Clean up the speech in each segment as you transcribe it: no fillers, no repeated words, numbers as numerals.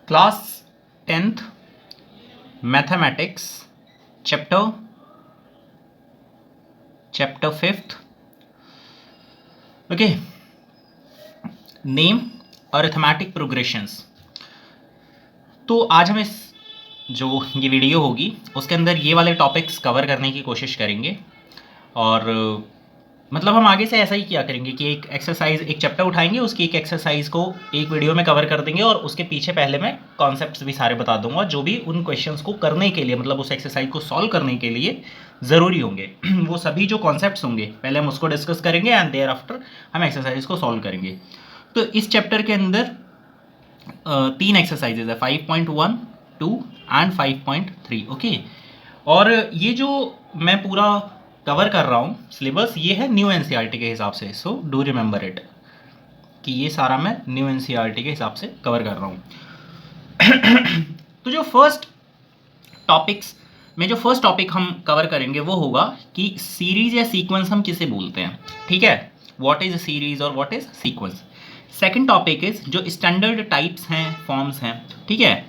Class 10th mathematics chapter 5th okay name arithmetic progressions. तो आज हम इस जो ये वीडियो होगी उसके अंदर ये वाले टॉपिक्स कवर करने की कोशिश करेंगे और मतलब हम आगे से ऐसा ही किया करेंगे कि एक एक्सरसाइज एक चैप्टर उठाएंगे, उसकी एक एक्सरसाइज को एक वीडियो में कवर कर देंगे और उसके पीछे पहले मैं कॉन्सेप्ट्स भी सारे बता दूंगा जो भी उन क्वेश्चंस को करने के लिए मतलब उस एक्सरसाइज को सॉल्व करने के लिए ज़रूरी होंगे। वो सभी जो कॉन्सेप्ट्स होंगे पहले हम उसको डिस्कस करेंगे एंड देयर आफ्टर हम एक्सरसाइज को सॉल्व करेंगे। तो इस चैप्टर के अंदर 3 एक्सरसाइजेज है 5.1, 2 एंड 5.3 ओके। और ये जो मैं पूरा कवर कर रहा हूँ सिलेबस ये है न्यू एनसीईआरटी के हिसाब से, सो डू रिमेंबर इट कि ये सारा मैं न्यू एनसीईआरटी के हिसाब से कवर कर रहा हूँ। तो जो फर्स्ट टॉपिक हम कवर करेंगे वो होगा कि सीरीज या सीक्वेंस हम किसे बोलते हैं, ठीक है। व्हाट इज सीरीज और what is sequence. Second topic is जो स्टैंडर्ड टाइप्स हैं, फॉर्म्स हैं, ठीक है,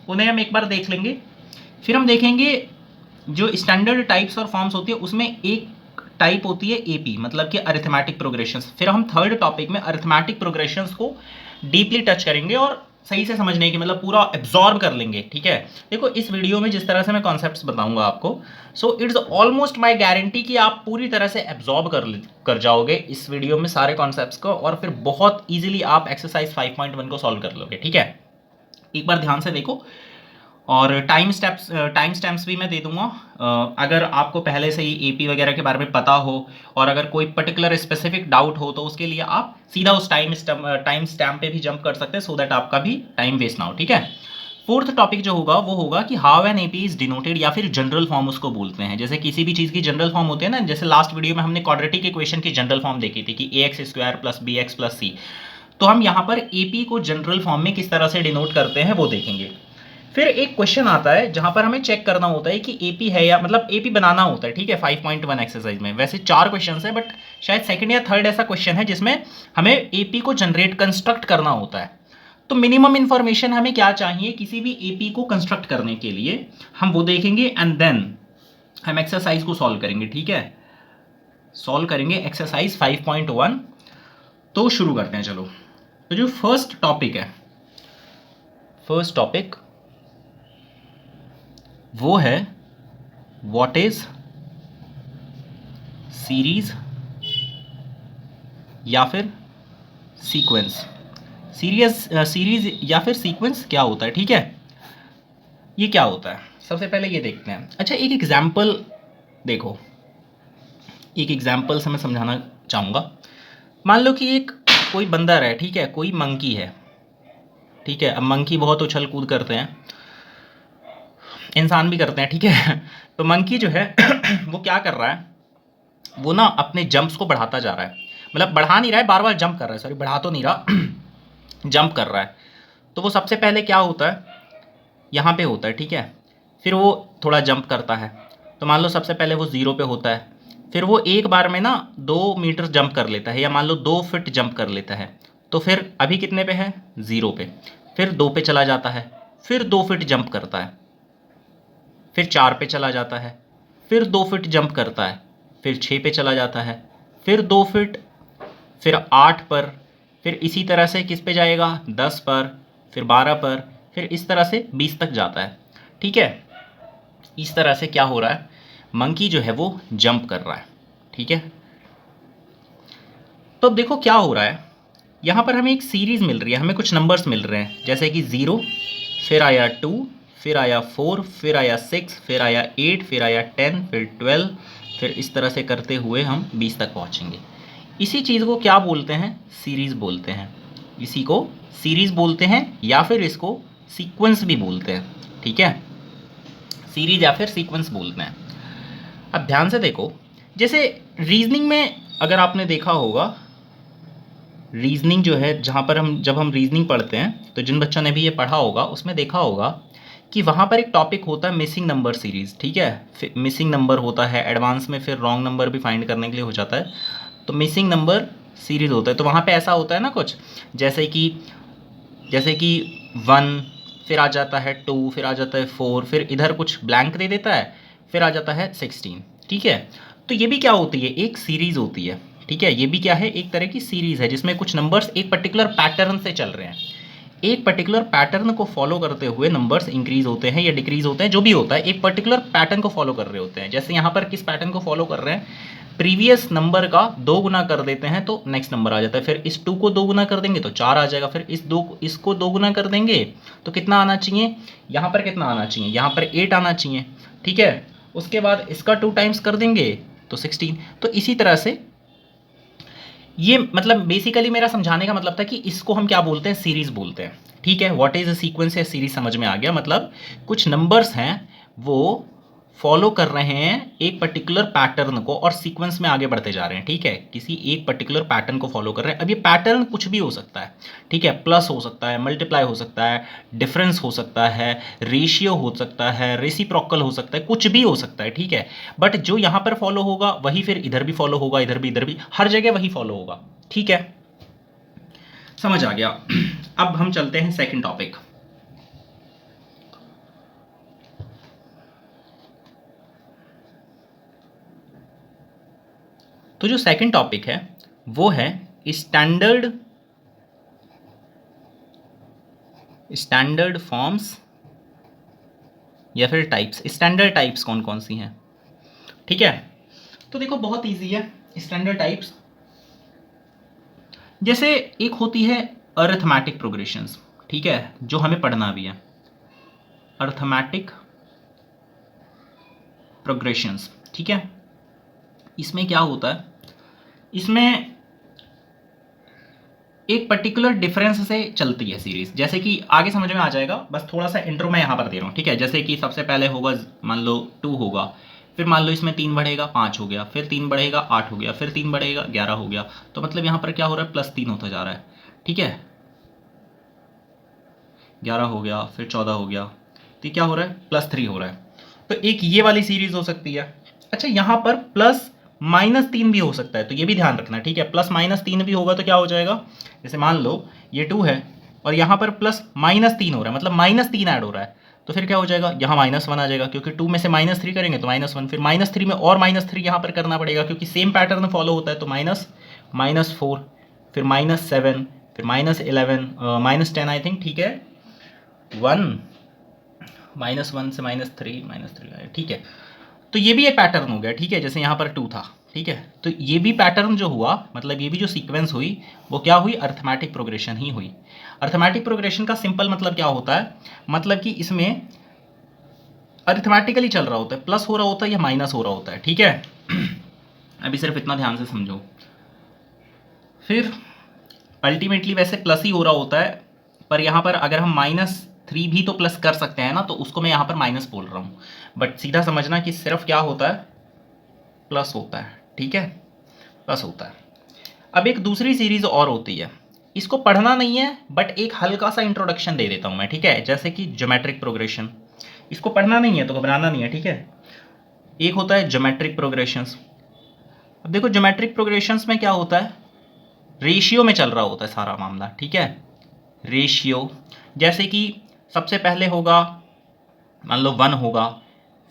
उन्हें हम एक बार देख लेंगे। फिर हम देखेंगे जो स्टैंडर्ड टाइप्स और फॉर्म्स होती है उसमें एक टाइप होती है एपी मतलब कि अरिथमेटिक प्रोग्रेशंस। फिर हम थर्ड टॉपिक में अरिथमेटिक प्रोग्रेशंस को डीपली टच करेंगे और सही से समझने की मतलब पूरा एब्जॉर्ब कर लेंगे, ठीक है। देखो इस वीडियो में जिस तरह से मैं कॉन्सेप्ट्स बताऊंगा आपको, so it's almost my guarantee कि आप पूरी तरह से एब्जॉर्ब कर जाओगे इस वीडियो में सारे कॉन्सेप्ट्स को और फिर बहुत ईजिली आप एक्सरसाइज 5.1 को सॉल्व कर लोगे, ठीक है। एक बार ध्यान से देखो और टाइम स्टैम्प्स भी मैं दे दूंगा। अगर आपको पहले से ही एपी वगैरह के बारे में पता हो और अगर कोई पर्टिकुलर स्पेसिफिक डाउट हो तो उसके लिए आप सीधा उस टाइम स्टैम्प पे भी जंप कर सकते हैं सो दैट आपका भी टाइम वेस्ट ना हो, ठीक है। फोर्थ टॉपिक जो होगा वो होगा कि how an AP is denoted या फिर जनरल फॉर्म उसको बोलते हैं। जैसे किसी भी चीज़ की जनरल फॉर्म होती है ना, जैसे लास्ट वीडियो में हमने क्वाड्रेटिक इक्वेशन की जनरल फॉर्म देखी थी कि ax² + bx + c। तो हम यहाँ पर एपी को जनरल फॉर्म में किस तरह से डिनोट करते हैं वो देखेंगे। फिर एक क्वेश्चन आता है जहां पर हमें चेक करना होता है कि एपी है या मतलब एपी बनाना होता है, ठीक है। 5.1 एक्सरसाइज में वैसे 4 क्वेश्चन है बट शायद सेकंड या थर्ड ऐसा क्वेश्चन है जिसमें हमें एपी को जनरेट कंस्ट्रक्ट करना होता है। तो मिनिमम इंफॉर्मेशन हमें क्या चाहिए किसी भी एपी को कंस्ट्रक्ट करने के लिए, हम वो देखेंगे एंड देन हम एक्सरसाइज को सॉल्व करेंगे, ठीक है। सॉल्व करेंगे एक्सरसाइज 5.1। तो शुरू करते हैं चलो। तो जो फर्स्ट टॉपिक वो है व्हाट इज सीरीज या फिर सीक्वेंस। सीरीज या फिर सीक्वेंस क्या होता है, ठीक है। ये क्या होता है सबसे पहले ये देखते हैं। अच्छा एक एग्जाम्पल देखो, एक एग्जाम्पल से मैं समझाना चाहूँगा। मान लो कि एक कोई बंदर है, ठीक है, कोई मंकी है, ठीक है। अब मंकी बहुत उछल कूद करते हैं, इंसान भी करते हैं, ठीक है। तो मंकी जो है वो क्या कर रहा है, वो ना अपने जंप्स को बढ़ाता जा रहा है, मतलब बढ़ा नहीं रहा है, बार बार जंप कर रहा है, सॉरी बढ़ा तो नहीं रहा जंप कर रहा है। तो वो सबसे पहले क्या होता है यहाँ पे होता है, ठीक है। फिर वो थोड़ा जंप करता है, तो मान लो सबसे पहले वो 0 पे होता है। फिर वो एक बार में ना 2 मीटर जंप कर लेता है या मान लो 2 फीट जंप कर लेता है। तो फिर अभी कितने पे है 0 पे, फिर 2 पे चला जाता है, फिर 2 फीट जंप करता है, फिर 4 पे चला जाता है, फिर 2 फीट जंप करता है, फिर 6 पे चला जाता है, फिर 2 फीट, फिर 8 पर, फिर इसी तरह से किस पे जाएगा 10 पर, फिर 12 पर, फिर इस तरह से 20 तक जाता है, ठीक है। इस तरह से क्या हो रहा है, मंकी जो है वो जंप कर रहा है, ठीक है। तो अब देखो क्या हो रहा है, यहाँ पर हमें एक सीरीज़ मिल रही है, हमें कुछ नंबर्स मिल रहे हैं जैसे कि 0, फिर आया 2, फिर आया 4, फिर आया 6, फिर आया 8, फिर आया 10, फिर 12, फिर इस तरह से करते हुए हम 20 तक पहुँचेंगे। इसी चीज़ को क्या बोलते हैं, सीरीज़ बोलते हैं। इसी को सीरीज़ बोलते हैं या फिर इसको सीक्वेंस भी बोलते हैं, ठीक है। सीरीज़ या फिर सीक्वेंस बोलते हैं। अब ध्यान से देखो, जैसे रीजनिंग में अगर आपने देखा होगा, रीजनिंग जो है जहाँ पर जब हम रीजनिंग पढ़ते हैं तो जिन बच्चों ने भी ये पढ़ा होगा उसमें देखा होगा कि वहाँ पर एक टॉपिक होता है मिसिंग नंबर सीरीज़, ठीक है। मिसिंग नंबर होता है, एडवांस में फिर रॉन्ग नंबर भी फाइंड करने के लिए हो जाता है, तो मिसिंग नंबर सीरीज़ होता है। तो वहाँ पे ऐसा होता है ना कुछ, जैसे कि 1, फिर आ जाता है 2, फिर आ जाता है 4, फिर इधर कुछ ब्लैंक दे देता है, फिर आ जाता है 16। ठीक है, तो ये भी क्या होती है, एक सीरीज़ होती है। ठीक है, ये भी क्या है, एक तरह की सीरीज़ है जिसमें कुछ नंबर्स एक पर्टिकुलर पैटर्न से चल रहे हैं। एक पर्टिकुलर पैटर्न को फॉलो करते हुए नंबर्स इंक्रीज होते हैं या डिक्रीज होते हैं, जो भी होता है एक पर्टिकुलर पैटर्न को फॉलो कर रहे होते हैं। जैसे यहाँ पर किस पैटर्न को फॉलो कर रहे हैं, प्रीवियस नंबर का 2 गुना कर देते हैं तो नेक्स्ट नंबर आ जाता है, फिर इस 2 को 2 गुना कर देंगे तो 4 आ जाएगा, फिर इसको 2 गुना कर देंगे तो कितना आना चाहिए, यहाँ पर कितना आना चाहिए, यहाँ पर 8 आना चाहिए। ठीक है, उसके बाद इसका 2 टाइम्स कर देंगे तो 16। तो इसी तरह से ये मतलब बेसिकली मेरा समझाने का मतलब था कि इसको हम क्या बोलते हैं, सीरीज बोलते हैं। ठीक है, व्हाट इज अ सीक्वेंस या सीरीज समझ में आ गया। मतलब कुछ नंबर्स हैं वो फॉलो कर रहे हैं एक पर्टिकुलर पैटर्न को और सीक्वेंस में आगे बढ़ते जा रहे हैं। ठीक है, किसी एक पर्टिकुलर पैटर्न को फॉलो कर रहे हैं। अब ये पैटर्न कुछ भी हो सकता है। ठीक है, प्लस हो सकता है, मल्टीप्लाई हो सकता है, डिफरेंस हो सकता है, रेशियो हो सकता है, रेसिप्रोकल हो सकता है, कुछ भी हो सकता है। ठीक है, बट जो यहाँ पर फॉलो होगा वही फिर इधर भी फॉलो होगा, इधर भी, हर जगह वही फॉलो होगा। ठीक है, समझ आ गया। अब हम चलते हैं सेकंड टॉपिक। तो जो सेकंड टॉपिक है वो है स्टैंडर्ड फॉर्म्स या फिर टाइप्स। स्टैंडर्ड टाइप्स कौन कौन सी हैं। ठीक है, तो देखो बहुत इजी है। स्टैंडर्ड टाइप्स जैसे एक होती है अरिथमेटिक प्रोग्रेशंस। ठीक है, जो हमें पढ़ना भी है, अरिथमेटिक प्रोग्रेशंस। ठीक है, इसमें क्या होता है, इसमें एक पर्टिकुलर डिफरेंस से चलती है सीरीज। जैसे कि आगे समझ में आ जाएगा, बस थोड़ा सा इंट्रो मैं यहाँ पर दे रहा हूँ। ठीक है, जैसे कि सबसे पहले होगा, मान लो 2 होगा, फिर मान लो इसमें 3 बढ़ेगा 5 हो गया, फिर 3 बढ़ेगा 8 हो गया, फिर 3 बढ़ेगा 11 हो गया। तो मतलब यहाँ पर क्या हो रहा है, +3 होता जा रहा है। ठीक है, 11 हो गया, फिर 14 हो गया, तो क्या हो रहा है, +3 हो रहा है। तो एक ये वाली सीरीज हो सकती है। अच्छा, यहाँ पर +-3 भी हो सकता है, तो ये भी ध्यान रखना। ठीक है, +-3 भी होगा तो क्या हो जाएगा, जैसे मान लो ये 2 है और यहाँ पर +-3 हो रहा है, मतलब -3 ऐड हो रहा है, तो फिर क्या हो जाएगा, यहाँ -1 आ जाएगा, क्योंकि 2 में से -3 करेंगे तो -1, फिर -3 में और -3 यहाँ पर करना पड़ेगा क्योंकि सेम पैटर्न फॉलो होता है। तो -4, फिर -7, फिर -11, -10 आई थिंक। ठीक है, 1 -1 से -3 आया। ठीक है, तो ये भी एक पैटर्न हो गया। ठीक है, जैसे यहाँ पर 2 था। ठीक है, तो ये भी पैटर्न जो हुआ, मतलब ये भी जो सीक्वेंस हुई वो क्या हुई, अरिथमेटिक प्रोग्रेशन ही हुई। अरिथमेटिक प्रोग्रेशन का सिंपल मतलब क्या होता है, मतलब कि इसमें अरिथमेटिकली चल रहा होता है, प्लस हो रहा होता है या माइनस हो रहा होता है। ठीक है, अभी सिर्फ इतना ध्यान से समझो। फिर अल्टीमेटली वैसे प्लस ही हो रहा होता है, पर यहाँ पर अगर हम -3 भी तो प्लस कर सकते हैं ना, तो उसको मैं यहाँ पर माइनस बोल रहा हूँ। बट सीधा समझना कि सिर्फ क्या होता है, प्लस होता है। ठीक है, प्लस होता है। अब एक दूसरी सीरीज और होती है, इसको पढ़ना नहीं है बट एक हल्का सा इंट्रोडक्शन दे देता हूँ मैं। ठीक है, जैसे कि ज्योमेट्रिक प्रोग्रेशन, इसको पढ़ना नहीं है तो घबराना नहीं है। ठीक है, एक होता है ज्योमेट्रिक प्रोग्रेशंस। अब देखो ज्योमेट्रिक प्रोग्रेशंस में क्या होता है, रेशियो में चल रहा होता है सारा मामला। ठीक है, रेशियो, जैसे कि सबसे पहले होगा, मान लो 1 होगा,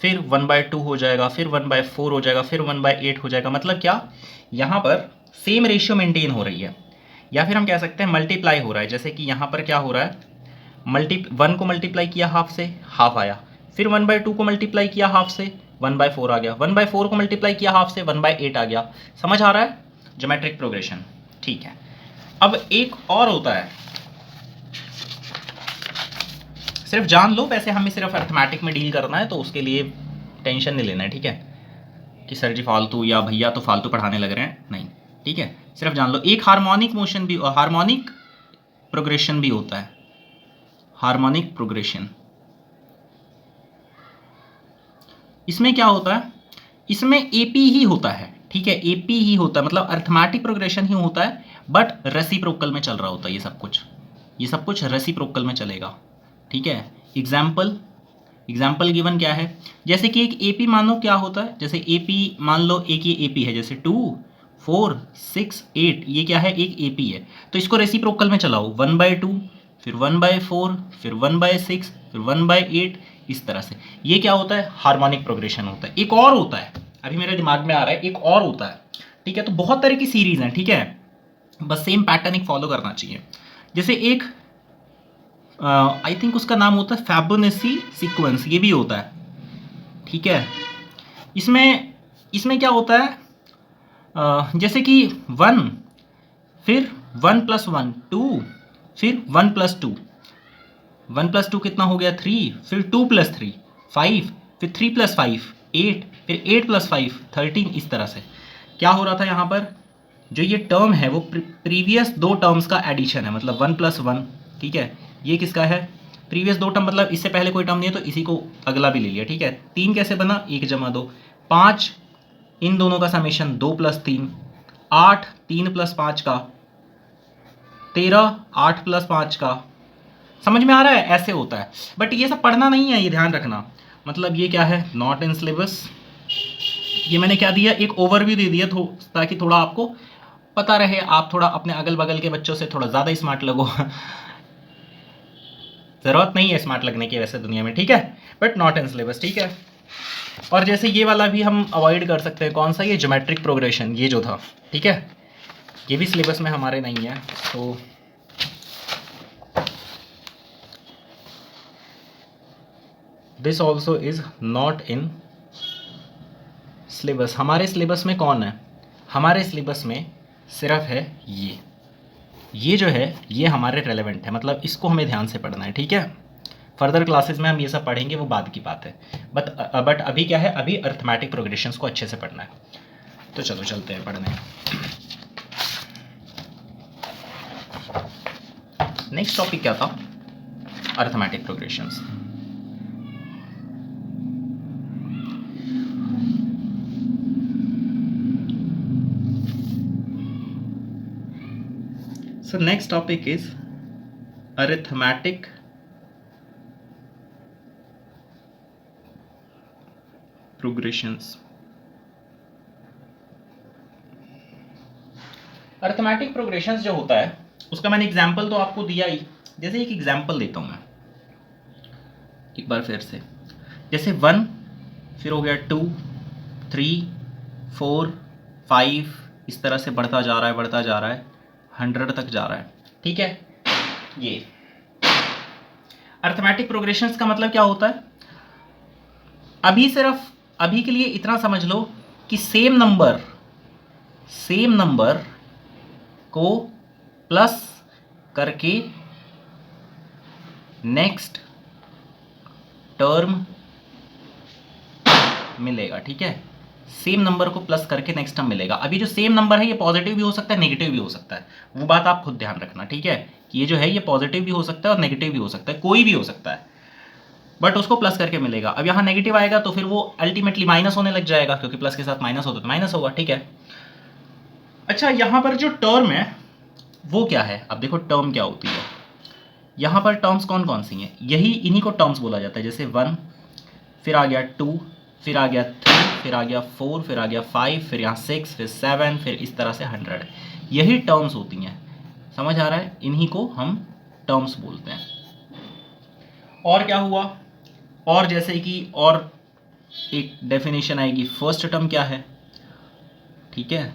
फिर 1/2 हो जाएगा, फिर 1/4 हो जाएगा, फिर 1/8 हो जाएगा। मतलब क्या, यहाँ पर सेम रेशियो मेंटेन हो रही है, या फिर हम कह सकते हैं मल्टीप्लाई हो रहा है। जैसे कि यहाँ पर क्या हो रहा है, 1 को मल्टीप्लाई किया हाफ से, हाफ आया, फिर 1/2 को मल्टीप्लाई किया हाफ से, 1/4 आ गया, 1/4 को मल्टीप्लाई किया हाफ से, 1/8 आ गया। समझ आ रहा है, ज्योमेट्रिक प्रोग्रेशन। ठीक है, अब एक और होता है, सिर्फ जान लो, वैसे हमें सिर्फ अरिथमेटिक में डील करना है तो उसके लिए टेंशन नहीं लेना है। ठीक है, कि सर जी फालतू या भैया तो फालतू पढ़ाने लग रहे हैं, नहीं। ठीक है, सिर्फ जान लो। एक हार्मोनिक मोशन भी, हार्मोनिक प्रोग्रेशन भी होता है, हार्मोनिक प्रोग्रेशन। इसमें क्या होता है, इसमें एपी ही होता है। ठीक है, एपी ही होता है, मतलब अरिथमेटिक प्रोग्रेशन ही होता है, बट रेसिप्रोकल में चल रहा होता है। ये सब कुछ रेसिप्रोकल में चलेगा। ठीक है, एग्जाम्पल गिवन क्या है, जैसे कि एक एपी मानो क्या होता है, जैसे एपी मान लो, एक ये एपी है, जैसे 2, 4, 6, 8, ये क्या है, एक एपी है। तो इसको रेसिप्रोकल में चलाओ, 1/2, फिर 1/4, फिर 1/6, फिर 1/8, इस तरह से। ये क्या होता है? हार्मोनिक प्रोग्रेशन होता है। एक और होता है, अभी मेरे दिमाग में आ रहा है, एक और होता है, ठीक है। तो बहुत तरह की सीरीज हैं, ठीक है, बस सेम पैटर्न एक फॉलो करना चाहिए। जैसे एक आई थिंक उसका नाम होता है फैबोनेसी सीक्वेंस, ये भी होता है, ठीक है। इसमें इसमें क्या होता है, जैसे कि 1, फिर 1+1 2, फिर 1+2, 1+2 कितना हो गया 3, फिर 2+3 5, फिर 3+5 8, फिर 8+5 13, इस तरह से। क्या हो रहा था यहाँ पर, जो ये टर्म है वो प्रीवियस दो टर्म्स का एडिशन है, मतलब 1+1, ठीक है। ये किसका है? प्रीवियस दो टर्म, मतलब इससे पहले कोई टर्म नहीं है तो इसी को अगला भी ले लिया, ठीक है। 3 कैसे बना? 1+2 5, इन दोनों का समेशन 2+3 8, 3+5 का 13, 8+5 का। समझ में आ रहा है? ऐसे होता है, बट ये सब पढ़ना नहीं है, ये ध्यान रखना। मतलब ये क्या है? Not in syllabus. ये मैंने क्या दिया, एक ओवरव्यू दे दिया ताकि थोड़ा आपको पता रहे, आप थोड़ा अपने अगल बगल के बच्चों से थोड़ा ज़्यादा स्मार्ट लगो। ज़रूरत नहीं है स्मार्ट लगने की वैसे दुनिया में, ठीक है, बट नॉट इन सिलेबस, ठीक है। और जैसे ये वाला भी हम अवॉइड कर सकते हैं, कौन सा? ये ज्योमेट्रिक प्रोग्रेशन, ये जो था, ठीक है, ये भी सिलेबस में हमारे नहीं है। तो this also is not in syllabus. हमारे सिलेबस में कौन है? हमारे सिलेबस में सिर्फ है ये जो है ये हमारे रेलेवेंट है, मतलब इसको हमें ध्यान से पढ़ना है, ठीक है। फर्दर क्लासेस में हम ये सब पढ़ेंगे, वो बाद की बात है। बट अभी क्या है, अभी अरिथमेटिक प्रोग्रेशंस को अच्छे से पढ़ना है। तो चलो चलते हैं पढ़ने। नेक्स्ट टॉपिक क्या था? Arithmetic progressions. So next topic is arithmetic progressions. Arithmetic progressions जो होता है उसका मैंने एग्जाम्पल तो आपको दिया ही। जैसे एक एग्जाम्पल देता हूँ मैं एक बार फिर से। जैसे 1, फिर हो गया 2, 3, 4, 5, इस तरह से बढ़ता जा रहा है 100 तक जा रहा है, ठीक है। ये अरिथमेटिक प्रोग्रेशंस का मतलब क्या होता है? अभी के लिए इतना समझ लो कि सेम नंबर को प्लस करके नेक्स्ट टर्म मिलेगा, ठीक है। सेम नंबर को प्लस करके नेक्स्ट टर्म मिलेगा। अभी जो सेम नंबर है ये पॉजिटिव भी हो सकता है, नेगेटिव भी हो सकता है, वो बात आप खुद ध्यान रखना, ठीक है। कि ये जो है ये पॉजिटिव भी हो सकता है और नेगेटिव भी हो सकता है, कोई भी हो सकता है, बट उसको प्लस करके मिलेगा। अब यहाँ नेगेटिव आएगा तो फिर वो अल्टीमेटली माइनस होने लग जाएगा, क्योंकि प्लस के साथ माइनस होता है तो माइनस होगा, ठीक है। अच्छा, यहाँ पर जो टर्म है वो क्या है? अब देखो टर्म क्या होती है। यहाँ पर टर्म्स कौन कौन सी हैं? इन्हीं को टर्म्स बोला जाता है। जैसे 1, फिर आ गया 2, फिर आ गया 3, फिर आ गया 4, फिर आ गया 5, फिर यहाँ 6, फिर 7, फिर इस तरह से 100। यही टर्म्स होती हैं, समझ आ रहा है? इन्हीं को हम टर्म्स बोलते हैं। और क्या हुआ? और जैसे कि और एक डेफिनेशन आएगी, फर्स्ट टर्म क्या है, ठीक है।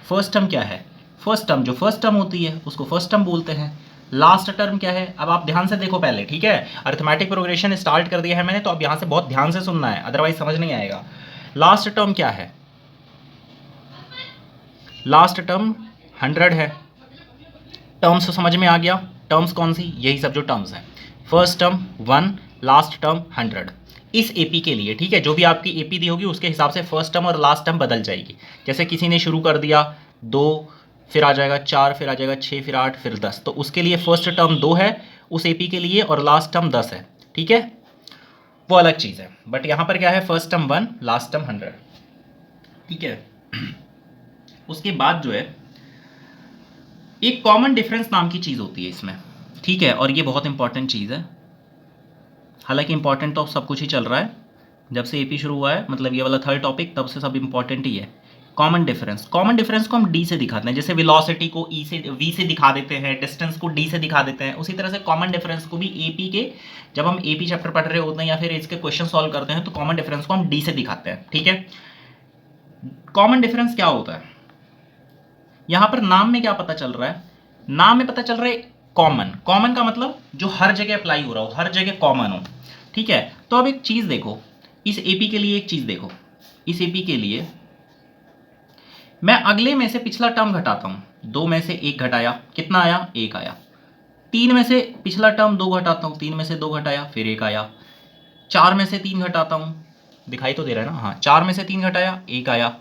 फर्स्ट टर्म क्या है? फर्स्ट टर्म, जो फर्स्ट टर्म होती है उसको फर्स्ट टर्म बोलते हैं। लास्ट टर्म क्या है? अब आप ध्यान से देखो पहले, ठीक है। अरिथमेटिक प्रोग्रेशन स्टार्ट कर दिया है मैंने, तो अब यहाँ से बहुत ध्यान से सुनना है, अदरवाइज समझ नहीं आएगा। लास्ट टर्म क्या है? लास्ट टर्म 100 है। टर्म्स तो समझ में आ गया। टर्म्स कौन सी? यही सब जो टर्म्स हैं। First term 1, last term 100। इस एपी के लिए, ठीक है, जो भी आपकी एपी दी होगी उसके हिसाब से फर्स्ट टर्म और लास्ट टर्म बदल जाएगी। जैसे किसी ने शुरू कर दिया 2, फिर आ जाएगा 4, फिर आ जाएगा 6, फिर 8, फिर 10, तो उसके लिए फर्स्ट टर्म 2 है उस एपी के लिए, और लास्ट टर्म 10 है, ठीक है, वो अलग चीज़ है। बट यहाँ पर क्या है? फर्स्ट टर्म 1, लास्ट टर्म 100, ठीक है। उसके बाद जो है एक कॉमन डिफरेंस नाम की चीज़ होती है इसमें, ठीक है, और ये बहुत इंपॉर्टेंट चीज़ है। हालांकि इंपॉर्टेंट तो सब कुछ ही चल रहा है, जब से एपी शुरू हुआ है, मतलब ये वाला थर्ड टॉपिक, तब से सब इंपॉर्टेंट ही है। कॉमन डिफरेंस, कॉमन डिफरेंस को हम डी से दिखाते हैं, जैसे वेलोसिटी को ई से वी से दिखा देते हैं, डिस्टेंस को डी से दिखा देते हैं, उसी तरह से कॉमन डिफरेंस को भी एपी के, जब हम एपी चैप्टर पढ़ रहे होते हैं या फिर इसके क्वेश्चन सॉल्व करते हैं तो कॉमन डिफरेंस को हम डी से दिखाते हैं। ठीक है, कॉमन डिफरेंस क्या होता है, यहां पर नाम में क्या पता चल रहा है, नाम में पता चल रहा है कॉमन, कॉमन का मतलब जो हर जगह अप्लाई हो रहा हो, हर जगह कॉमन हो। ठीक है, तो अब एक चीज देखो, इस एपी के लिए एक चीज देखो, इस एपी के लिए मैं अगले में से पिछला टर्म घटाता हूं, 2 में से 1 घटाया, कितना आया, 1 आया। 3 में से पिछला टर्म 2 घटाता हूं, 3 में से 2 घटाया, फिर 1 आया। 4 में से 3 घटाता हूं, दिखाई तो दे रहा है ना, हाँ 4 में से 3 घटाया, 1 आया।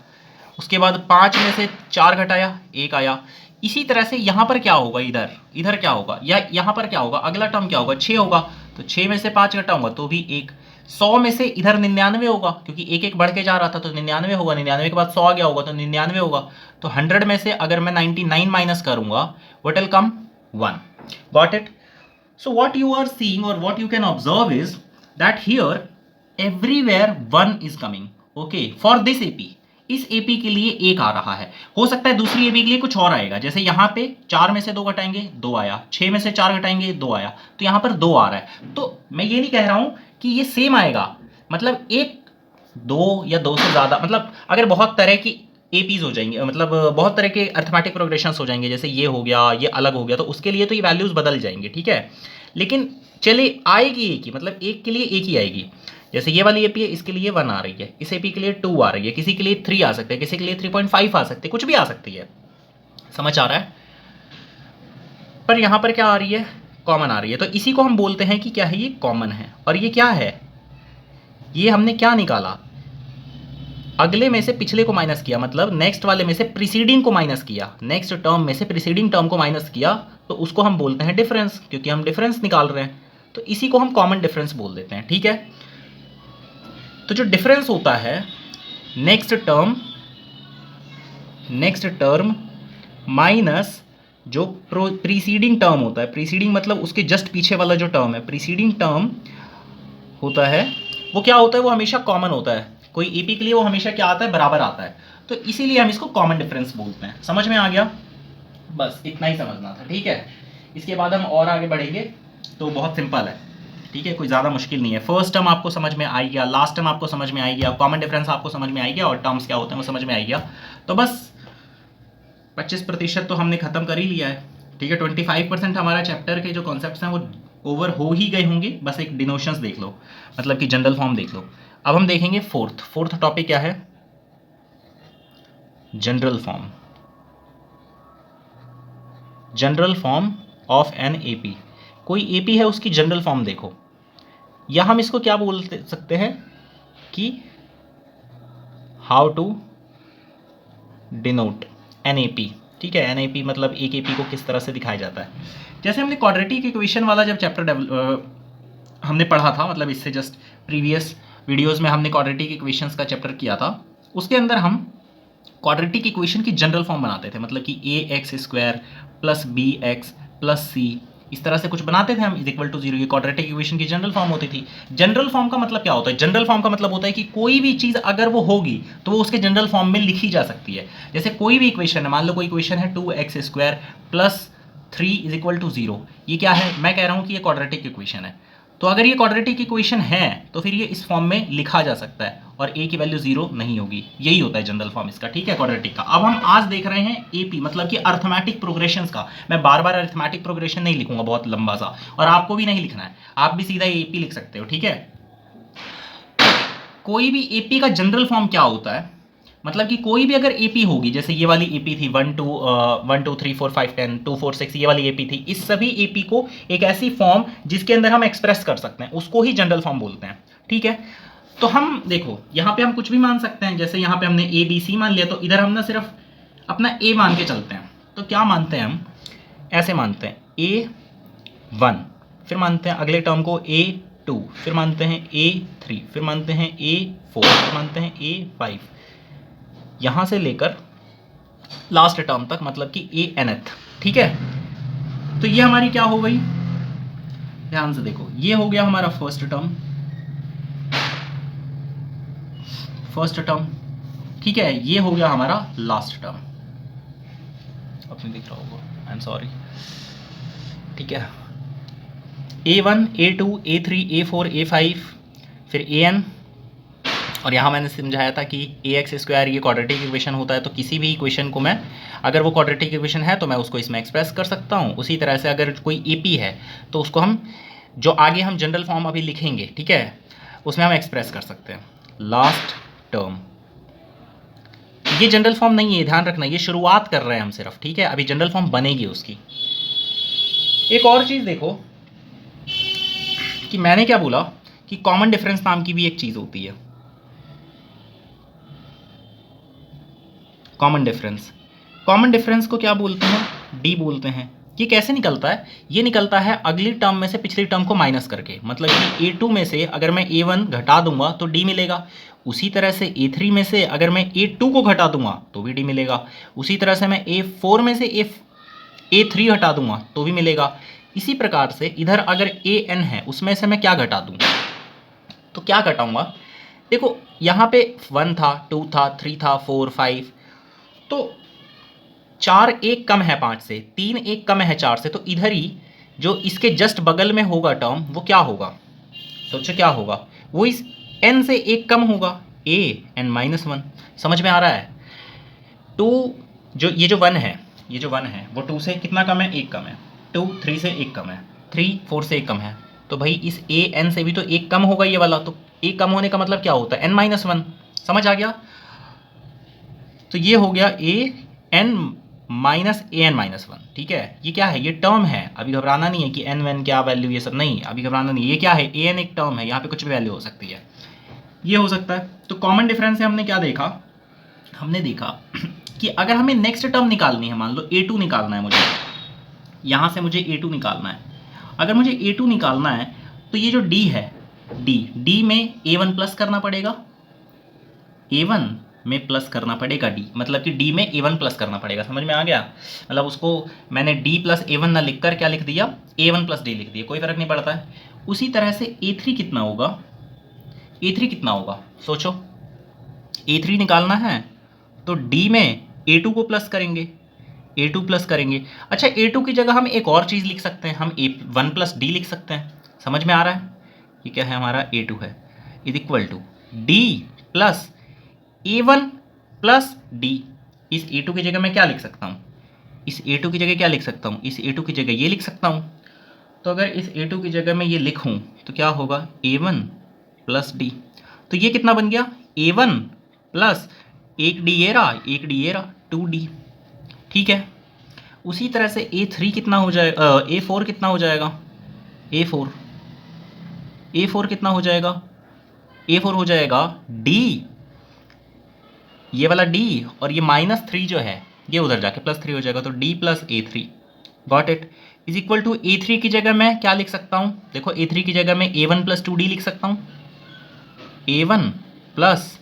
उसके बाद 5 में से 4 घटाया, 1 आया। इसी तरह से यहाँ पर क्या होगा, इधर इधर क्या होगा, या यहाँ पर क्या होगा, अगला टर्म क्या होगा, 6 होगा, तो 6 में से 5 घटाऊंगा तो भी 1। 100 में से इधर 99 होगा, क्योंकि एक एक बढ़ के जा रहा था तो 99 होगा, 99 के बाद 100 आ गया होगा तो 99 होगा। तो 100 में से अगर मैं 99 माइनस करूंगा, what will come, 1। Got it? So what you are seeing और what you can observe is that here everywhere 1 is coming, okay, for this AP. इस एपी के लिए 1 आ रहा है, हो सकता है दूसरी एपी के लिए कुछ और आएगा, जैसे यहाँ पे 4 में से 2 घटाएंगे 2 आया, 6 में से 4 घटाएंगे 2 आया, तो यहाँ पर 2 आ रहा है। तो मैं ये नहीं कह रहा हूं कि ये सेम आएगा, मतलब 1, 2 या 2 से ज़्यादा, मतलब अगर बहुत तरह की एपीज हो जाएंगे, मतलब बहुत तरह के अर्थमेटिक प्रोग्रेशंस हो जाएंगे, जैसे ये हो गया, ये अलग हो गया, तो उसके लिए तो ये वैल्यूज बदल जाएंगे। ठीक है, लेकिन चले आएगी एक ही, मतलब एक के लिए एक ही आएगी। जैसे ये वाली एपी है, इसके लिए 1 आ रही है, इस एपी के लिए 2 आ रही है, किसी के लिए 3 आ सकते हैं, किसी के लिए 3.5 आ सकते हैं, कुछ भी आ सकती है। समझ आ रहा है? पर यहां पर क्या आ रही है, कॉमन आ रही है, तो इसी को हम बोलते हैं कि क्या है, ये कॉमन है। और ये क्या है, ये हमने क्या निकाला, अगले में से पिछले को माइनस किया, मतलब नेक्स्ट वाले में से प्रीसीडिंग को माइनस किया, नेक्स्ट टर्म में से प्रीसीडिंग टर्म को माइनस किया, तो उसको हम बोलते हैं डिफरेंस, क्योंकि हम डिफरेंस निकाल रहे हैं, तो इसी को हम कॉमन डिफरेंस बोल देते हैं। ठीक है, तो जो डिफरेंस होता है, नेक्स्ट टर्म माइनस जो प्रीसीडिंग टर्म होता है, प्रीसीडिंग मतलब उसके जस्ट पीछे वाला जो टर्म है, प्रीसीडिंग टर्म होता है, वो क्या होता है, वो हमेशा कॉमन होता है। कोई एपी के लिए वो हमेशा क्या आता है, बराबर आता है, तो इसीलिए हम इसको कॉमन डिफरेंस बोलते हैं। समझ में आ गया? बस इतना ही समझना था। ठीक है, इसके बाद हम और आगे बढ़ेंगे, तो बहुत सिंपल है। ठीक है, कोई ज़्यादा मुश्किल नहीं है। फर्स्ट टर्म आपको समझ में आई गया, लास्ट टर्म आपको समझ में आई गया, कॉमन डिफरेंस आपको समझ में आई गया, और टर्म्स क्या होते हैं वो समझ में आई गया, तो बस 25% तो हमने खत्म कर ही लिया है। ठीक है, 25% हमारा चैप्टर के जो कॉन्सेप्ट्स हैं वो ओवर हो ही गए होंगे, बस एक डिनोशंस देख लो, मतलब कि जनरल फॉर्म देख लो। अब हम देखेंगे फोर्थ टॉपिक क्या है, general form, general form of N AP. कोई एपी है, उसकी जनरल फॉर्म देखो, या हम इसको क्या बोल सकते हैं कि how to denote an AP. ठीक है, एन एपी मतलब एक एपी को किस तरह से दिखाया जाता है। जैसे हमने क्वाड्रेटिक इक्वेशन वाला जब चैप्टर हमने पढ़ा था, मतलब इससे जस्ट प्रीवियस वीडियोस में हमने क्वाड्रेटिक इक्वेशंस का चैप्टर किया था, उसके अंदर हम क्वाड्रेटिक इक्वेशन की जनरल फॉर्म बनाते थे, मतलब कि ax² + bx + c, इस तरह से कुछ बनाते थे हम, = 0, ये क्वाड्रेटिक इक्वेशन की जनरल फॉर्म होती थी। जनरल फॉर्म का मतलब क्या होता है, जनरल फॉर्म का मतलब होता है कि कोई भी चीज़ अगर वो होगी तो वो उसके जनरल फॉर्म में लिखी जा सकती है। जैसे कोई भी इक्वेशन है, मान लो कोई इक्वेशन है 2x² + 3 = 0, ये क्या है, मैं कह रहा हूँ कि ये क्वाड्रेटिक इक्वेशन है, तो अगर ये क्वाड्रेटिक इक्वेशन है तो फिर ये इस फॉर्म में लिखा जा सकता है और a की वैल्यू 0 नहीं होगी। यही होता है जनरल फॉर्म इसका। ठीक है, क्वाड्रेटिक का। अब हम आज देख रहे हैं एपी, मतलब कि अर्थमेटिक प्रोग्रेशंस का। मैं बार बार अर्थमेटिक प्रोग्रेशन नहीं लिखूंगा बहुत लंबा सा, और आपको भी नहीं लिखना है, आप भी सीधा एपी लिख सकते हो। ठीक है, कोई भी एपी का जनरल फॉर्म क्या होता है, मतलब कि कोई भी अगर एपी होगी, जैसे ये वाली एपी थी 1 2 3 4 5 10 2 4 6, ये वाली एपी थी, इस सभी एपी को एक ऐसी फॉर्म जिसके अंदर हम एक्सप्रेस कर सकते हैं उसको ही जनरल फॉर्म बोलते हैं। ठीक है, तो हम देखो यहाँ पे हम कुछ भी मान सकते हैं, जैसे यहाँ पे हमने ए बी सी मान लिया, तो इधर हम ना सिर्फ अपना ए मान के चलते हैं। तो क्या मानते हैं हम, ऐसे मानते हैं A1, फिर मानते हैं अगले टर्म को A2, फिर मानते हैं A3, फिर मानते हैं A4, फिर मानते हैं A5, यहाँ से लेकर लास्ट टर्म तक, मतलब कि ANth। ठीक है, तो ये हमारी क्या हो गई, ध्यान से देखो, ये हो गया हमारा फर्स्ट टर्म। ठीक है, ये हो गया हमारा लास्ट टर्म, आपने दिख रहा होगा, आई एम सॉरी। ठीक है, A1 A2 A3 A4 A5 फिर An, और यहाँ मैंने समझाया था कि ax स्क्वायर ये क्वाड्रेटिक इक्वेशन होता है, तो किसी भी इक्वेशन को मैं, अगर वो क्वाड्रेटिक इक्वेशन है तो मैं उसको इसमें एक्सप्रेस कर सकता हूँ। उसी तरह से अगर कोई AP है तो उसको हम, जो आगे हम जनरल फॉर्म अभी लिखेंगे, ठीक है, उसमें हम एक्सप्रेस कर सकते हैं। लास्ट टर्म, ये जनरल फॉर्म नहीं है, ध्यान रखना, ये शुरुआत कर रहे हैं हम सिर्फ, ठीक है, अभी जनरल फॉर्म बनेगी उसकी। एक और चीज़ देखो कि मैंने क्या बोला कि कॉमन डिफरेंस नाम की भी एक चीज़ होती है। कॉमन डिफरेंस को क्या बोलते हैं? डी बोलते हैं। ये कैसे निकलता है? ये निकलता है अगली टर्म में से पिछली टर्म को माइनस करके, मतलब कि A2 में से अगर मैं A1 घटा दूंगा तो D मिलेगा, उसी तरह से A3 में से अगर मैं A2 को घटा दूंगा तो भी D मिलेगा, उसी तरह से मैं A4 में से A3 हटा दूंगा तो भी मिलेगा। इसी प्रकार से इधर अगर AN है उसमें से मैं क्या घटा दूँ, तो क्या घटाऊंगा? देखो यहाँ पे 1 था, 2 था, 3 था, 4 5, तो 4 एक कम है 5 से, 3 एक कम है 4 से, तो इधर ही जो इसके जस्ट बगल में होगा टर्म वो क्या होगा? सोचो क्या होगा? वो इस n से एक कम होगा, an-1। समझ में आ रहा है? 2 जो ये जो 1 है, ये जो 1 है वो 2 से कितना कम है? एक कम है। 2 3 से एक कम है, 3 4 से एक कम है, तो भाई इस an से भी तो एक कम होगा ये वाला, तो एक कम होने का मतलब क्या होता है? n-1। समझ आ गया? तो ये हो गया an-1, ठीक है। ये क्या है? ये टर्म है, अभी घबराना नहीं है कि n क्या वैल्यू, ये सब नहीं, अभी घबराना नहीं। ये क्या है? an एक टर्म है, यहाँ पे कुछ भी वैल्यू हो सकती है, ये हो सकता है। तो कॉमन डिफरेंस से हमने क्या देखा? हमने देखा कि अगर हमें नेक्स्ट टर्म निकालनी है, मान लो A2 निकालना है मुझे, यहाँ से मुझे A2 निकालना है। अगर मुझे A2 निकालना है तो ये जो D है, D में A1 प्लस करना पड़ेगा, A1 में प्लस करना पड़ेगा D, मतलब कि D में A1 प्लस करना पड़ेगा। समझ में आ गया? मतलब उसको मैंने D प्लस A1 ना लिख कर क्या लिख दिया? A1 प्लस D लिख दिया, कोई फर्क नहीं पड़ता है। उसी तरह से A3 कितना होगा? A3 कितना होगा? सोचो, A3 निकालना है तो D में A2 को प्लस करेंगे, A2 प्लस करेंगे। अच्छा, A2 की जगह हम एक और चीज़ लिख सकते हैं, हम A1 प्लस D लिख सकते हैं। समझ में आ रहा है? ये क्या है? हमारा A2 है, is equal to D plus A1 plus D। इस A2 की जगह मैं क्या लिख सकता हूँ? इस A2 की जगह क्या लिख सकता हूँ? इस A2 की जगह ये लिख सकता हूँ। तो अगर इस A2 की जगह मैं ये लिखूँ तो क्या होगा? A1 plus D। तो ये कितना बन गया? A1 प्लस एक D ये रहा, एक D ये रहा, 2D। ठीक है। उसी तरह से A3 कितना हो जाएगा? A4 कितना हो जाएगा? A4 कितना हो जाएगा? A4 हो जाएगा D, ये वाला D, और ये -3 जो है ये उधर जाके +3 हो जाएगा, तो D plus A3। Got it? Is equal to A3 की जगह मैं क्या लिख सकता हूँ? देखो A3 की जगह मैं A1 प्लस 2D लिख सकता हूँ। A1 plus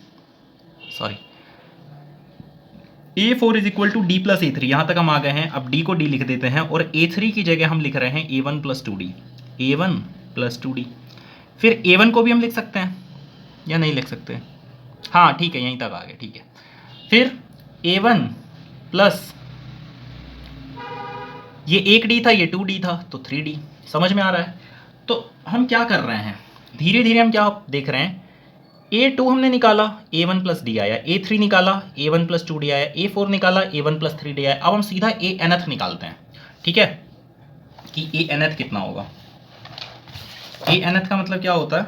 A4 is equal to D plus A3। यहाँ तक हम आ गए हैं। अब D को D लिख देते हैं और A3 की जगह हम लिख रहे हैं A1 plus 2D, A1 plus 2D। फिर A1 को भी हम लिख सकते हैं या नहीं लिख सकते? हाँ ठीक है, यहीं तक आ गए, ठीक है। फिर A1 प्लस ये एक D था, ये 2D था, तो 3D। समझ में आ रहा है? तो हम क्या कर रहे हैं, धीरे धीरे हम क्या देख रहे हैं? A2 हमने निकाला, A1 प्लस D आया, A3 निकाला, A1 प्लस 2D आया, A4 निकाला, A1 प्लस 3D आया। अब हम सीधा ANth निकालते हैं, ठीक है, कि ANth कितना होगा। ANth का मतलब क्या होता है?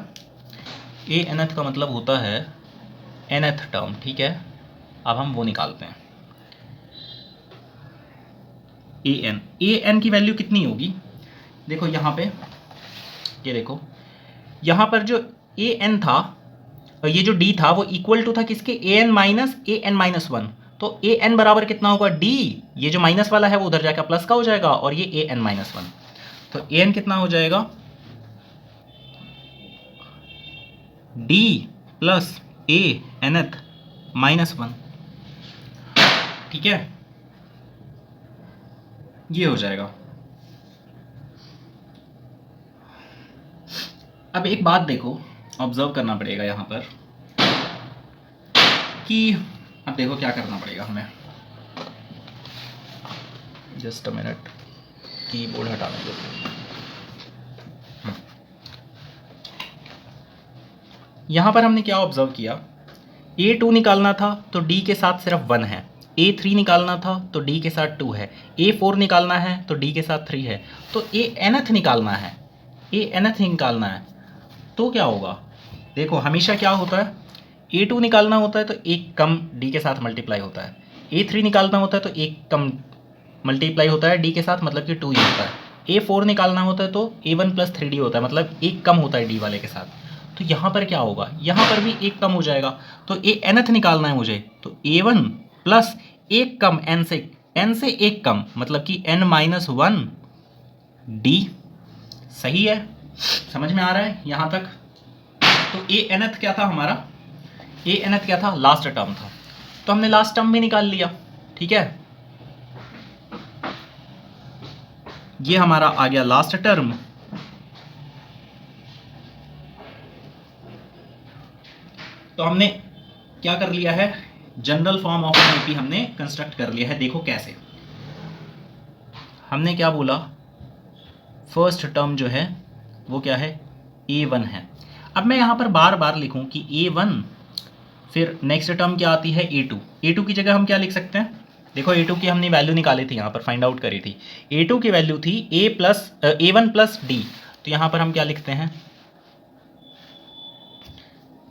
ANth का मतलब होता है nth टर्म, ठीक है। अब हम वो निकालते हैं, an की वैल्यू कितनी होगी? देखो यहाँ पे, ये देखो यहाँ पर जो an था, ये जो d था वो इक्वल टू था किसके? an-1। तो an बराबर कितना होगा? d, ये जो माइनस वाला है वो उधर जाकर प्लस का हो जाएगा, और ये an-1, तो an कितना हो जाएगा? d प्लस anth-1, ठीक है, ये हो जाएगा। अब एक बात देखो, ऑब्जर्व करना पड़ेगा यहाँ पर कि अब देखो क्या करना पड़ेगा हमें, जस्ट अ मिनट, कीबोर्ड हटाने दो। यहाँ पर हमने क्या ऑब्जर्व किया, A2 निकालना था तो D के साथ सिर्फ 1 है, A3 निकालना था तो D के साथ 2 है, A4 निकालना है तो D के साथ 3 है, तो Anth निकालना है, Anth निकालना है तो क्या होगा, देखो हमेशा क्या होता है, A2 निकालना होता है तो एक कम D के साथ मल्टीप्लाई होता है, A3 निकालना होता है तो एक कम मल्टीप्लाई होता है D के साथ, मतलब कि 2 ही होता है, A4 निकालना होता है तो A1 प्लस 3D होता है, मतलब एक कम होता है D वाले के साथ। तो यहाँ पर क्या होगा, यहाँ पर भी एक कम हो जाएगा, तो Anth निकालना है मुझे, तो A1 प्लस एक कम N से एक कम, मतलब कि N-1 D। सही है, समझ में आ रहा है यहाँ तक। तो Anth क्या था हमारा, Anth क्या था, लास्ट टर्म था, तो हमने लास्ट टर्म भी निकाल लिया। ठीक है, ये हमारा आ गया लास्ट टर्म। तो हमने क्या कर लिया है, general form of an AP हमने कंस्ट्रक्ट कर लिया है। देखो कैसे, हमने क्या बोला, फर्स्ट टर्म जो है वो क्या है, A1 है। अब मैं यहाँ पर बार बार लिखूँ कि A1, फिर नेक्स्ट टर्म क्या आती है A2, A2 की जगह हम क्या लिख सकते हैं, देखो A2 की हमने वैल्यू निकाली थी, यहाँ पर फाइंड आउट करी थी, A2 की वैल्यू थी A1 प्लस D, तो यहाँ पर हम क्या लिखते हैं,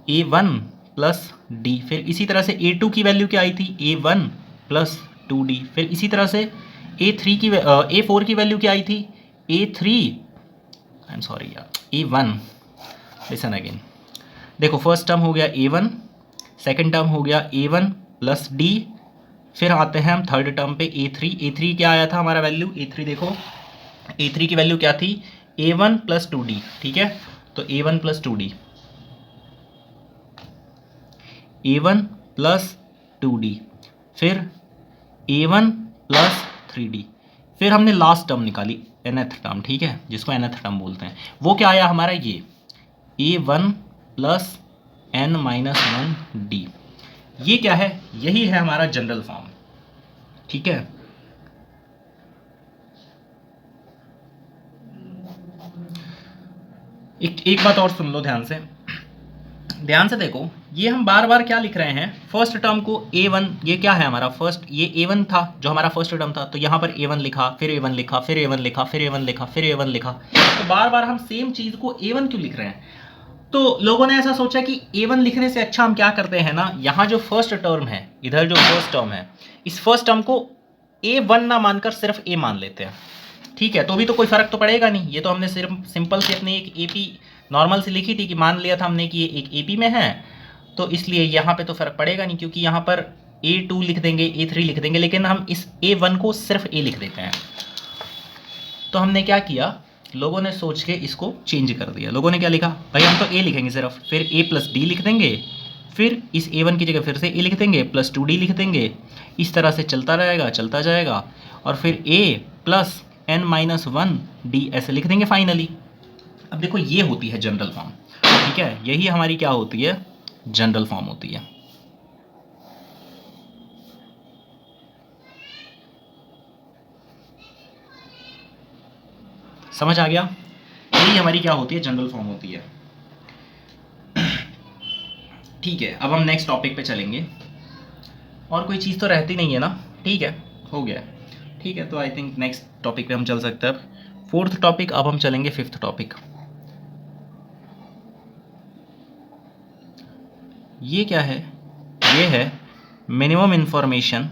A1 प्लस D, फिर इसी तरह से A2 की वैल्यू क्या आई थी, A1 प्लस 2D, फिर इसी तरह से A4 की वैल्यू क्या आई थी, आई एम सॉरी यार, A1, लिसन अगेन, देखो फर्स्ट टर्म हो गया A1, सेकंड टर्म हो गया A1 प्लस D, फिर आते हैं हम थर्ड टर्म पे A3 क्या आया था हमारा वैल्यू, A3 देखो, A3 की वैल्यू क्या थी, A1 प्लस 2D। ठीक है, तो A1 plus 2D, A1 plus 2D, फिर A1 प्लस 3D, फिर हमने लास्ट टर्म निकाली nth टर्म, ठीक है, जिसको nth टर्म बोलते हैं, वो क्या आया हमारा, ये A1 प्लस N-1D। ये क्या है, यही है हमारा जनरल फॉर्म। ठीक है, एक बात और सुन लो ध्यान से देखो, ये हम बार बार क्या लिख रहे हैं, फर्स्ट टर्म को A1, ये क्या है हमारा फर्स्ट, ये A1 था जो हमारा फर्स्ट टर्म था, तो यहाँ पर A1 लिखा, फिर A1 लिखा, फिर A1 लिखा, फिर A1 लिखा, फिर A1 लिखा, तो बार बार हम सेम चीज़ को A1 क्यों लिख रहे हैं। तो लोगों ने ऐसा सोचा कि A1 लिखने से अच्छा हम क्या करते हैं ना, यहाँ जो फर्स्ट टर्म है, इधर जो फर्स्ट टर्म है, इस फर्स्ट टर्म को A1 ना मानकर सिर्फ A मान लेते हैं। ठीक है, तो भी तो कोई फ़र्क तो पड़ेगा नहीं, ये तो हमने सिर्फ सिंपल से अपनी एक AP नॉर्मल से लिखी थी कि मान लिया था हमने कि ये एक AP में है, तो इसलिए यहाँ पे तो फ़र्क पड़ेगा नहीं, क्योंकि यहाँ पर A2 लिख देंगे, A3 लिख देंगे, लेकिन हम इस A1 को सिर्फ A लिख देते हैं। तो हमने क्या किया, लोगों ने सोच के इसको चेंज कर दिया, लोगों ने क्या लिखा, भाई हम तो A लिखेंगे सिर्फ, फिर A प्लस D लिख देंगे, फिर इस A1 की जगह फिर से A लिख देंगे, प्लस 2D लिख देंगे, इस तरह से चलता रहेगा, चलता जाएगा, और फिर A प्लस N-1D ऐसे लिख देंगे फाइनली। अब देखो ये होती है जनरल फॉर्म। ठीक है, यही हमारी क्या होती है, जनरल फॉर्म होती है। समझ आ गया, यही हमारी क्या होती है, जनरल फॉर्म होती है। ठीक है, अब हम नेक्स्ट टॉपिक पे चलेंगे, और कोई चीज़ तो रहती नहीं है ना। ठीक है, हो गया। ठीक है, तो आई थिंक नेक्स्ट टॉपिक पे हम चल सकते हैं। अब फोर्थ टॉपिक, अब हम चलेंगे फिफ्थ टॉपिक। ये क्या है, ये है मिनिमम इंफॉर्मेशन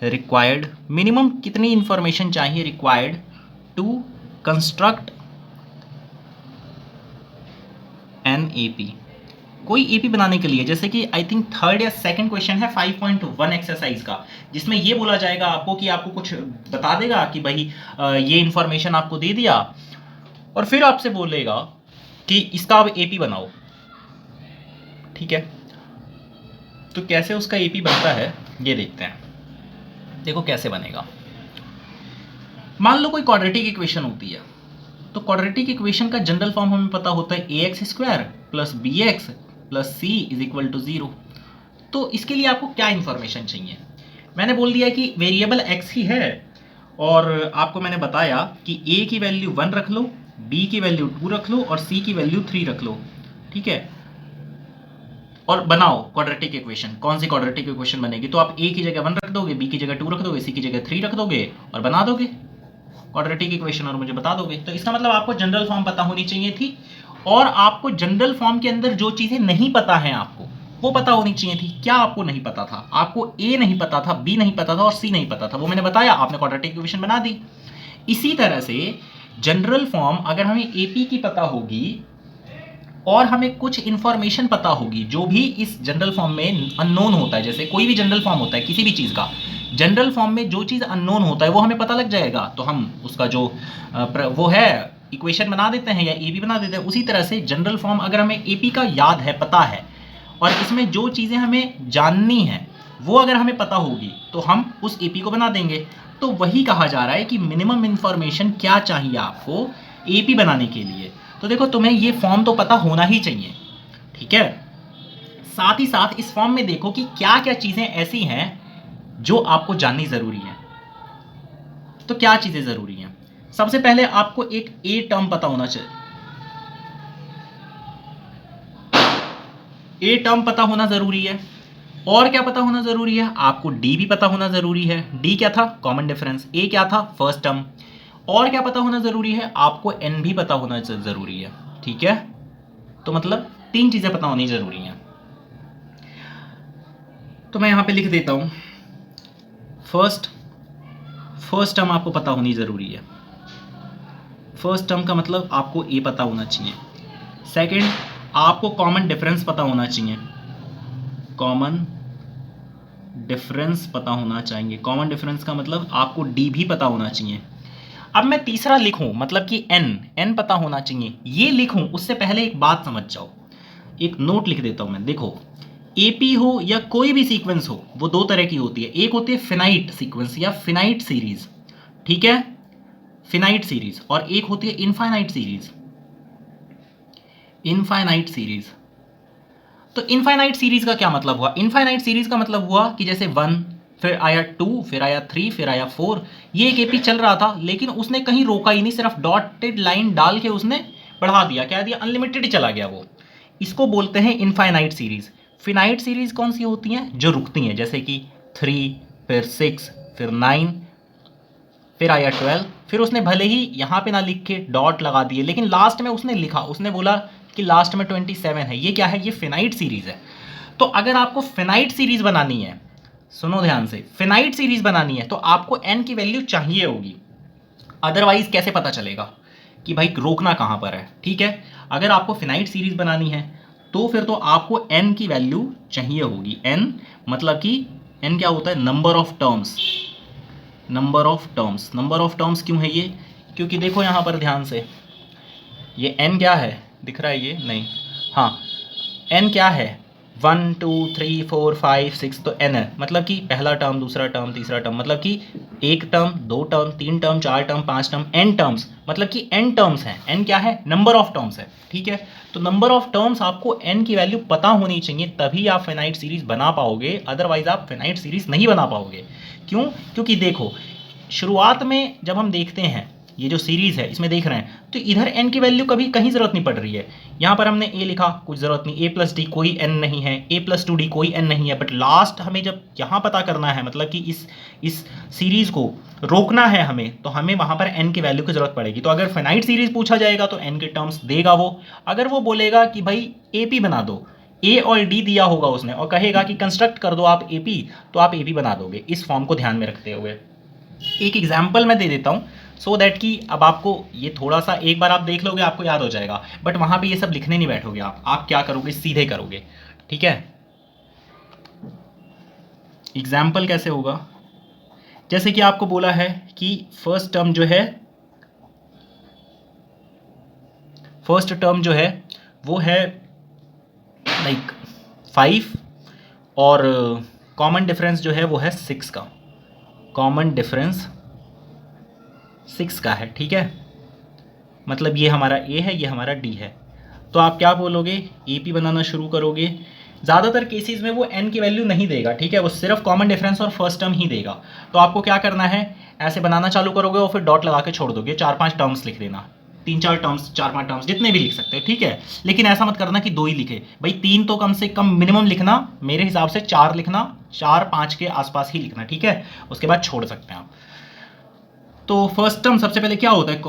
रिक्वायर्ड, मिनिमम कितनी इंफॉर्मेशन चाहिए required to construct an AP, कोई एपी बनाने के लिए। जैसे कि आई थिंक थर्ड या सेकंड क्वेश्चन है 5.1 एक्सरसाइज का, जिसमें ये बोला जाएगा आपको कि आपको कुछ बता देगा कि भाई ये इंफॉर्मेशन आपको दे दिया, और फिर आपसे बोलेगा कि इसका आप एपी बनाओ। ठीक है, तो कैसे उसका एपी बनता है ये देखते हैं। देखो कैसे बनेगा, मान लो कोई क्वाड्रेटिक इक्वेशन होती है, तो क्वाड्रेटिक इक्वेशन का जनरल फॉर्म हमें पता होता है ax² plus bx plus c is equal to 0। तो तो इसके लिए आपको क्या इन्फॉर्मेशन चाहिए? मैंने बोल दिया कि वेरिएबल x ही है, और आपको मैंने बताया कि a की वैल्यू 1 रख लो, b की वैल्यू 2 रख लो और c की वैल्यू 3 रख लो, ठीक है। और बनाओ क्वाड्रेटिक इक्वेशन। कौन सी क्वाड्रेटिक इक्वेशन बनेगी? तो आप a की जगह 1 रख दोगे, b की जगह 2 रख दोगे, c की जगह 3 रख दोगे और बना दोगे क्वाड्रेटिक इक्वेशन और मुझे बता दोगे। तो इसका मतलब आपको जनरल फॉर्म पता होनी चाहिए थी, और आपको जनरल फॉर्म के अंदर जो चीजें नहीं पता हैं आपको वो पता होनी चाहिए थी। क्या आपको नहीं पता था? आपको a नहीं पता था, b नहीं पता था और c नहीं पता था, वो मैंने बताया, आपने क्वाड्रेटिक इक्वेशन बना दी। इसी तरह से जनरल फॉर्म अगर हमें एपी की पता होगी और हमें कुछ इंफॉर्मेशन पता होगी जो भी इस जनरल फॉर्म में अननोन होता है, जैसे कोई भी जनरल फॉर्म होता है किसी भी चीज़ का, जनरल फॉर्म में जो चीज़ अननोन होता है वो हमें पता लग जाएगा, तो हम उसका जो वो है इक्वेशन बना देते हैं या ए बी बना देते हैं। उसी तरह से जनरल फॉर्म अगर हमें ए पी का याद है, पता है, और इसमें जो चीज़ें हमें जाननी है वो अगर हमें पता होगी तो हम उस ए पी को बना देंगे। तो वही कहा जा रहा है कि मिनिमम इन्फॉर्मेशन क्या चाहिए आपको ए पी बनाने के लिए। तो देखो, तुम्हें ये फॉर्म तो पता होना ही चाहिए, ठीक है। साथ ही साथ इस फॉर्म में देखो कि क्या क्या चीज़ें ऐसी हैं जो आपको जाननी ज़रूरी है। तो क्या चीज़ें ज़रूरी हैं? सबसे पहले आपको एक ए टर्म पता होना चाहिए, ए टर्म पता होना ज़रूरी है। और क्या पता होना ज़रूरी है? आपको डी भी पता होना ज़रूरी है। डी क्या था? Common difference. ए क्या था? First term. और क्या पता होना ज़रूरी है? आपको एन भी पता होना ज़रूरी है, ठीक है। तो मतलब 3 चीज़ें पता होनी ज़रूरी हैं। तो मैं यहाँ पे लिख देता हूँ, फर्स्ट टर्म आपको पता होनी ज़रूरी है। फर्स्ट टर्म का मतलब आपको ए पता होना चाहिए। सेकंड, आपको कॉमन डिफरेंस पता होना चाहिए, कॉमन डिफरेंस पता होना चाहिए। कॉमन डिफरेंस का मतलब आपको डी भी पता होना चाहिए। अब मैं तीसरा लिखूं, मतलब कि एन पता होना चाहिए, ये लिखूं उससे पहले एक बात समझ जाओ, एक नोट लिख देता हूं मैं। देखो, एपी हो या कोई भी सीक्वेंस हो, वो 2 तरह की होती है। एक होती है फिनाइट सीक्वेंस या फिनाइट सीरीज, ठीक है, फिनाइट सीरीज, और एक होती है इनफाइनाइट सीरीज, इनफाइनाइट सीरीज। तो इनफाइनाइट सीरीज का क्या मतलब हुआ? इनफाइनाइट सीरीज का मतलब हुआ कि जैसे 1, फिर आया 2, फिर आया 3, फिर आया 4, ये एक एपी चल रहा था, लेकिन उसने कहीं रोका ही नहीं, सिर्फ डॉटेड लाइन डाल के उसने बढ़ा दिया, क्या दिया? अनलिमिटेड चला गया वो। इसको बोलते हैं इनफाइनाइट सीरीज। फिनाइट सीरीज कौन सी होती हैं? जो रुकती हैं, जैसे कि 3, फिर 6, फिर 9, फिर आया 12, फिर उसने भले ही यहाँ पे ना लिख के डॉट लगा दिए, लेकिन लास्ट में उसने लिखा, उसने बोला कि लास्ट में 27 है। ये क्या है? ये फिनाइट सीरीज है। तो अगर आपको फिनाइट सीरीज बनानी है, सुनो ध्यान से, फिनाइट सीरीज बनानी है तो आपको n की वैल्यू चाहिए होगी, अदरवाइज कैसे पता चलेगा कि भाई रोकना कहाँ पर है, ठीक है। अगर आपको फिनाइट सीरीज बनानी है तो फिर तो आपको n की वैल्यू चाहिए होगी। n मतलब कि n क्या होता है? Number of terms. Number of terms, number of terms क्यों है ये? क्योंकि देखो यहाँ पर ध्यान से, ये n क्या है? दिख रहा है ये? नहीं, हाँ, n क्या है? 1 2 3 4 5 6, तो n है, मतलब कि पहला टर्म, दूसरा टर्म, तीसरा टर्म, मतलब कि 1 term, 2 term, 3 term, 4 term, 5 term, n terms, मतलब कि n टर्म्स हैं। n क्या है? नंबर ऑफ टर्म्स है, ठीक है। तो नंबर ऑफ टर्म्स आपको n की वैल्यू पता होनी चाहिए, तभी आप फिनाइट सीरीज बना पाओगे, अदरवाइज आप फिनाइट सीरीज नहीं बना पाओगे। क्यों? क्योंकि देखो, शुरुआत में जब हम देखते हैं ये जो सीरीज़ है, इसमें देख रहे हैं तो इधर n की वैल्यू कभी कहीं ज़रूरत नहीं पड़ रही है। यहाँ पर हमने a लिखा, कुछ ज़रूरत नहीं, a प्लस डी कोई n नहीं है, a प्लस 2d कोई n नहीं है, बट लास्ट हमें जब यहाँ पता करना है, मतलब कि इस सीरीज़ को रोकना है हमें, तो हमें वहाँ पर n की वैल्यू की ज़रूरत पड़ेगी। तो अगर फाइनाइट सीरीज़ पूछा जाएगा तो n के टर्म्स देगा वो। अगर वो बोलेगा कि भाई AP बना दो, a और d दिया होगा उसने, और कहेगा कि कंस्ट्रक्ट कर दो आप AP, तो आप AP बना दोगे, इस फॉर्म को ध्यान में रखते हुए। एक एग्जाम्पल मैं दे देता हूँ सो दैट कि अब आपको ये थोड़ा सा, एक बार आप देख लोगे आपको याद हो जाएगा, बट वहाँ पे ये सब लिखने नहीं बैठोगे आप क्या करोगे? सीधे करोगे, ठीक है। एग्जाम्पल कैसे होगा? जैसे कि आपको बोला है कि फर्स्ट टर्म जो है वो है लाइक 5, और कॉमन डिफरेंस जो है वो है 6 का, कॉमन डिफरेंस 6 का है, ठीक है। मतलब ये हमारा a है, ये हमारा d है। तो आप क्या बोलोगे? AP बनाना शुरू करोगे, ज़्यादातर केसेस में वो n की वैल्यू नहीं देगा, ठीक है, वो सिर्फ कॉमन डिफरेंस और फर्स्ट टर्म ही देगा। तो आपको क्या करना है, ऐसे बनाना चालू करोगे और फिर डॉट लगा के छोड़ दोगे, 4-5 टर्म्स लिख देना, 3-4 टर्म्स, 4-5 टर्म्स जितने भी लिख सकते हो, ठीक है। लेकिन ऐसा मत करना कि 2 ही लिखे भाई, 3 तो कम से कम मिनिमम लिखना, मेरे हिसाब से 4 लिखना, 4-5 के आसपास ही लिखना, ठीक है, उसके बाद छोड़ सकते हैं आप। तो फर्स्ट टर्म सबसे पहले क्या होता है,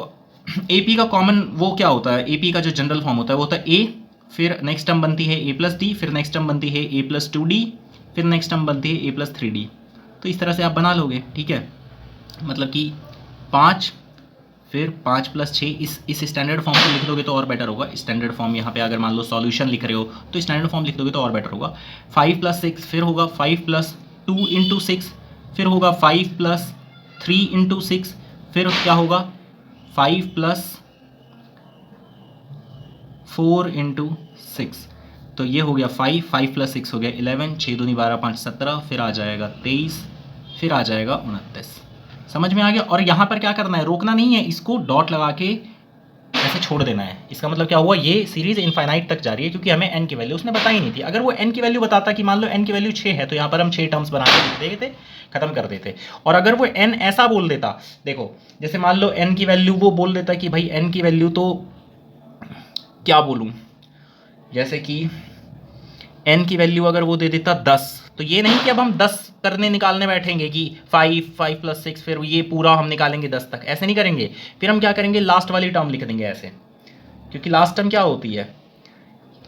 AP का कॉमन वो क्या होता है, AP का जो जनरल फॉर्म होता है वो होता है A, फिर नेक्स्ट टर्म बनती है A+D, फिर नेक्स्ट टर्म बनती है A+2D, फिर नेक्स्ट टर्म बनती है A+3D। तो इस तरह से आप बना लोगे, ठीक है, मतलब कि 5 फिर 5 + 6, इस स्टैंडर्ड फॉर्म को लिख दोगे तो और बेटर होगा। स्टैंडर्ड फॉर्म यहाँ पे अगर मान लो सॉल्यूशन लिख रहे हो तो स्टैंडर्ड फॉर्म लिख दोगे तो और बेटर होगा। 5 + 6 फिर होगा 5 + 2 × 6, फिर होगा 5 + 3 × 6, फिर क्या होगा 5 + 4 × 6। तो ये हो गया 5 + 6 हो गया 11, 6 दूनी 12, 5 17, फिर आ जाएगा 23, फिर आ जाएगा 29। समझ में आ गया। और यहाँ पर क्या करना है, रोकना नहीं है, इसको डॉट लगा के ऐसे छोड़ देना है। इसका मतलब क्या हुआ, ये सीरीज इनफाइनाइट तक जा रही है, क्योंकि हमें n की वैल्यू उसने बताई नहीं थी। अगर वो n की वैल्यू बताता कि मान लो n की वैल्यू 6 है, तो यहाँ पर हम 6 टर्म्स बना के लिख देते, खत्म कर देते। और अगर वो n ऐसा बोल देता, देखो जैसे मान लो n की वैल्यू वो बोल देता कि भाई n की वैल्यू तो क्या बोलूँ, जैसे कि n की वैल्यू अगर वो दे देता 10, तो ये नहीं कि अब हम 10 करने निकालने बैठेंगे कि 5 + 6 फिर ये पूरा हम निकालेंगे 10 तक, ऐसे नहीं करेंगे। फिर हम क्या करेंगे, लास्ट वाली टर्म लिख देंगे ऐसे, क्योंकि लास्ट टर्म क्या होती है,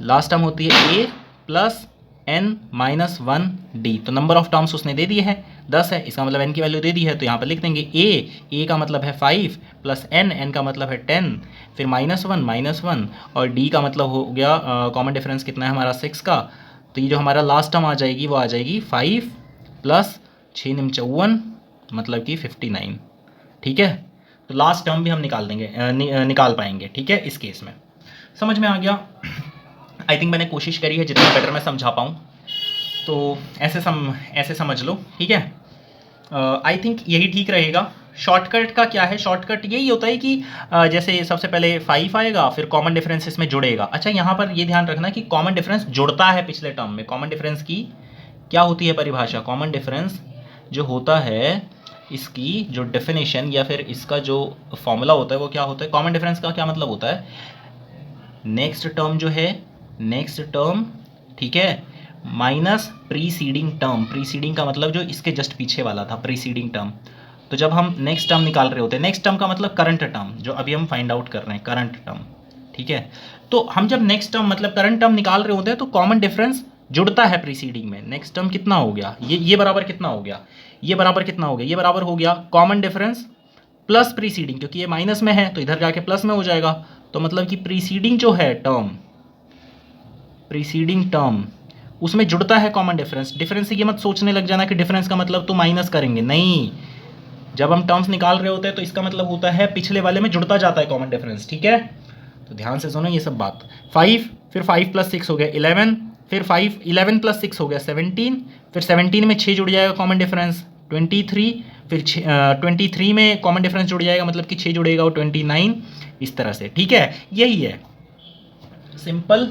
लास्ट टर्म होती है a + n - 1d। तो नंबर ऑफ टर्म्स उसने दे दिए हैं 10 है, इसका मतलब n की वैल्यू दे दी है, तो यहाँ पर लिख देंगे a का मतलब है 5 + n का मतलब है 10, फिर -1 और d का मतलब हो गया कॉमन डिफरेंस कितना है हमारा 6 का। तो ये जो हमारा लास्ट टर्म आ जाएगी वो आ जाएगी 5 + 6 × 9 = 54, मतलब कि 59, ठीक है। तो लास्ट टर्म भी हम निकाल देंगे, निकाल पाएंगे, ठीक है, इस केस में। समझ में आ गया। आई थिंक मैंने कोशिश करी है जितना बेटर मैं समझा पाऊँ, तो ऐसे समझ लो, ठीक है। आई थिंक यही ठीक रहेगा। शॉर्टकट का क्या है, शॉर्टकट यही होता है कि जैसे सबसे पहले 5 आएगा, फिर कॉमन डिफरेंस इसमें जुड़ेगा। अच्छा, यहाँ पर ये ध्यान रखना कि कॉमन डिफरेंस जुड़ता है पिछले टर्म में। कॉमन डिफरेंस की क्या होती है परिभाषा, कॉमन डिफरेंस जो होता है इसकी जो डेफिनेशन या फिर इसका जो फॉर्मूला होता है वो क्या होता है। कॉमन डिफरेंस का क्या मतलब होता है, नेक्स्ट टर्म जो है, नेक्स्ट टर्म, ठीक है, माइनस प्रीसीडिंग टर्म। प्रीसीडिंग का मतलब जो इसके जस्ट पीछे वाला था, प्रीसीडिंग टर्म। तो जब हम नेक्स्ट टर्म निकाल रहे होते हैं, नेक्स्ट टर्म का मतलब करंट टर्म, जो अभी हम फाइंड आउट कर रहे हैं, करंट टर्म, ठीक है। तो हम जब नेक्स्ट टर्म मतलब करंट टर्म निकाल रहे होते हैं तो कॉमन डिफरेंस जुड़ता है प्रीसीडिंग में। नेक्स्ट टर्म कितना हो गया, ये बराबर कितना हो गया, ये बराबर कितना हो गया, ये बराबर हो गया कॉमन डिफरेंस प्लस प्रीसीडिंग, क्योंकि ये माइनस में है तो इधर जाके प्लस में हो जाएगा। तो मतलब कि प्रीसीडिंग जो है टर्म, प्रीसीडिंग टर्म उसमें जुड़ता है कॉमन डिफरेंस। डिफरेंस से ये मत सोचने लग जाना कि डिफरेंस का मतलब तो माइनस करेंगे, नहीं। जब हम टर्म्स निकाल रहे होते हैं तो इसका मतलब होता है पिछले वाले में जुड़ता जाता है कॉमन डिफरेंस, ठीक है। तो ध्यान से सुनो ये सब बात। 5, फिर 5 + 6 हो गया 11, फिर 11 + 6 हो गया 17, फिर 17 में 6 जुड़ जाएगा कॉमन डिफरेंस 23, फिर 23 में कॉमन डिफरेंस जुड़ जाएगा, मतलब कि 6 जुड़ेगा वो 29, इस तरह से, ठीक है। यही है, सिंपल।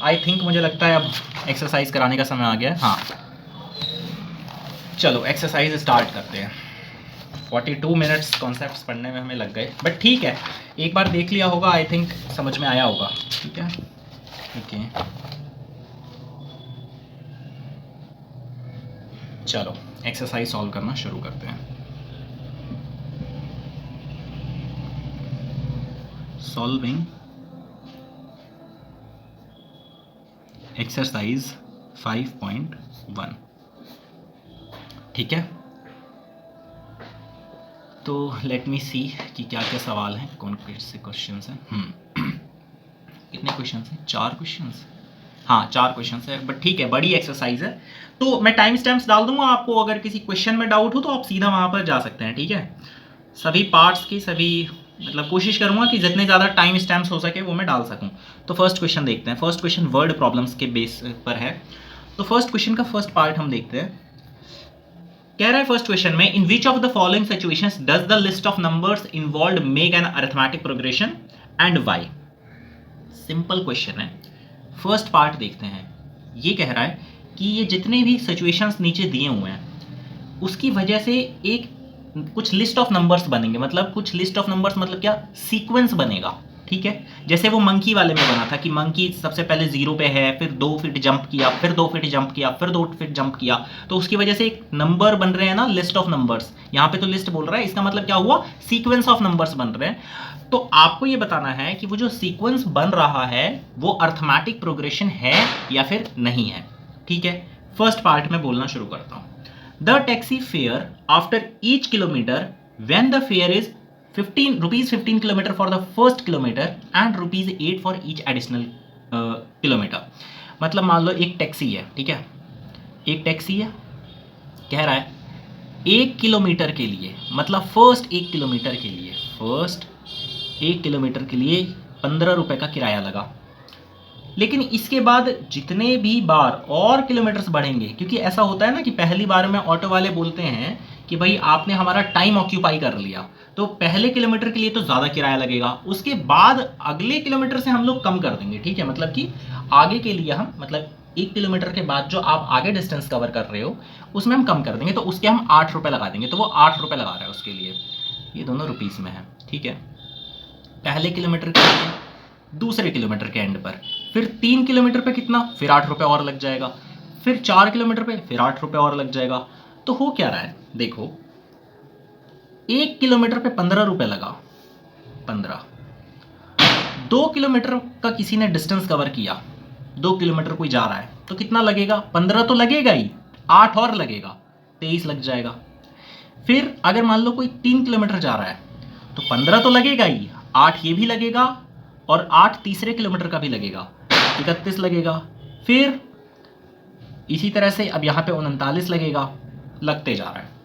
आई थिंक मुझे लगता है अब एक्सरसाइज कराने का समय आ गया है। हाँ चलो एक्सरसाइज स्टार्ट करते हैं। 42 मिनट्स कॉन्सेप्ट्स पढ़ने में हमें लग गए, बट ठीक है, एक बार देख लिया होगा, आई थिंक समझ में आया होगा, ठीक है। ओके चलो एक्सरसाइज सॉल्व करना शुरू करते हैं। सॉल्विंग एक्सरसाइज 5.1, ठीक है। तो लेट मी सी कि क्या क्या सवाल हैं, कौन से क्वेश्चन हैं। कितने क्वेश्चन हैं, 4 क्वेश्चन, हाँ 4 क्वेश्चन है, बट ठीक है, बड़ी एक्सरसाइज है। तो मैं टाइम स्टैम्प्स डाल दूंगा आपको, अगर किसी क्वेश्चन में डाउट हो तो आप सीधा वहाँ पर जा सकते हैं, ठीक है। सभी पार्ट्स की सभी मतलब कोशिश करूँगा कि जितने ज़्यादा टाइम स्टैम्प्स हो सके वो मैं डाल सकूँ। तो फर्स्ट क्वेश्चन देखते हैं। फर्स्ट क्वेश्चन वर्ड प्रॉब्लम्स के बेस पर है। तो फर्स्ट क्वेश्चन का फर्स्ट पार्ट हम देखते हैं। कह रहा है फर्स्ट क्वेश्चन में, in which of the following situations does the list of numbers involved make an arithmetic progression and why. Simple question है। फर्स्ट पार्ट देखते हैं। ये कह रहा है कि ये जितने भी सिचुएशंस नीचे दिए हुए हैं उसकी वजह से एक कुछ लिस्ट ऑफ नंबर्स बनेंगे, मतलब कुछ लिस्ट ऑफ नंबर्स मतलब क्या, सीक्वेंस बनेगा, ठीक है। जैसे वो मंकी वाले में बना था कि मंकी सबसे पहले 0 पे है, फिर 2 फीट जंप किया, फिर 2 फीट जंप किया, फिर 2 फीट जंप किया, तो उसकी वजह से एक नंबर बन रहे हैं ना, लिस्ट ऑफ नंबर्स। यहाँ पे तो लिस्ट बोल रहा है, इसका मतलब क्या हुआ, सीक्वेंस ऑफ नंबर्स बन रहे हैं। तो आपको ये बताना है कि वो जो सीक्वेंस बन रहा है वो अर्थमेटिक प्रोग्रेशन है या फिर नहीं है, ठीक है। फर्स्ट पार्ट में बोलना शुरू करता हूँ। The taxi fare after each kilometer when the fare is rupees 15 kilometer for the first kilometer and rupees 8 for each additional kilometer। मतलब मान लो एक टैक्सी है, ठीक है, एक टैक्सी है, कह रहा है 1 किलोमीटर के लिए, मतलब फर्स्ट 1 किलोमीटर के लिए, फर्स्ट 1 किलोमीटर के लिए 15 रुपये का किराया लगा। लेकिन इसके बाद जितने भी बार और किलोमीटर्स बढ़ेंगे, क्योंकि ऐसा होता है ना कि पहली बार में ऑटो वाले बोलते हैं कि भाई आपने हमारा टाइम ऑक्यूपाई कर लिया, तो पहले किलोमीटर के लिए तो ज़्यादा किराया लगेगा, उसके बाद अगले किलोमीटर से हम लोग कम कर देंगे, ठीक है। मतलब कि आगे के लिए हम, मतलब 1 किलोमीटर के बाद जो आप आगे डिस्टेंस कवर कर रहे हो उसमें हम कम कर देंगे, तो उसके हम 8 रुपये लगा देंगे। तो वो 8 रुपये लगा रहा है उसके लिए, ये दोनों रुपीज़ में है, ठीक है। पहले किलोमीटर के लिए, दूसरे किलोमीटर के एंड पर, फिर 3 किलोमीटर पे कितना, फिर 8 रुपये और लग जाएगा, फिर 4 किलोमीटर पे फिर 8 रुपये और लग जाएगा। तो हो क्या रहा है, देखो 1 किलोमीटर पे 15 रुपये लगा, 15। 2 किलोमीटर का किसी ने डिस्टेंस कवर किया, 2 किलोमीटर कोई जा रहा है तो कितना लगेगा, 15 तो लगेगा ही, 8 और लगेगा, 23 लग जाएगा। फिर अगर मान लो कोई 3 किलोमीटर जा रहा है तो 15 तो लगेगा ही, 8 ये भी लगेगा और 8 तीसरे किलोमीटर का भी लगेगा, 31 लगेगा। फिर इसी तरह से अब यहाँ पे 39 लगेगा, लगते जा रहा है।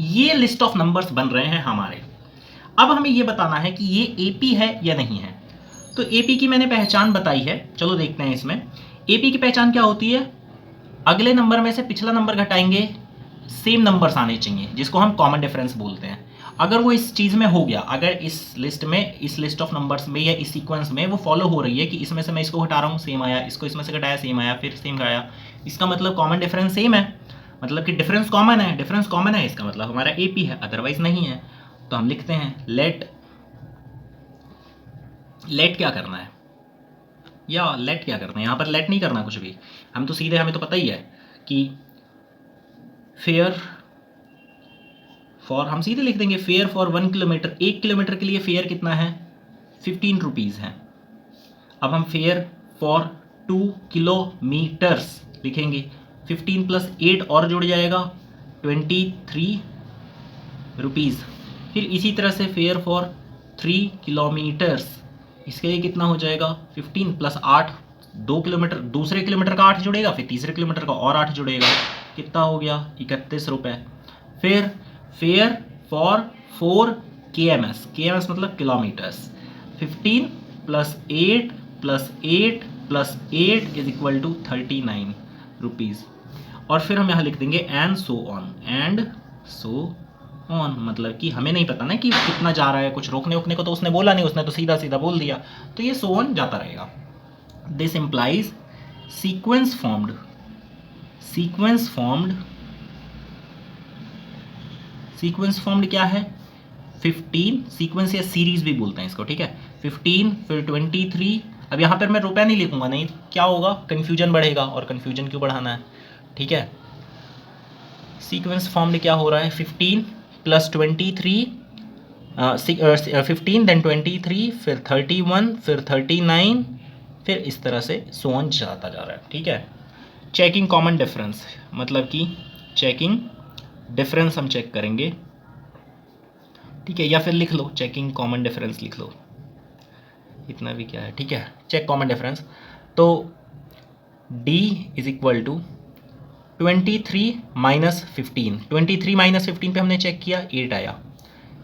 ये लिस्ट ऑफ नंबर्स बन रहे हैं हमारे। अब हमें ये बताना है कि ये एपी है या नहीं है। तो एपी की मैंने पहचान बताई है, चलो देखते हैं इसमें। एपी की पहचान क्या होती है, अगले नंबर में से पिछला नंबर घटाएंगे, सेम नंबर्स आने चाहिए, जिसको हम कॉमन डिफरेंस बोलते हैं। अगर वो इस चीज़ में हो गया, अगर इस लिस्ट में, इस लिस्ट ऑफ नंबर्स में या इस सीक्वेंस में वो फॉलो हो रही है कि इसमें से मैं इसको हटा रहा हूँ सेम आया, इसको इसमें से घटाया सेम आया, फिर सेम आया, इसका मतलब कॉमन डिफरेंस सेम है, मतलब कि डिफरेंस कॉमन है, डिफरेंस कॉमन है, इसका मतलब हमारा एपी है, अदरवाइज नहीं है। तो हम लिखते हैं लेट क्या करना है, या लेट क्या करना है, यहाँ पर लेट नहीं करना कुछ भी, हम तो सीधे, हमें तो पता ही है कि फेयर फॉर, हम सीधे लिख देंगे फेयर फॉर 1 किलोमीटर, 1 किलोमीटर के लिए फेयर कितना है, 15 रुपीज़ है। अब हम फेयर फॉर 2 किलोमीटर्स लिखेंगे, 15 प्लस 8 और जुड़ जाएगा 23 रुपीज़। फिर इसी तरह से फेयर फॉर 3 किलोमीटर्स, इसके लिए कितना हो जाएगा, 15 प्लस 8, 2 किलोमीटर, दूसरे किलोमीटर का 8 जुड़ेगा, फिर तीसरे किलोमीटर का और 8 जुड़ेगा, कितना हो गया, 31 रुपये। फिर फेयर फॉर 4 KMS, KMS मतलब kilometres, 15 plus 8 plus 8 plus 8 is equal to 39 rupees. और फिर हम यहाँ लिख देंगे and so on, and so on, मतलब कि हमें नहीं पता ना कि कितना जा रहा है, कुछ रोकने वोकने को तो उसने बोला नहीं, उसने तो सीधा सीधा बोल दिया, तो ये सो ऑन जाता रहेगा। This implies sequence formed, sequence formed क्या है, 15, सीक्वेंस या सीरीज भी बोलते हैं इसको, ठीक है, 15 फिर 23। अब यहाँ पर मैं रुपया नहीं लिखूंगा, नहीं क्या होगा, कन्फ्यूजन बढ़ेगा, और कन्फ्यूजन क्यों बढ़ाना है, ठीक है। सीक्वेंस फॉर्म्ड क्या हो रहा है, 15 प्लस 23, 15 देन 23, फिर 31, फिर 39, फिर इस तरह से सो ऑन जाता जा रहा है, ठीक है। चेकिंग कॉमन डिफरेंस, मतलब कि चेकिंग डिफरेंस हम चेक करेंगे, ठीक है, या फिर लिख लो चेकिंग कॉमन डिफरेंस लिख लो, इतना भी क्या है, ठीक है, चेक कॉमन डिफरेंस। तो D is equal to 23 minus 15, 23 minus 15 पे हमने चेक किया 8 आया।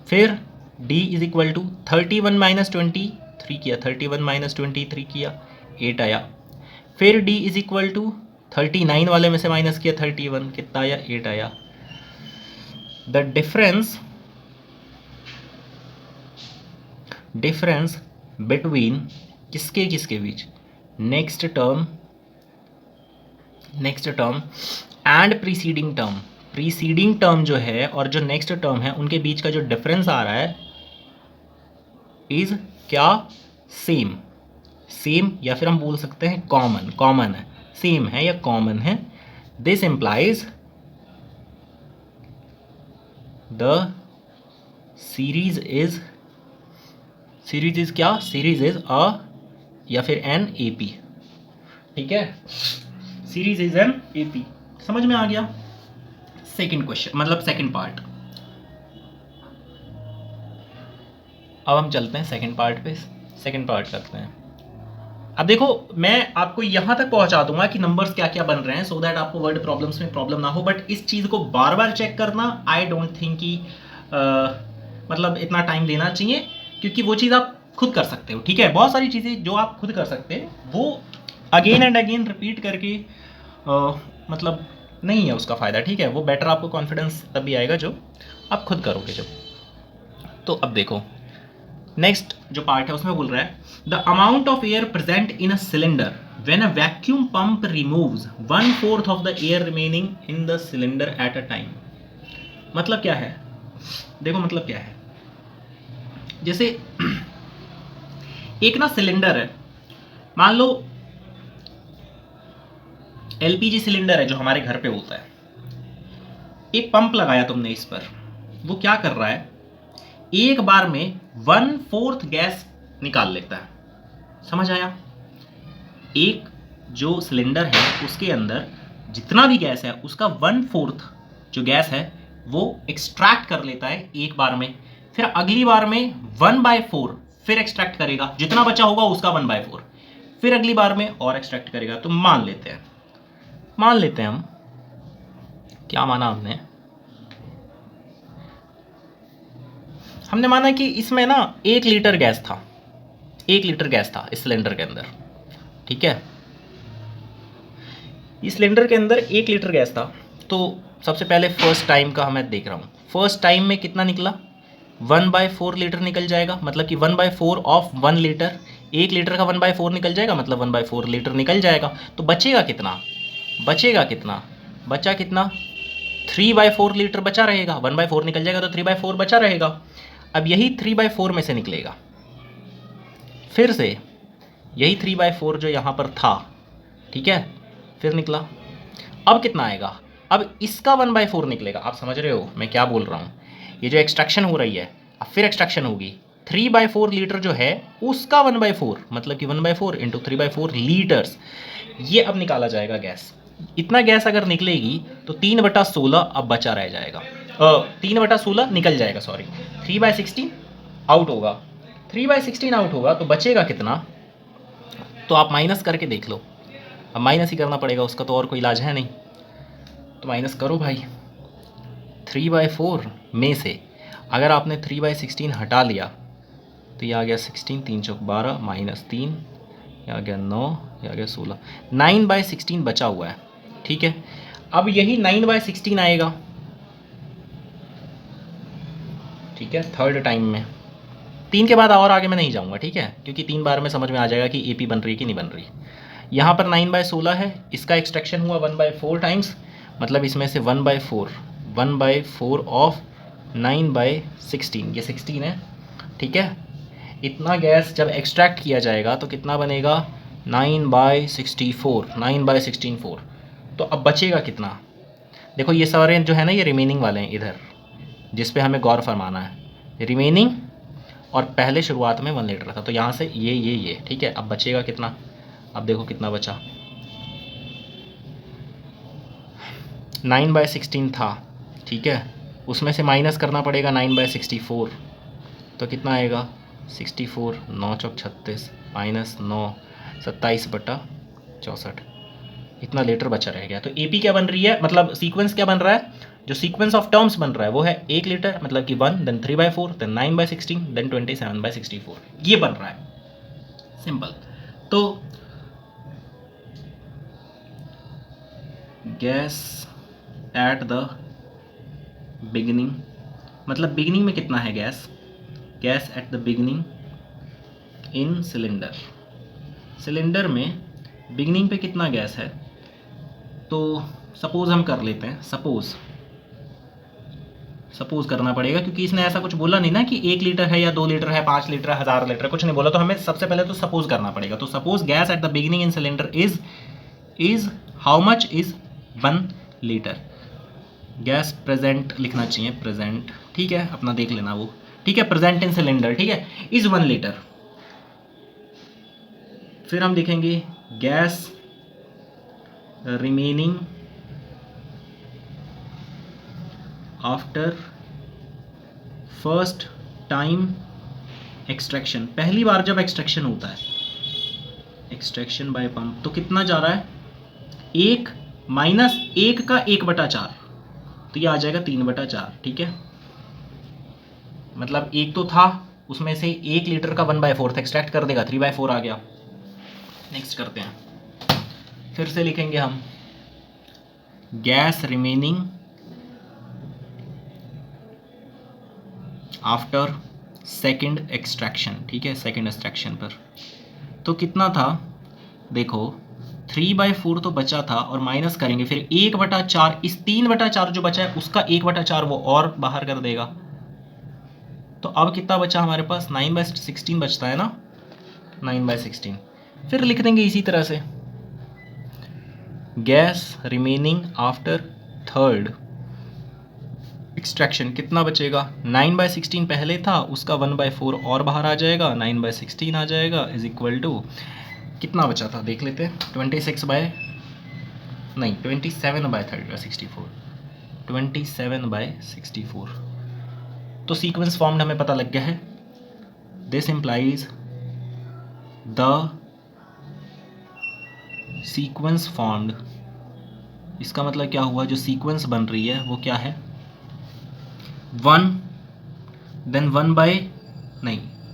फिर D is equal to 31 minus 23 किया, 31 माइनस 23 किया, 8 आया। फिर D इज इक्वल टू 39 वाले में से माइनस किया 31, कितना आया, 8 आया। द डिफरेंस बिटवीन किसके किसके बीच, next term next term and preceding term जो है और जो नेक्स्ट टर्म है उनके बीच का जो डिफरेंस आ रहा है इज क्या, सेम या फिर हम बोल सकते हैं कॉमन है, सेम है या कॉमन है। This implies the series is क्या, सीरीज इज अ या फिर एन एपी। ठीक है, सीरीज इज एन एपी। समझ में आ गया? सेकंड क्वेश्चन मतलब सेकंड पार्ट। अब हम चलते हैं सेकंड पार्ट पे, सेकंड पार्ट करते हैं। अब देखो मैं आपको यहां तक पहुंचा दूंगा कि नंबर्स क्या क्या बन रहे हैं, सो दैट आपको वर्ड प्रॉब्लम्स में प्रॉब्लम ना हो, बट इस चीज़ को बार बार चेक करना आई डोंट थिंक कि मतलब इतना टाइम लेना चाहिए, क्योंकि वो चीज़ आप खुद कर सकते हो। ठीक है, बहुत सारी चीज़ें जो आप खुद कर सकते हैं वो अगेन एंड अगेन रिपीट करके मतलब नहीं है उसका फ़ायदा। ठीक है, वो बेटर आपको कॉन्फिडेंस तभी आएगा जो आप खुद करोगे जब। तो अब देखो नेक्स्ट जो पार्ट है उसमें बोल रहा है the amount of air present in a cylinder when a vacuum pump removes 1/4 of the air remaining in the cylinder at a time. मतलब क्या है? देखो मतलब क्या है, जैसे एक ना सिलेंडर है, मान लो एलपीजी सिलेंडर है जो हमारे घर पे होता है, एक पंप लगाया तुमने इस पर, वो क्या कर रहा है, एक बार में 1/4 गैस निकाल लेता है। समझ आया? एक जो सिलेंडर है उसके अंदर जितना भी गैस है उसका 1/4 जो गैस है वो एक्सट्रैक्ट कर लेता है एक बार में, फिर अगली बार में 1/4 फिर एक्सट्रैक्ट करेगा, जितना बचा होगा उसका 1/4 फिर अगली बार में और एक्सट्रैक्ट करेगा। तो मान लेते हैं हम, क्या माना हमने माना कि इसमें ना 1 लीटर गैस था, 1 लीटर गैस था इस सिलेंडर के अंदर। ठीक है, इस सिलेंडर के अंदर 1 लीटर गैस था। तो सबसे पहले फर्स्ट टाइम का मैं देख रहा हूँ, फर्स्ट टाइम में कितना निकला, 1/4 लीटर निकल जाएगा, मतलब कि 1/4 ऑफ 1 लीटर, 1 लीटर का 1/4 निकल जाएगा, मतलब 1/4 लीटर निकल जाएगा। तो बचेगा कितना, बचा कितना, 3/4 लीटर बचा रहेगा। 1/4 निकल जाएगा तो 3/4 बचा रहेगा। अब यही 3/4 में से निकलेगा, फिर से यही 3/4 जो यहाँ पर था, ठीक है, फिर निकला। अब कितना आएगा, अब इसका 1/4 निकलेगा। आप समझ रहे हो मैं क्या बोल रहा हूँ? ये जो एक्सट्रैक्शन हो रही है, अब फिर एक्सट्रैक्शन होगी, 3/4 लीटर जो है उसका 1/4, मतलब कि 1/4 इंटू 3/4 लीटर्स, ये अब निकाला जाएगा गैस। इतना गैस अगर निकलेगी तो 3/16 अब बचा रह जाएगा, 3/16 निकल जाएगा, सॉरी 3/16 आउट होगा, 3/16 आउट होगा तो बचेगा कितना, तो आप माइनस करके देख लो। अब माइनस ही करना पड़ेगा, उसका तो और कोई इलाज है नहीं, तो माइनस करो भाई। 3/4 में से अगर आपने 3/16 हटा लिया तो ये आ गया 16, 3 चौक 12 माइनस 3, ये आ गया 9, ये आ गया 16, 9/16 बचा हुआ है। ठीक है, अब यही 9/16 आएगा, ठीक है, थर्ड टाइम में। 3 के बाद और आगे मैं नहीं जाऊँगा, ठीक है, क्योंकि 3 बार में समझ में आ जाएगा कि एपी बन रही है कि नहीं बन रही। यहाँ पर 9/16 है, इसका एक्सट्रैक्शन हुआ 1/4 टाइम्स, मतलब इसमें से 1/4 ऑफ 9/16, ये 16 है। ठीक है, इतना गैस जब एक्सट्रैक्ट किया जाएगा तो कितना बनेगा, 9/64। तो अब बचेगा कितना, देखो ये सारे जो है ना ये रिमेनिंग वाले हैं इधर, जिस पे हमें गौर फरमाना है, रिमेनिंग, और पहले शुरुआत में 1 लीटर था, तो यहाँ से ये ठीक है। अब बचेगा कितना, अब देखो कितना बचा, 9/16 था, ठीक है, उसमें से माइनस करना पड़ेगा 9/64, तो कितना आएगा 64, 9 चौक 36 माइनस 9, 27/64, इतना लीटर बचा रह गया। तो एपी क्या बन रही है, मतलब सीक्वेंस क्या बन रहा है, जो सीक्वेंस ऑफ टर्म्स बन रहा है वो है 1 लीटर, मतलब कि 1, देन 3/4, देन 9/16, देन 27/64, ये बन रहा है, सिंपल। तो गैस एट द बिगिनिंग, मतलब बिगिनिंग में कितना है gas at the beginning in cylinder में बिगिनिंग पे कितना गैस है, तो सपोज हम कर लेते हैं, सपोज करना पड़ेगा, क्योंकि इसने ऐसा कुछ बोला नहीं ना कि 1 लीटर है या 2 लीटर है, 5 लीटर है, 1000 लीटर, कुछ नहीं बोला, तो हमें सबसे पहले तो सपोज करना पड़ेगा। तो suppose gas at the beginning in cylinder is how much is 1 litre. Gas present लिखना चाहिए, प्रेजेंट, ठीक है, अपना देख लेना वो, ठीक है, प्रेजेंट इन सिलेंडर, ठीक है, इज 1 लीटर। फिर हम देखेंगे gas remaining after first time extraction, पहली बार जब एक्सट्रैक्शन होता है, एक्सट्रैक्शन बाय पंप, तो कितना जा रहा है, 1 माइनस 1 का 1/4, तो ये आ जाएगा 3/4, ठीक है। मतलब 1 तो था, उसमें से 1 लीटर का 1/4 एक्सट्रैक्ट कर देगा, 3/4 आ गया। नेक्स्ट करते हैं, फिर से लिखेंगे हम gas remaining after second extraction, ठीक है, सेकेंड एक्सट्रैक्शन पर तो कितना था, देखो 3/4 तो बचा था, और माइनस करेंगे फिर 1/4, इस 3/4 जो बचा है उसका 1/4 वो और बाहर कर देगा। तो अब कितना बचा हमारे पास, 9/16 बचता है ना, 9/16। फिर लिख देंगे इसी तरह से gas remaining after third extraction, कितना बचेगा, 9/16 पहले था, उसका 1/4 और बाहर आ जाएगा, 9/16 आ जाएगा, इज इक्वल टू कितना बचा था देख लेते हैं, 27/64, 27/64। तो सीक्वेंस फॉर्म्ड हमें पता लग गया है। This implies the sequence formed, इसका मतलब क्या हुआ, जो सीक्वेंस बन रही है वो क्या है, 1 देन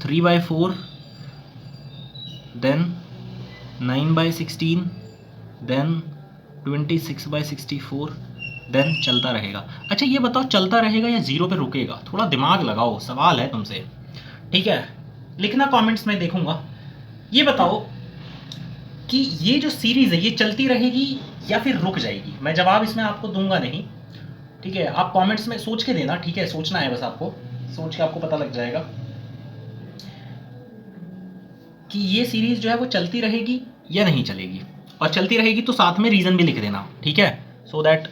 3/4 देन 9/16 देन 26/64 देन चलता रहेगा। अच्छा ये बताओ चलता रहेगा या 0 पे रुकेगा, थोड़ा दिमाग लगाओ, सवाल है तुमसे, ठीक है, लिखना कमेंट्स में देखूंगा। ये बताओ कि ये जो सीरीज़ है ये चलती रहेगी या फिर रुक जाएगी, मैं जवाब इसमें आपको दूंगा नहीं, ठीक है, आप कमेंट्स में सोच के देना, ठीक है, सोचना है बस, आपको सोच के आपको पता लग जाएगा कि ये सीरीज जो है वो चलती रहेगी या नहीं चलेगी, और चलती रहेगी तो साथ में रीज़न भी लिख देना, ठीक है, सो दैट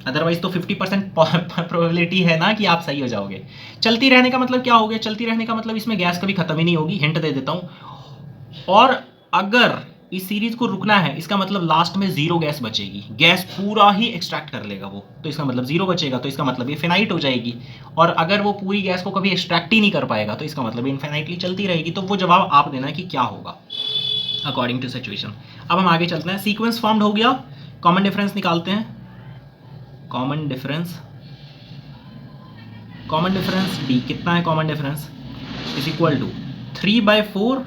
अदरवाइज तो 50% प्रोबेबिलिटी है ना कि आप सही हो जाओगे। चलती रहने का मतलब क्या हो गया, चलती रहने का मतलब इसमें गैस कभी खत्म ही नहीं होगी, हिंट दे देता हूँ, और अगर इस सीरीज को रुकना है इसका मतलब लास्ट में 0 गैस बचेगी, गैस पूरा ही एक्सट्रैक्ट कर लेगा वो, तो इसका मतलब 0 बचेगा, तो इसका मतलब ये फिनाइट हो जाएगी, और अगर वो पूरी गैस को कभी एक्सट्रैक्ट ही नहीं कर पाएगा तो इसका मतलब इनफाइनाइटली चलती रहेगी। तो वो जवाब आप देना कि क्या होगा अकॉर्डिंग टू सिचुएशन। अब हम आगे चलते हैं, सीक्वेंस फॉर्म्ड हो गया, कॉमन डिफरेंस निकालते हैं, कॉमन डिफरेंस डी कितना है, common difference is equal to 3/4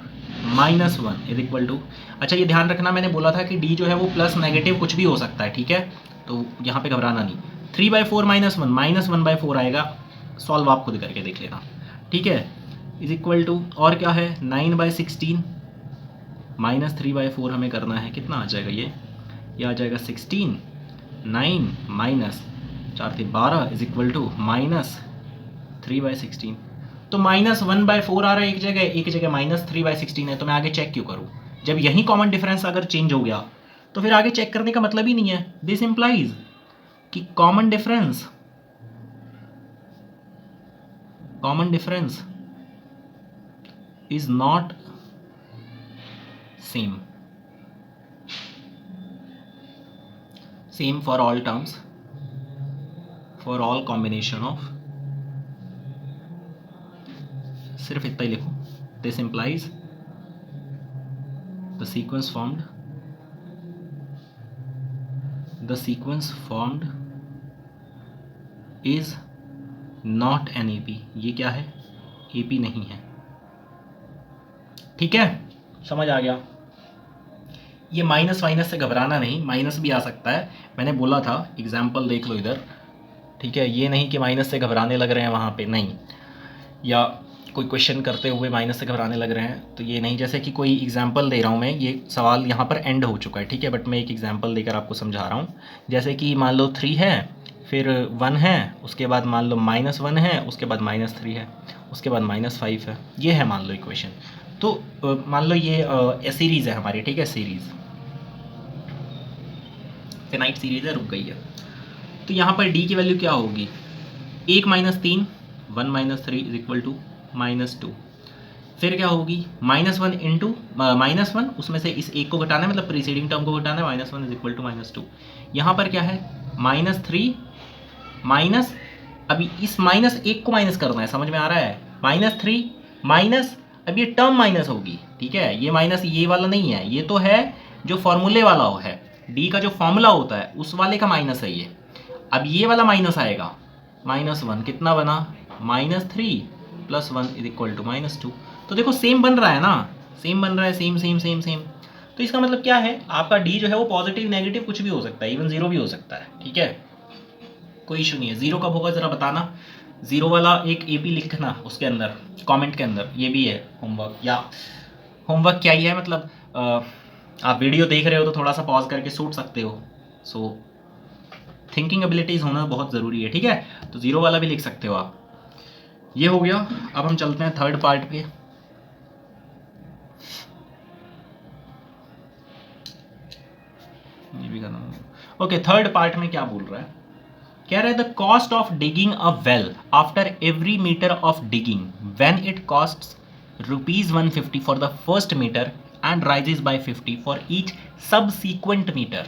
-1 is equal to, अच्छा ये ध्यान रखना, मैंने बोला था कि डी जो है वो प्लस नेगेटिव कुछ भी हो सकता है, ठीक है, तो यहाँ पे घबराना नहीं, 3/4 -1 1/4 आएगा, सॉल्व आप खुद करके देख लेना, ठीक है, इज इक्वल टू, और क्या है 9/16 -3/4 हमें करना है, कितना आ जाएगा ये आ जाएगा 16, 9 माइनस 4 × 12 इज इक्वल टू -3/16। तो -1/4 आ रहा है एक जगह -3/16 है, तो मैं आगे चेक क्यों करूँ, जब यही कॉमन डिफरेंस अगर चेंज हो गया तो फिर आगे चेक करने का मतलब ही नहीं है। दिस इंप्लाइज कि common difference is not same for all terms, for all combination of, सिर्फ इतना ही लिखो, this implies the sequence formed is not an AP, ये क्या है, एपी नहीं है, ठीक है, समझ आ गया। ये माइनस से घबराना नहीं, माइनस भी आ सकता है, मैंने बोला था, एग्जाम्पल देख लो इधर, ठीक है, ये नहीं कि माइनस से घबराने लग रहे हैं वहाँ पे, नहीं, या कोई क्वेश्चन करते हुए माइनस से घबराने लग रहे हैं तो ये नहीं, जैसे कि कोई एग्जांपल दे रहा हूँ मैं, ये सवाल यहाँ पर एंड हो चुका है, ठीक है, बट मैं एक एग्जांपल देकर आपको समझा रहा हूँ। जैसे कि मान लो 3 है, फिर 1 है, उसके बाद मान लो -1 है, उसके बाद -3 है, उसके बाद -5 है, ये है मान लो इक्वेशन। तो मान लो ये सीरीज़ है हमारी, ठीक है, सीरीज़ फिनाइट सीरीज़ है, रुक गई है। तो यहाँ पर डी की वैल्यू क्या होगी, 1 - 3, 1 - 3 = -2। फिर क्या होगी, -1 इंटू -1, उसमें से इस एक को घटाना है, मतलब प्रीसीडिंग टर्म को घटाना है, -1 = -2। यहाँ पर क्या है, -3 माइनस, अभी इस -1 को माइनस करना है, समझ में आ रहा है, -3 माइनस, अब ये टर्म माइनस होगी, ठीक है, ये माइनस ये वाला नहीं है, ये तो है जो फॉर्मूले वाला है, डी का जो फॉर्मूला होता है उस वाले का माइनस है ये। अब ये वाला माइनस आएगा, -1 कितना बना, -3 + 1 = -2। तो देखो सेम बन रहा है ना, सेम बन रहा है, सेम सेम सेम सेम। तो इसका मतलब क्या है, आपका डी जो है वो पॉजिटिव नेगेटिव कुछ भी हो सकता है, इवन 0 भी हो सकता है, ठीक है, कोई इशू नहीं है। 0 कब होगा ज़रा बताना, 0 वाला एक AP लिखना उसके अंदर, कमेंट के अंदर, ये भी है होमवर्क, या होमवर्क क्या ही है, मतलब आप वीडियो देख रहे हो तो थोड़ा सा पॉज करके सूट सकते हो। सो थिंकिंग एबिलिटीज़ होना बहुत ज़रूरी है, ठीक है, तो 0 वाला भी लिख सकते हो आप। ये हो गया। अब हम चलते हैं थर्ड पार्ट पे। ये भी करना होगा। ओके, थर्ड पार्ट में क्या बोल रहा है, कह रहा है the cost of digging a well after every metre of digging when it costs ₹150 for the first metre and rises by 50 for each subsequent metre.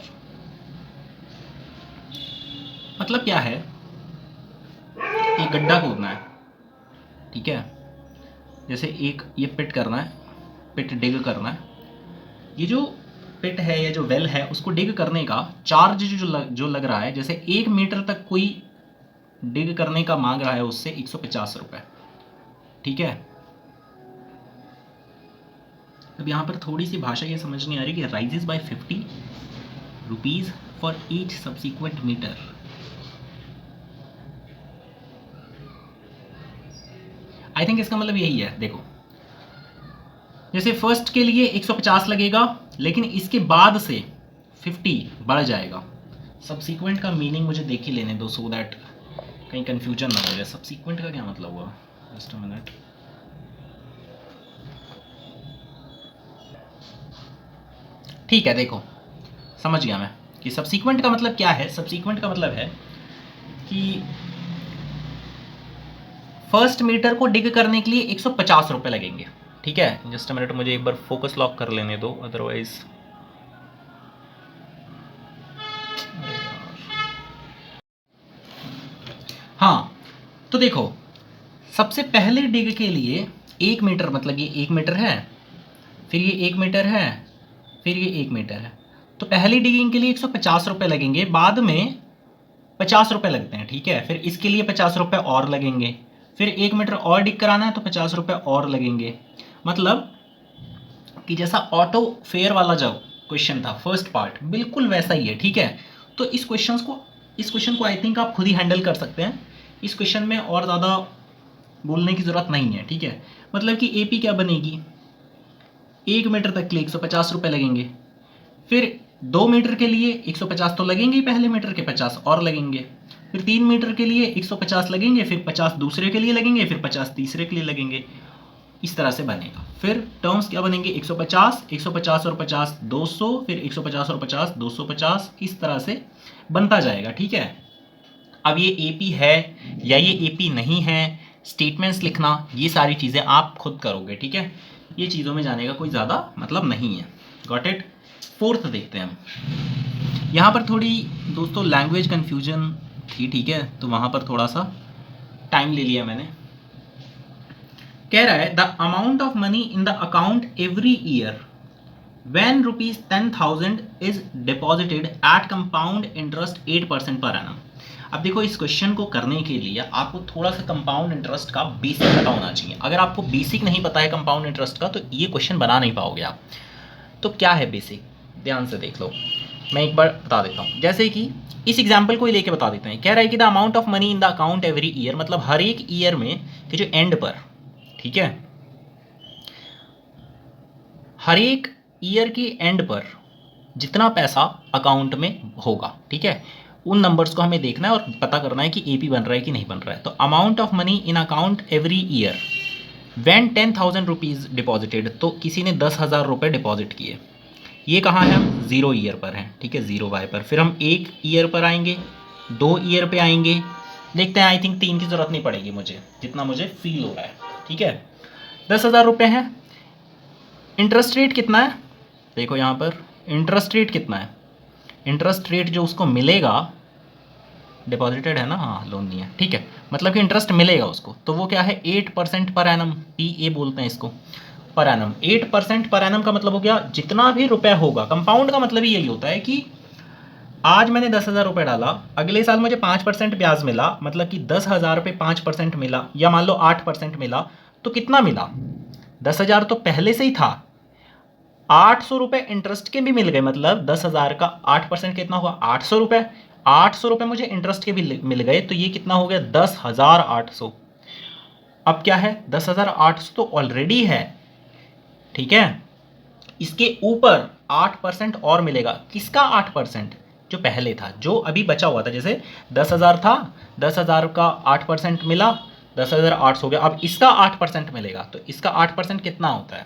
मतलब क्या है, एक गड्ढा खोदना है, ठीक है, जैसे एक ये पिट करना है, पिट डिग करना है, ये जो पिट है या जो वेल है उसको डिग करने का चार्ज जो लग रहा है, जैसे 1 मीटर तक कोई डिग करने का मांग रहा है उससे 150 रुपये, ठीक है। अब यहाँ पर थोड़ी सी भाषा ये समझ नहीं आ रही कि rises by 50 rupees for each subsequent metre. I think इसका मतलब यही है, देखो जैसे फर्स्ट के लिए 150 लगेगा, लेकिन इसके बाद से 50 बढ़ जाएगा। सब्सिक्वेंट का मीनिंग मुझे देख ही लेने दो, सो दैट कहीं कंफ्यूजन ना हो जाए। सब्सिक्वेंट का क्या मतलब हुआ, जस्ट अ मिनट। ठीक है, देखो समझ गया मैं कि सब्सिक्वेंट का मतलब क्या है। सब्सिक्वेंट का मतलब है कि फर्स्ट मीटर को डिग करने के लिए 150 रुपये लगेंगे, ठीक है। जस्ट अ मिनट, मुझे एक बार फोकस लॉक कर लेने दो, अदरवाइज हाँ। तो देखो सबसे पहले डिग के लिए 1 मीटर, मतलब ये 1 मीटर है, फिर ये 1 मीटर है, फिर ये 1 मीटर है, तो पहली डिगिंग के लिए 150 रुपये लगेंगे, बाद में 50 रुपये लगते हैं, ठीक है, फिर इसके लिए 50 रुपये और लगेंगे, फिर 1 मीटर और डिग कराना है तो 50 रुपये और लगेंगे। मतलब कि जैसा ऑटो फेयर वाला जो क्वेश्चन था फर्स्ट पार्ट, बिल्कुल वैसा ही है, ठीक है। तो इस क्वेश्चन को आई थिंक आप खुद ही हैंडल कर सकते हैं। इस क्वेश्चन में और ज़्यादा बोलने की ज़रूरत नहीं है, ठीक है। मतलब कि AP क्या बनेगी, 1 मीटर तक के लिए 150 रुपये लगेंगे, फिर 2 मीटर के लिए 150 तो लगेंगे ही, पहले मीटर के 50 और लगेंगे, फिर 3 मीटर के लिए 150 लगेंगे, फिर 50 दूसरे के लिए लगेंगे, फिर 50 तीसरे के लिए लगेंगे। इस तरह से बनेगा। फिर टर्म्स क्या बनेंगे, 150, 150 और 50 200, फिर 150 और 50 250, इस तरह से बनता जाएगा, ठीक है। अब ये AP है या ये AP नहीं है, स्टेटमेंट्स लिखना, ये सारी चीज़ें आप खुद करोगे, ठीक है। ये चीज़ों में जाने का कोई ज़्यादा मतलब नहीं है। Got it. फोर्थ देखते हैं हम। यहाँ पर थोड़ी दोस्तों लैंग्वेज कन्फ्यूजन थी, ठीक है, तो वहाँ पर थोड़ा सा टाइम ले लिया मैंने। कह रहा है the amount of money in the account every year when ₹10,000 is deposited at compound interest 8% per annum। अब देखो इस क्वेश्चन को करने के लिए आपको थोड़ा सा कंपाउंड इंटरेस्ट का बेसिक पता होना चाहिए। अगर आपको बेसिक नहीं पता है कंपाउंड इंटरेस्ट का तो ये क्वेश्चन बना नहीं पाओगे आप। तो क्या है बेसिक, ध्यान से देख लो, मैं एक बार बता देता हूँ। जैसे कि इस एग्जाम्पल को ही लेके बता देते हैं। कह रहा है कि the amount of money in the account every year, मतलब हर एक ईयर में कि जो एंड पर, ठीक है। हर एक ईयर के एंड पर जितना पैसा अकाउंट में होगा, ठीक है, उन नंबर्स को हमें देखना है और पता करना है कि एपी बन रहा है कि नहीं बन रहा है। तो amount of money in account every year when 10,000 rupees deposited, तो किसी ने 10,000 रुपये डिपॉजिट किए। ये कहाँ है, हम 0 ईयर पर हैं, ठीक है, 0 वाई पर। फिर हम 1 ईयर पर आएंगे, 2 ईयर पे आएंगे, देखते हैं, आई थिंक 3 की ज़रूरत नहीं पड़ेगी मुझे, जितना मुझे फील हो रहा है, ठीक है। 10,000 रुपये हैं। इंटरेस्ट रेट कितना है, देखो यहाँ पर इंटरेस्ट रेट कितना है। इंटरेस्ट रेट जो उसको मिलेगा, डिपॉजिटेड है ना, हाँ लोन नहीं है, ठीक है, मतलब कि इंटरेस्ट मिलेगा उसको, तो वो क्या है 8% पर एनम, PA बोलते हैं इसको, पर एनम। 8% पर एनम का मतलब हो गया जितना भी रुपया होगा। कंपाउंड का मतलब ही यही होता है कि आज मैंने 10,000 रुपये डाला, अगले साल मुझे 5% ब्याज मिला, मतलब कि 10,000 पे 5% मिला, या मान लो 8% मिला, तो कितना मिला, 10,000 तो पहले से ही था, 800 रुपये इंटरेस्ट के भी मिल गए, मतलब 10,000 का 8% कितना हुआ, 800 रुपये। 800 रुपये मुझे इंटरेस्ट के भी मिल गए, तो ये कितना हो गया, 10,800। अब क्या है, 10,800 तो ऑलरेडी है, ठीक है, इसके ऊपर 8% और मिलेगा। किसका 8%, जो पहले था, जो अभी बचा हुआ था। जैसे 10,000 था, 10,000 का 8% मिला, 10,800 हो गया। अब इसका 8% मिलेगा, तो इसका 8% कितना होता है,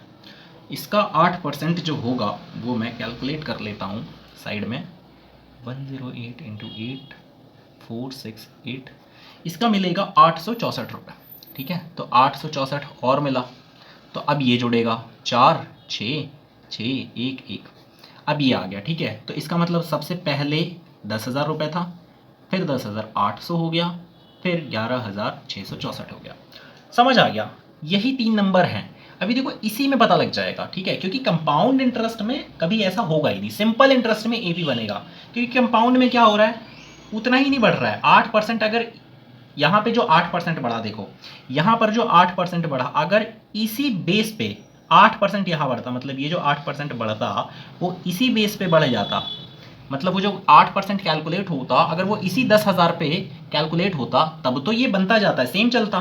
इसका 8% जो होगा वो मैं कैलकुलेट कर लेता हूँ साइड में। 108 इंटू 8 468, इसका मिलेगा 864 रुपये, ठीक है। तो 864 और मिला, तो अब ये जुड़ेगा 4 6 6 1 1, अब ये आ गया, ठीक है। तो इसका मतलब सबसे पहले 10,000 रुपये था, फिर 10,800 हो गया, फिर 11,664 हो गया। समझ आ गया, यही 3 नंबर हैं। अभी देखो इसी में पता लग जाएगा, ठीक है, क्योंकि कंपाउंड इंटरेस्ट में कभी ऐसा होगा ही नहीं, सिंपल इंटरेस्ट में एपी बनेगा, क्योंकि कंपाउंड में क्या हो रहा है, उतना ही नहीं बढ़ रहा है। 8% अगर यहाँ पे जो 8% बढ़ा, देखो यहाँ पर जो 8% बढ़ा, अगर इसी बेस पे 8% यहाँ बढ़ता, मतलब ये जो 8% बढ़ता वो इसी बेस पे बढ़ जाता, मतलब वो जो 8% कैलकुलेट होता, अगर वो इसी 10,000 पे कैलकुलेट होता, तब तो ये बनता जाता है, सेम चलता,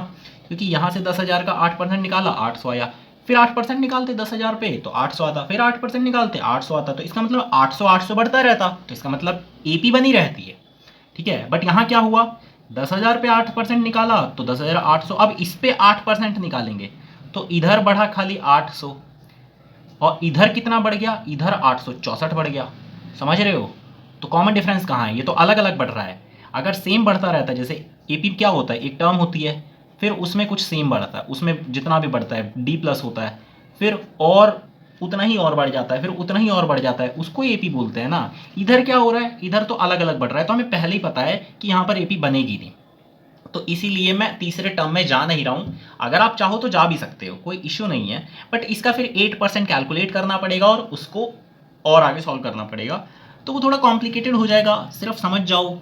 क्योंकि यहाँ से 10,000 का 8% निकाला, 800 आया, फिर 8% निकालते 10,000 पे तो 800 आता, फिर 8% निकालते 800 आता, तो इसका मतलब 800 बढ़ता रहता, तो इसका मतलब एपी बनी रहती है, ठीक है। बट यहाँ क्या हुआ, 10,000 पे 8% निकाला तो 10,800, अब इस पे 8% निकालेंगे तो इधर बढ़ा खाली 800, और इधर कितना बढ़ गया, इधर 864 बढ़ गया। समझ रहे हो, तो कॉमन डिफरेंस कहाँ है, ये तो अलग अलग बढ़ रहा है। अगर सेम बढ़ता रहता है, जैसे एपी क्या होता है, एक टर्म होती है, फिर उसमें कुछ सेम बढ़ता है, उसमें जितना भी बढ़ता है डी प्लस होता है, फिर और उतना ही और बढ़ जाता है, फिर उतना ही और बढ़ जाता है, उसको एपी बोलते हैं ना। इधर क्या हो रहा है, इधर तो अलग अलग बढ़ रहा है, तो हमें पहले ही पता है कि यहाँ पर एपी बनेगी नहीं, तो इसीलिए मैं तीसरे टर्म में जा नहीं रहा हूं। अगर आप चाहो तो जा भी सकते हो, कोई इश्यू नहीं है, बट इसका फिर 8% कैलकुलेट करना पड़ेगा और उसको और आगे सॉल्व करना पड़ेगा, तो वो थोड़ा कॉम्प्लिकेटेड हो जाएगा। सिर्फ समझ जाओ,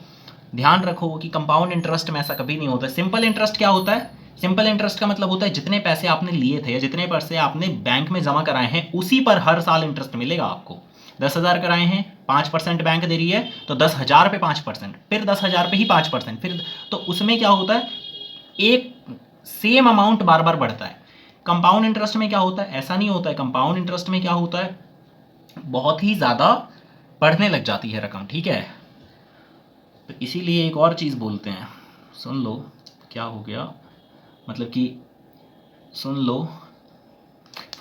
ध्यान रखो कि कंपाउंड इंटरेस्ट में ऐसा कभी नहीं होता। सिंपल इंटरेस्ट क्या होता है, सिंपल इंटरेस्ट का मतलब होता है जितने पैसे आपने लिए थे या जितने पैसे आपने बैंक में जमा कराए हैं उसी पर हर साल इंटरेस्ट मिलेगा आपको। 10,000 कराए हैं, 5% बैंक दे रही है, तो 10,000 पे 5%, फिर 10,000 पे ही 5%, फिर तो उसमें क्या होता है, एक सेम अमाउंट बार बार बढ़ता है। कंपाउंड इंटरेस्ट में क्या होता है, ऐसा नहीं होता है। कंपाउंड इंटरेस्ट में क्या होता है, बहुत ही ज़्यादा बढ़ने लग जाती है रकम, ठीक है। तो इसीलिए एक और चीज़ बोलते हैं, सुन लो क्या हो गया, मतलब कि सुन लो,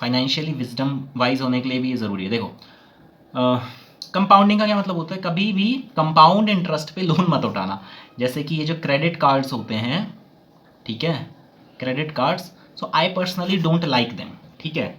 फाइनेंशियली विजडम वाइज होने के लिए भी ये ज़रूरी है। देखो कंपाउंडिंग का क्या मतलब होता है, कभी भी कंपाउंड इंटरेस्ट पे लोन मत उठाना। जैसे कि ये जो क्रेडिट कार्ड्स होते हैं, ठीक है, credit cards, so I personally don't like them, ठीक है।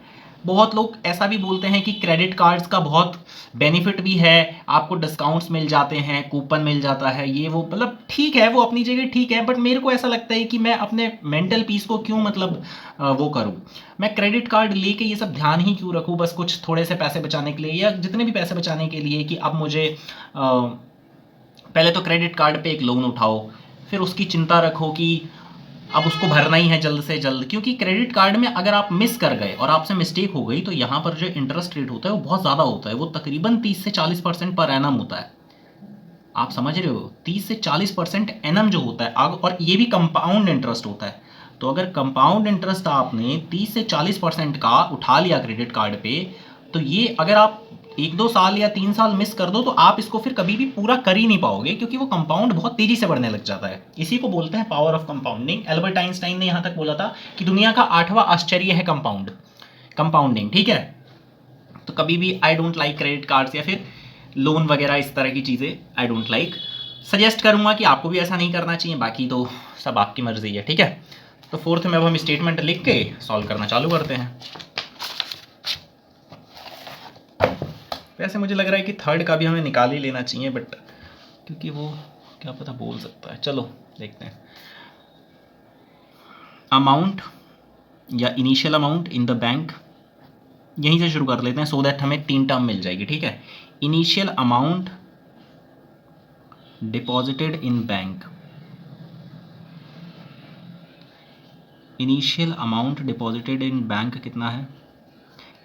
बहुत लोग ऐसा भी बोलते हैं कि क्रेडिट कार्ड्स का बहुत बेनिफिट भी है, आपको डिस्काउंट्स मिल जाते हैं, कूपन मिल जाता है, ये वो, मतलब ठीक है, वो अपनी जगह ठीक है, बट मेरे को ऐसा लगता है कि मैं अपने मेंटल पीस को क्यों, मतलब वो करूँ, मैं क्रेडिट कार्ड लेके ये सब ध्यान ही क्यों रखूँ, बस कुछ थोड़े से पैसे बचाने के लिए या जितने भी पैसे बचाने के लिए, कि अब मुझे पहले तो क्रेडिट कार्ड पे एक लोन उठाओ, फिर उसकी चिंता रखो कि अब उसको भरना ही है जल्द से जल्द, क्योंकि क्रेडिट कार्ड में अगर आप मिस कर गए और आपसे मिस्टेक हो गई तो यहाँ पर जो इंटरेस्ट रेट होता है वो बहुत ज़्यादा होता है, वो तकरीबन 30 से 40% पर एनम होता है। आप समझ रहे हो, 30 से 40% एनम जो होता है, और ये भी कंपाउंड इंटरेस्ट होता है। तो अगर कंपाउंड इंटरेस्ट आपने 30 से 40% का उठा लिया क्रेडिट कार्ड पे, तो ये अगर आप 1-2 साल या 3 साल मिस कर दो तो आप इसको फिर कभी भी पूरा कर ही नहीं पाओगे, क्योंकि वो कंपाउंड बहुत तेजी से बढ़ने लग जाता है। इसी को बोलते हैं power of compounding. Albert Einstein ने यहाँ तक बोला था कि दुनिया का 8वां आश्चर्य है कंपाउंडिंग, ठीक है। तो कभी भी I don't like credit cards या फिर लोन वगैरह इस तरह की चीज़ें आई डोंट लाइक। सजेस्ट करूँगा कि आपको भी ऐसा नहीं करना चाहिए, बाकी तो सब आपकी मर्जी है, ठीक है। तो फोर्थ में अब हम स्टेटमेंट लिख के सॉल्व करना चालू करते हैं। वैसे मुझे लग रहा है कि थर्ड का भी हमें निकाल ही लेना चाहिए, बट क्योंकि वो क्या पता बोल सकता है। चलो देखते हैं। अमाउंट या initial amount in the bank, यहीं से शुरू कर लेते हैं सो दैट हमें 3 टर्म मिल जाएगी, ठीक है। Initial amount deposited in bank, initial amount deposited in bank कितना है,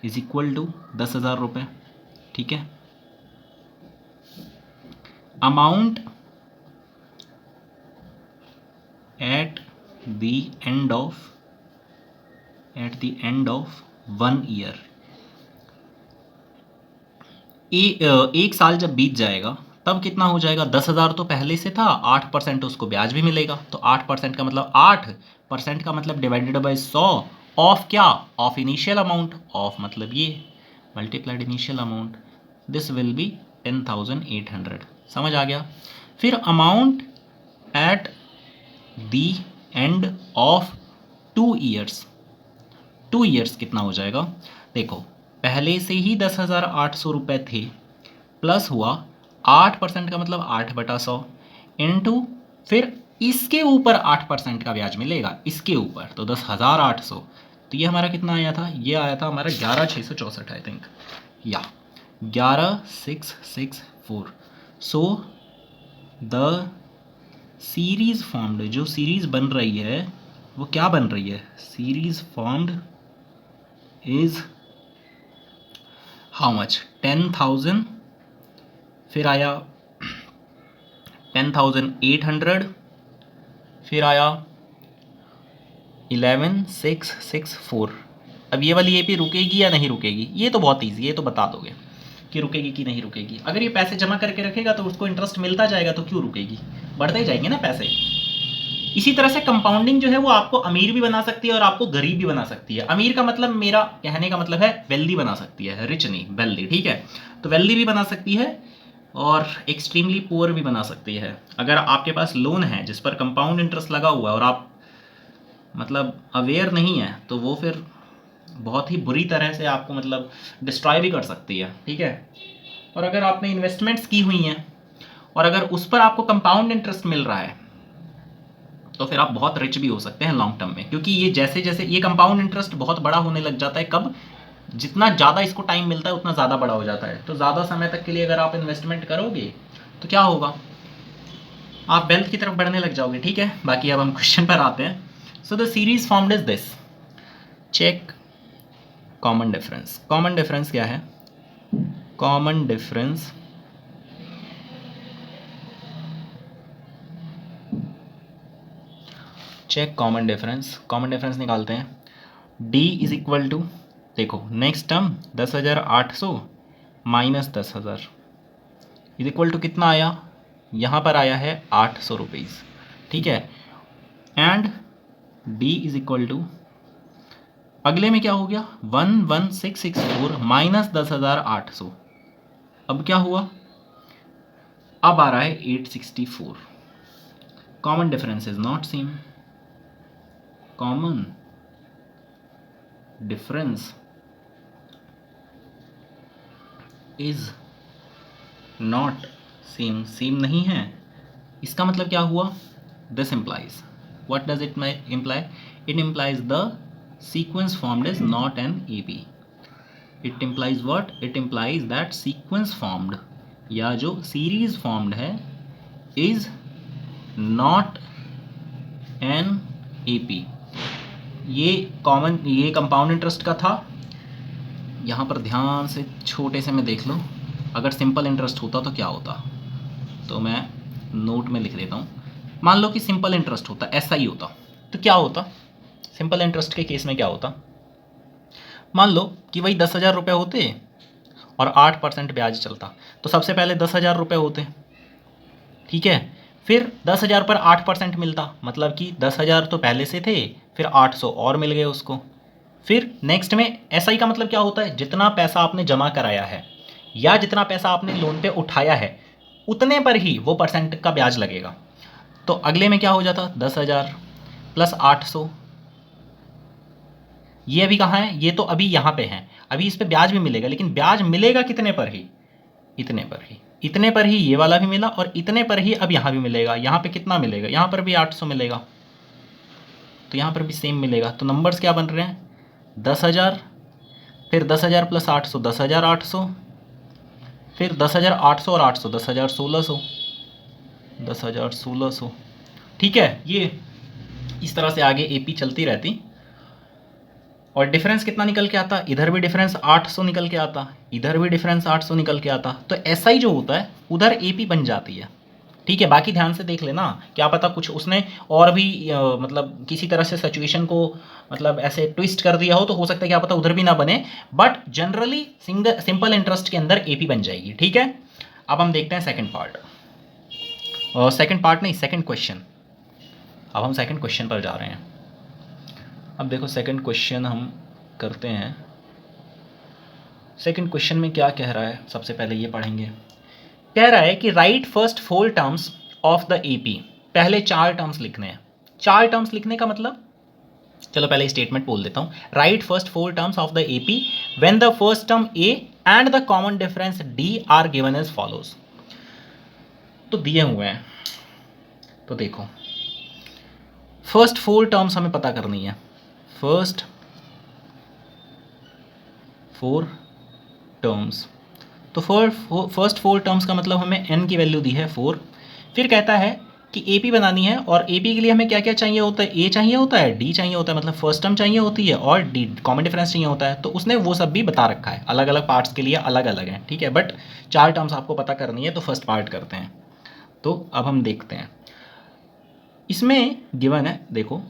इज इक्वल टू 10,000 रुपये, ठीक है। Amount at the end of 1 year, एक साल जब बीत जाएगा तब कितना हो जाएगा, 10,000 तो पहले से था, 8% उसको ब्याज भी मिलेगा। तो 8% का मतलब 8% का मतलब डिवाइडेड बाय 100 ऑफ क्या, ऑफ इनिशियल अमाउंट, ऑफ मतलब ये multiplied initial amount, this will be 10,800। समझ आ गया। फिर amount at the end of 2 years, 2 years कितना हो जाएगा, देखो पहले से ही 10,800 रुपये थे, प्लस हुआ 8% का मतलब 8/100 इंटू फिर इसके ऊपर 8% का ब्याज मिलेगा इसके ऊपर, तो 10,800। तो ये हमारा कितना आया था, ये आया था हमारा 11,664 आई थिंक, या 11,664। सो द सीरीज फॉर्म्ड, जो सीरीज बन रही है वो क्या बन रही है, series formed is how much, 10,000, फिर आया 10,800, फिर आया 11,664। अब ये वाली एपी रुकेगी या नहीं रुकेगी, ये तो बहुत ईजी है, ये तो बता दोगे कि रुकेगी कि नहीं रुकेगी। अगर ये पैसे जमा करके रखेगा तो उसको इंटरेस्ट मिलता जाएगा, तो क्यों रुकेगी, बढ़ते ही जाएंगे ना पैसे। इसी तरह से कंपाउंडिंग जो है वो आपको अमीर भी बना सकती है और आपको गरीब भी बना सकती है। अमीर का मतलब, मेरा कहने का मतलब है वेल्दी बना सकती है, रिच नहीं, वेल्दी, ठीक है। तो वेल्दी भी बना सकती है और एक्सट्रीमली पुअर भी बना सकती है। अगर आपके पास लोन है जिस पर कंपाउंड इंटरेस्ट लगा हुआ है और आप मतलब अवेयर नहीं है, तो वो फिर बहुत ही बुरी तरह से आपको मतलब डिस्ट्रॉय भी कर सकती है, ठीक है। और अगर आपने इन्वेस्टमेंट्स की हुई हैं और अगर उस पर आपको कंपाउंड इंटरेस्ट मिल रहा है, तो फिर आप बहुत रिच भी हो सकते हैं लॉन्ग टर्म में, क्योंकि ये जैसे जैसे ये कंपाउंड इंटरेस्ट बहुत बड़ा होने लग जाता है, कब, जितना ज़्यादा इसको टाइम मिलता है उतना ज़्यादा बड़ा हो जाता है। तो ज़्यादा समय तक के लिए अगर आप इन्वेस्टमेंट करोगे तो क्या होगा, आप वेल्थ की तरफ बढ़ने लग जाओगे, ठीक है। बाकी अब हम क्वेश्चन पर आते हैं। So the series formed is this, check common difference. Common difference क्या है, common difference check common difference, common difference निकालते हैं। डी इज इक्वल टू, देखो next term 10,800 minus 10,000 is equal to कितना आया, यहाँ पर आया है 800 रुपीज़, ठीक है। And D is equal to, अगले में क्या हो गया, 11,664 माइनस 10,800, अब क्या हुआ, अब आ रहा है 864। Common difference is not same, common difference is not same, same नहीं है। इसका मतलब क्या हुआ, this implies, what does it imply, it implies the sequence formed is not an AP। it implies what, it implies that sequence formed या जो series formed है is not an AP। ये कॉमन, ये कंपाउंड इंटरेस्ट का था। यहाँ पर ध्यान से छोटे से में देख लो, अगर सिंपल इंटरेस्ट होता तो क्या होता, तो मैं नोट में लिख देता हूँ। मान लो कि सिंपल इंटरेस्ट होता, ऐसा ही होता, तो क्या होता, सिंपल इंटरेस्ट के केस में क्या होता, मान लो कि वही 10,000 रुपये होते और 8% ब्याज चलता, तो सबसे पहले 10,000 रुपये होते, ठीक है, फिर 10,000 पर 8% मिलता, मतलब कि 10,000 तो पहले से थे, फिर 800 और मिल गए उसको। फिर नेक्स्ट में एसआई का मतलब क्या होता है, जितना पैसा आपने जमा कराया है या जितना पैसा आपने लोन पे उठाया है उतने पर ही वो परसेंट का ब्याज लगेगा। तो अगले में क्या हो जाता, 10,000 प्लस 800, ये अभी कहाँ है, ये तो अभी यहाँ पे है, अभी इस पे ब्याज भी मिलेगा, लेकिन ब्याज मिलेगा कितने पर ही, इतने पर ही, इतने पर ही ये वाला भी मिला और इतने पर ही अब यहाँ भी मिलेगा। यहाँ पे कितना मिलेगा, यहाँ पर भी 800 मिलेगा, तो यहाँ पर भी सेम मिलेगा। तो नंबर्स क्या बन रहे हैं, 10,000, फिर 10,000 प्लस 800 10,800, फिर 10,800 और 800 10,1600, 10,1600, ठीक है। ये इस तरह से आगे एपी चलती रहती और डिफरेंस कितना निकल के आता, इधर भी डिफरेंस 800 निकल के आता, इधर भी डिफरेंस 800 निकल के आता, तो एसआई जो होता है उधर एपी बन जाती है, ठीक है। बाकी ध्यान से देख लेना, क्या पता कुछ उसने और भी मतलब किसी तरह से सिचुएशन को मतलब ऐसे ट्विस्ट कर दिया हो, तो हो सकता है क्या पता उधर भी ना बने, बट जनरली सिंपल इंटरेस्ट के अंदर एपी बन जाएगी, ठीक है। अब हम देखते हैं सेकंड पार्ट, और सेकंड पार्ट नहीं, सेकंड क्वेश्चन। अब हम सेकंड क्वेश्चन पर जा रहे हैं। अब देखो सेकंड क्वेश्चन हम करते हैं। सेकंड क्वेश्चन में क्या कह रहा है, सबसे पहले ये पढ़ेंगे। कह रहा है कि right first 4 terms of the AP, पहले 4 टर्म्स लिखने हैं। 4 टर्म्स लिखने का मतलब, चलो पहले स्टेटमेंट बोल देता हूँ। Write first 4 terms of the AP when the first term A and the common difference D are given as follows. तो दिए हुए हैं, तो देखो फर्स्ट 4 टर्म्स हमें पता करनी है। फर्स्ट 4 टर्म्स, तो फर्स्ट 4 टर्म्स का मतलब हमें n की वैल्यू दी है 4। फिर कहता है कि AP बनानी है, और AP के लिए हमें क्या क्या चाहिए होता है, A चाहिए होता है, D चाहिए होता है, मतलब फर्स्ट टर्म चाहिए होती है, और D कॉमन डिफरेंस चाहिए होता है। तो उसने वो सब भी बता रखा है, अलग अलग पार्ट्स के लिए अलग अलग है, ठीक है। बट 4 टर्म्स आपको पता करनी है, तो फर्स्ट पार्ट करते हैं। तो अब हम देखते हैं, इसमें गिवन है, देखो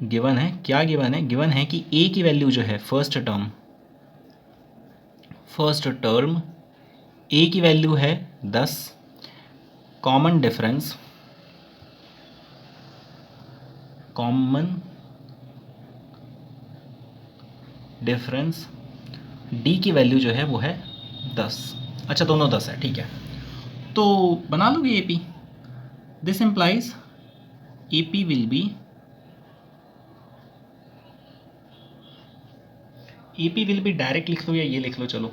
गिवन है, क्या गिवन है, गिवन है कि A की वैल्यू जो है फर्स्ट टर्म A की वैल्यू है 10, कॉमन डिफरेंस D की वैल्यू जो है वो है 10। अच्छा दोनों 10 है, ठीक है। तो बना लोगे AP, this implies AP will be direct लिख लो या ये लिख लो, चलो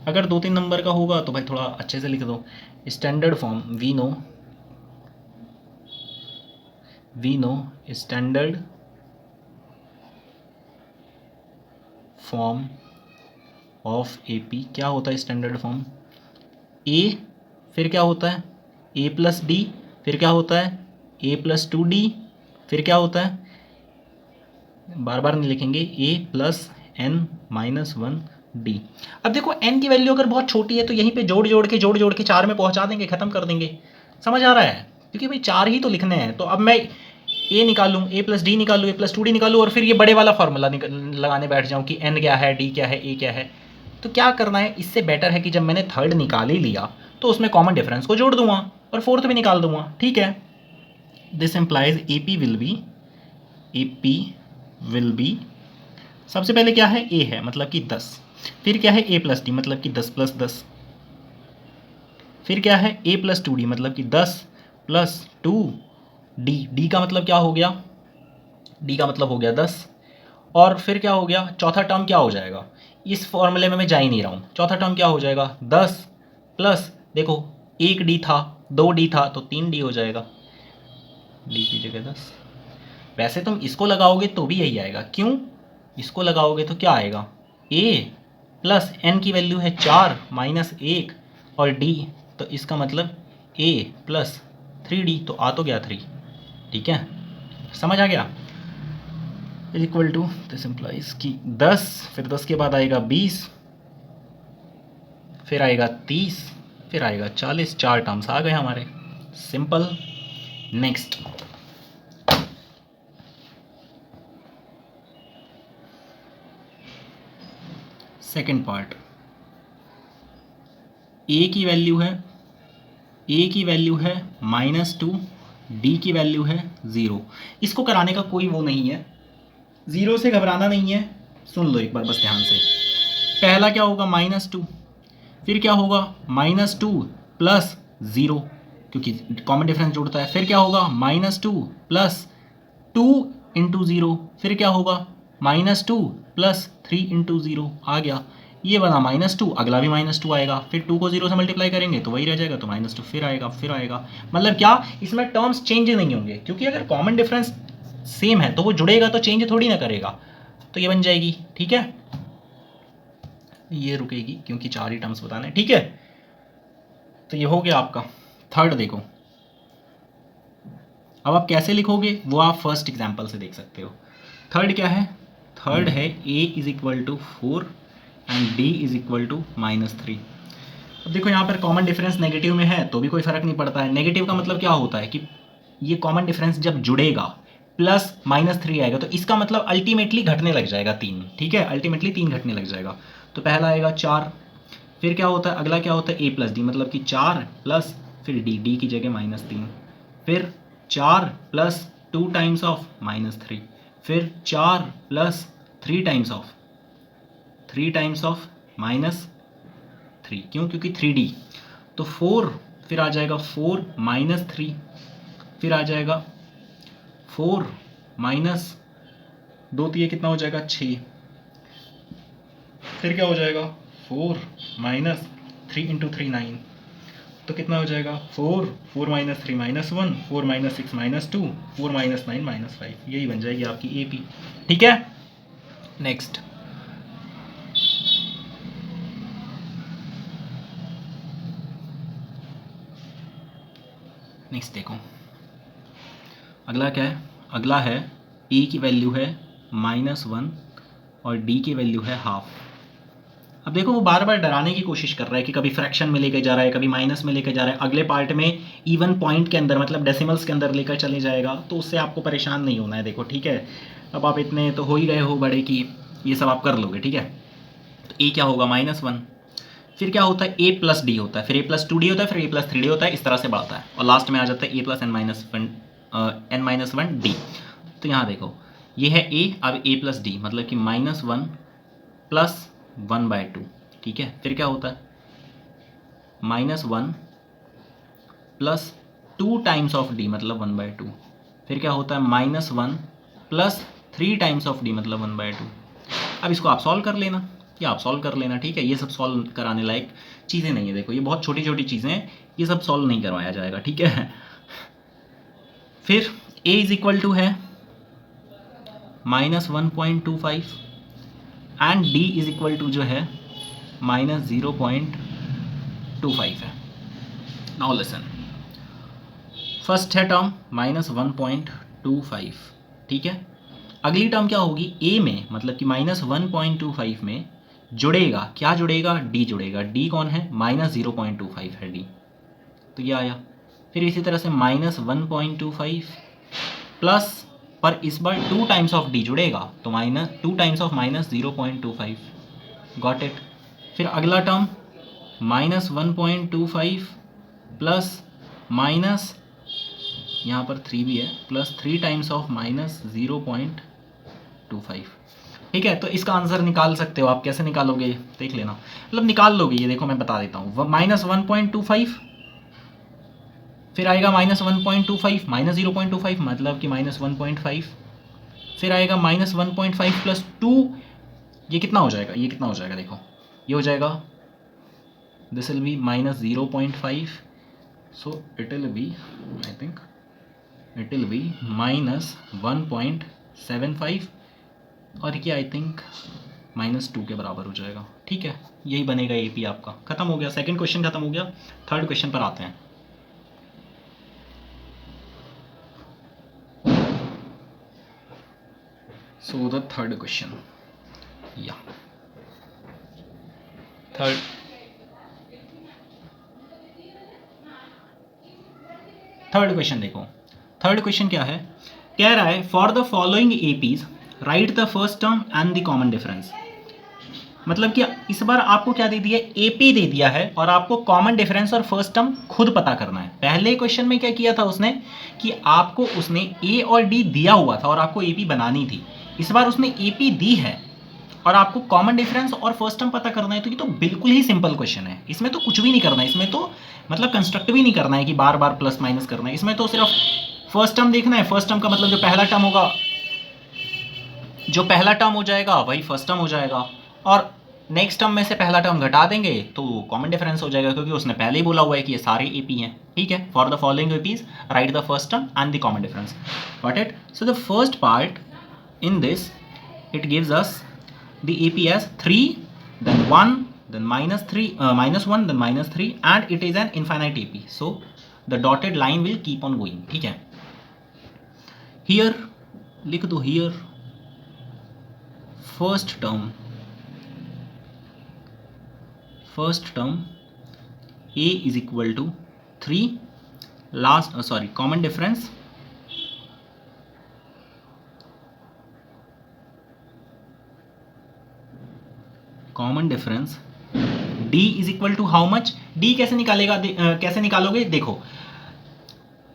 अगर 2-3 नंबर का होगा तो भाई थोड़ा अच्छे से लिख दो। Standard form we know standard form of AP, क्या होता है स्टैंडर्ड फॉर्म, A, फिर क्या होता है A प्लस D, फिर क्या होता है A प्लस 2D, फिर क्या होता है, बार बार नहीं लिखेंगे, A plus N minus 1D। अब देखो n की वैल्यू अगर बहुत छोटी है तो यहीं पे जोड़ जोड़ के 4 में पहुंचा देंगे, खत्म कर देंगे, समझ आ रहा है, क्योंकि भाई 4 ही तो लिखने हैं। तो अब मैं A निकालूँ, A प्लस D निकालूँ, A प्लस 2D निकालूँ, और फिर ये बड़े वाला फॉर्मूला लगाने बैठ जाऊँ कि n क्या है, D क्या है, A क्या है। तो क्या करना है, इससे बेटर है कि जब मैंने थर्ड निकाल ही लिया तो उसमें कॉमन डिफरेंस को जोड़ दूंगा और फोर्थ भी निकाल दूंगा, ठीक है। This implies AP will be, सबसे पहले क्या है A है मतलब कि 10, फिर क्या है A प्लस D मतलब कि 10 प्लस 10, फिर क्या है A प्लस 2D मतलब कि 10 प्लस 2D, D का मतलब क्या हो गया, D का मतलब हो गया 10, और फिर क्या हो गया, चौथा टर्म क्या हो जाएगा, इस फॉर्मूले में मैं जा ही नहीं रहा हूँ, चौथा टर्म क्या हो जाएगा 10 प्लस, देखो 1D था, 2D था, तो 3D हो जाएगा, D की जगह 10। वैसे तुम इसको लगाओगे तो भी यही आएगा, क्यों, इसको लगाओगे तो क्या आएगा, A प्लस n की वैल्यू है 4 माइनस 1 और D, तो इसका मतलब A प्लस 3D, तो आ तो गया 3, ठीक है, समझ आ गया। Is equal to, this implies कि 10, फिर 10 के बाद आएगा 20, फिर आएगा 30, फिर आएगा 40, 4 टर्म्स आ गए हमारे, सिंपल। नेक्स्ट, सेकेंड पार्ट, ए की वैल्यू है -2, डी की वैल्यू है 0। इसको कराने का कोई वो नहीं है, 0 से घबराना नहीं है। सुन लो एक बार बस ध्यान से। पहला क्या होगा -2, फिर क्या होगा -2 प्लस 0, क्योंकि कॉमन डिफरेंस जुड़ता है। फिर क्या होगा -2 प्लस 2 इंटू 0, फिर क्या होगा -2 प्लस 3 इंटू 0 आ गया। ये बना -2, अगला भी -2 आएगा, फिर 2 को 0 से मल्टीप्लाई करेंगे तो वही रह जाएगा, तो -2 फिर आएगा। मतलब क्या, इसमें टर्म्स चेंज नहीं होंगे, क्योंकि अगर कॉमन डिफरेंस सेम है तो वो जुड़ेगा तो चेंज थोड़ी ना करेगा। तो ये बन जाएगी, ठीक है, ये रुकेगी क्योंकि 4 ही टर्म्स बताने, ठीक है। तो ये हो गया आपका थर्ड। देखो अब आप कैसे लिखोगे वो आप फर्स्ट एग्जाम्पल से देख सकते हो। थर्ड क्या है, थर्ड है a is equal to 4 and d is equal to -3। अब देखो यहाँ पर कॉमन डिफरेंस नेगेटिव में है तो भी कोई फ़र्क नहीं पड़ता है। नेगेटिव का मतलब क्या होता है कि ये कॉमन डिफरेंस जब जुड़ेगा प्लस -3 आएगा तो इसका मतलब अल्टीमेटली घटने लग जाएगा 3, ठीक है, अल्टीमेटली 3 घटने लग जाएगा। तो पहला आएगा 4, फिर क्या होता है, अगला क्या होता है a प्लस डी, मतलब कि 4 प्लस फिर d की जगह -3, फिर 4 प्लस 2 टाइम्स ऑफ -3, फिर 4 प्लस 3 टाइम्स ऑफ -3, क्यों, क्योंकि 3d। तो 4 फिर आ जाएगा 4 -3, फिर आ जाएगा 4 माइनस 2, तो ये कितना हो जाएगा 6, फिर क्या हो जाएगा 4 माइनस 3 इंटू 3 9, तो कितना हो जाएगा 4 माइनस 3 -1, 4 माइनस 6 -2, 4 माइनस 9 -5, यही बन जाएगी आपकी AP, ठीक है। नेक्स्ट देखो अगला क्या है, अगला है a की वैल्यू है -1 और d की वैल्यू है हाफ। अब देखो वो बार बार डराने की कोशिश कर रहा है कि कभी फ्रैक्शन में लेके जा रहा है, कभी माइनस में लेके जा रहा है, अगले पार्ट में इवन पॉइंट के अंदर मतलब डेसिमल्स के अंदर लेकर चले जाएगा, तो उससे आपको परेशान नहीं होना है। देखो ठीक है, अब आप इतने तो हो ही गए हो बड़े कि ये सब आप कर लोगे, ठीक है। तो a क्या होगा -1, फिर क्या होता है a प्लस डी होता है, फिर a प्लस 2d होता है, फिर a प्लस 3d होता है, इस तरह से बढ़ता है और लास्ट में आ जाता है a प्लस n-1d। तो यहाँ देखो ये है a, अब a प्लस डी मतलब कि -1 प्लस 1/2, ठीक है। फिर क्या होता है -1 प्लस 2 टाइम्स ऑफ d मतलब 1/2, फिर क्या होता है -1 प्लस 3 टाइम्स ऑफ d मतलब 1/2। अब इसको आप सॉल्व कर लेना, या आप सॉल्व कर लेना, ठीक है। ये सब सॉल्व कराने लायक चीज़ें नहीं है, देखो ये बहुत छोटी छोटी चीज़ें हैं, ये सब सॉल्व नहीं करवाया जाएगा, ठीक है। फिर a इज इक्वल टू है -1.25 and d is equal to जो है -0.25 है। नाउ लिसन, फर्स्ट है टर्म -1.25, ठीक है। अगली टर्म क्या होगी, a में मतलब कि -1.25 में जुड़ेगा, क्या जुड़ेगा, d जुड़ेगा। d कौन है, -0.25 है d, तो ये आया। फिर इसी तरह से -1.25 प्लस, पर इस बार 2 टाइम्स ऑफ d जुड़ेगा तो -2 टाइम्स ऑफ -0.25, गॉट इट। फिर अगला टर्म -1.25 प्लस माइनस, यहाँ पर 3 भी है, प्लस 3 टाइम्स ऑफ -0.25, ठीक है। तो इसका आंसर निकाल सकते हो आप, कैसे निकालोगे देख लेना, मतलब निकाल लोगे ये, देखो मैं बता देता हूँ। -1.25 फिर आएगा -1.25 -0.25 मतलब कि -1.5, फिर आएगा -1.5 प्लस 2, ये कितना हो जाएगा, ये कितना हो जाएगा, देखो ये हो जाएगा, this will be -0.5, so it will be, I think it will be -1.75 और ये आई थिंक -2 के बराबर हो जाएगा, ठीक है। यही बनेगा AP आपका, खत्म हो गया, सेकंड क्वेश्चन खत्म हो गया। थर्ड क्वेश्चन पर आते हैं। सो द थर्ड क्वेश्चन, या थर्ड क्वेश्चन देखो, थर्ड क्वेश्चन क्या है, कह रहा है for the following APs right the first term and the common difference. मतलब कि इस बार आपको क्या दे दिया, एपी दे दिया है और आपको कॉमन डिफरेंस और फर्स्ट टर्म खुद पता करना है। पहले क्वेश्चन में क्या किया था उसने कि आपको उसने ए और डी दिया हुआ था और आपको एपी बनानी थी। इस बार उसने एपी दी है और आपको कॉमन डिफरेंस और फर्स्ट टर्म पता करना है। तो ये तो बिल्कुल ही सिंपल क्वेश्चन है, इसमें तो कुछ भी नहीं करना है, इसमें तो मतलब कंस्ट्रक्ट भी नहीं करना है कि बार बार प्लस माइनस करना है। इसमें तो सिर्फ फर्स्ट टर्म देखना है। फर्स्ट टर्म का मतलब जो पहला टर्म होगा, जो पहला टर्म हो जाएगा वही फर्स्ट टर्म हो जाएगा और नेक्स्ट टर्म में से पहला टर्म घटा देंगे तो कॉमन डिफरेंस हो जाएगा, क्योंकि उसने पहले ही बोला हुआ है कि ये सारे एपी हैं। ठीक है, for the following APs right the first term and the common difference. Got it? So the first part in this it gives us the AP as 3, then 1, then -3, -1, then -3, and it is an infinite AP. So the dotted line will keep on going. ठीक है, here लिख दो, here first term A is equal to 3, last common difference D is equal to how much? D कैसे निकालेगा, कैसे निकालोगे? देखो,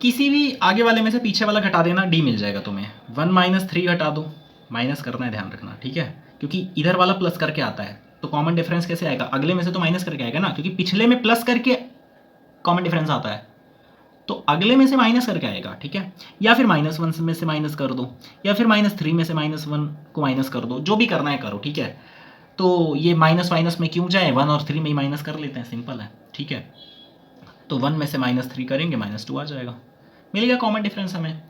किसी भी आगे वाले में से पीछे वाला घटा देना, D मिल जाएगा तुम्हें। 1 - 3 घटा दो, माइनस करना है, ध्यान रखना। ठीक है, क्योंकि इधर वाला प्लस करके आता है तो कॉमन डिफरेंस कैसे आएगा? अगले में से तो माइनस करके आएगा ना, क्योंकि पिछले में प्लस करके कॉमन डिफरेंस आता है तो अगले में से माइनस करके आएगा। ठीक है, या फिर -1 में से माइनस कर दो, या फिर -3 में से -1 को माइनस कर दो, जो भी करना है करो। ठीक है, तो ये माइनस में क्यों जाए, 1 और 3 में ही माइनस कर लेते हैं, सिंपल है। ठीक है, तो 1 में से -3 करेंगे, -2 आ जाएगा, मिल गया कॉमन डिफरेंस हमें।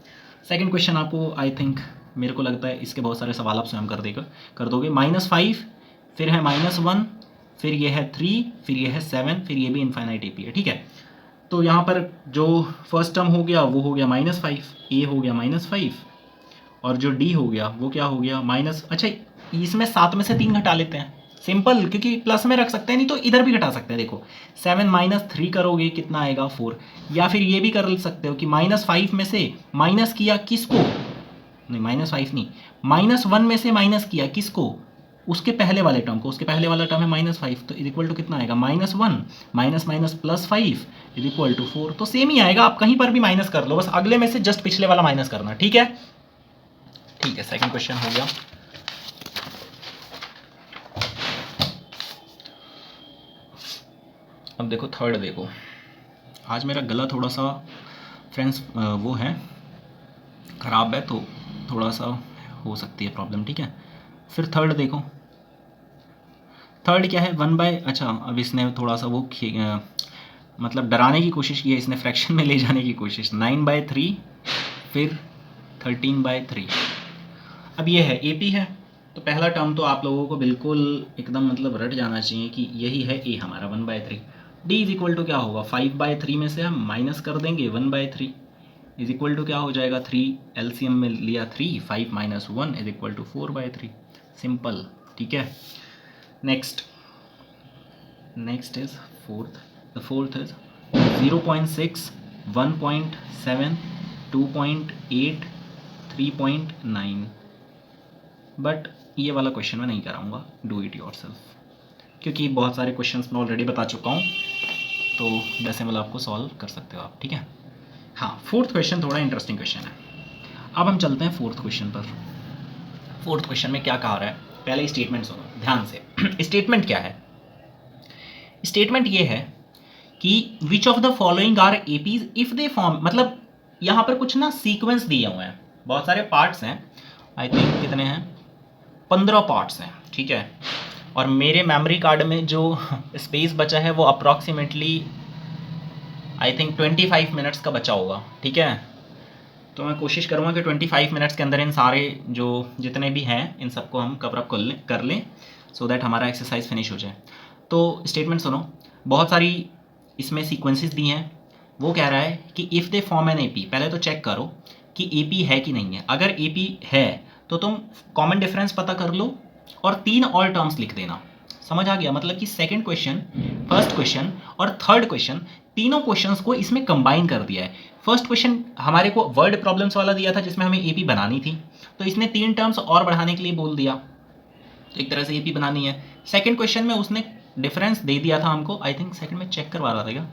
सेकंड क्वेश्चन आपको, आई थिंक, मेरे को लगता है इसके बहुत सारे सवाल आप स्वयं कर दोगे। -5, फिर है -1, फिर ये है 3, फिर ये है 7, फिर ये भी इनफाइनाइट एपी है। ठीक है, तो यहाँ पर जो फर्स्ट टर्म हो गया वो हो गया -5, ए हो गया -5 और जो डी हो गया वो क्या हो गया माइनस। अच्छा, इसमें 7 में से 3 घटा लेते हैं, सिंपल, क्योंकि प्लस में रख सकते हैं, नहीं तो इधर भी घटा सकते हैं। देखो 7 - 3 करोगे कितना आएगा, 4। या फिर ये भी कर सकते हो कि -5 में से माइनस किया किसको, नहीं -5 नहीं, -1 में से माइनस किया किसको, उसके पहले वाले टर्म को। उसके पहले वाला टर्म है -5, तो इज इक्वल टू कितना आएगा, -1 माइनस +5 इज इक्वल टू 4। तो सेम ही आएगा, आप कहीं पर भी माइनस कर लो, बस अगले में से जस्ट पिछले वाला माइनस करना। ठीक है, ठीक है, सेकंड क्वेश्चन हो गया। अब देखो थर्ड, देखो आज मेरा गला थोड़ा सा फ्रेंड्स वो है ख़राब है, तो थोड़ा सा हो सकती है प्रॉब्लम। ठीक है, फिर थर्ड देखो, थर्ड क्या है, 1/, अच्छा अब इसने थोड़ा सा वो मतलब डराने की कोशिश की है, इसने फ्रैक्शन में ले जाने की कोशिश। 9/3 फिर 13/3। अब ये है एपी है, तो पहला टर्म तो आप लोगों को बिल्कुल एकदम मतलब रट जाना चाहिए कि यही है ए हमारा 1/3। डी इज इक्वल टू क्या होगा, 5/3 में से हम माइनस कर देंगे 1/3 इज इक्वल टू क्या हो जाएगा, 3 एलसीएम में लिया 3, 5 - 1 इज इक्वल टू 4/3, सिंपल। ठीक है, next is fourth. The fourth is 0.6, 1.7, 2.8, 3.9। But ये वाला क्वेश्चन मैं नहीं कराऊंगा, डू इट योरसेल्फ, क्योंकि बहुत सारे क्वेश्चंस मैं ऑलरेडी बता चुका हूँ, तो डेसिमल आपको सॉल्व कर सकते हो आप। ठीक है, हाँ, फोर्थ क्वेश्चन थोड़ा इंटरेस्टिंग क्वेश्चन है। अब हम चलते हैं फोर्थ क्वेश्चन पर। फोर्थ क्वेश्चन में क्या कहा रहा है, पहले स्टेटमेंट सुनो ध्यान से। स्टेटमेंट क्या है, स्टेटमेंट ये है कि which of the following are APs if they form, मतलब यहाँ पर कुछ ना सीक्वेंस दिए हुए हैं, बहुत सारे पार्ट्स हैं, आई थिंक कितने हैं, 15 पार्ट्स हैं। ठीक है, और मेरे मेमोरी कार्ड में जो स्पेस बचा है वो अप्रॉक्सीमेटली आई थिंक 25 मिनट्स का बचा होगा। ठीक है, तो मैं कोशिश करूँगा कि 25 मिनट्स के अंदर इन सारे जो जितने भी हैं इन सबको हम कवर अप कर लें सो दैट हमारा एक्सरसाइज फिनिश हो जाए। तो स्टेटमेंट सुनो, बहुत सारी इसमें सीक्वेंसेस दी हैं। वो कह रहा है कि if they form an AP, पहले तो चेक करो कि एपी है कि नहीं है। अगर एपी है तो तुम कॉमन डिफरेंस पता कर लो और 3 और टर्म्स लिख देना। समझ आ गया, मतलब कि सेकंड क्वेश्चन, फर्स्ट क्वेश्चन और थर्ड क्वेश्चन, तीनों क्वेश्चंस को इसमें कंबाइन कर दिया है। फर्स्ट क्वेश्चन हमारे को वर्ड प्रॉब्लम्स वाला दिया था जिसमें हमें एपी बनानी थी, तो इसने 3 टर्म्स और बढ़ाने के लिए बोल दिया, तो एक तरह से एपी बनानी है। सेकंड क्वेश्चन में उसने डिफरेंस दे दिया था हमको, आई थिंक सेकंड में चेक करवा रहा था क्या,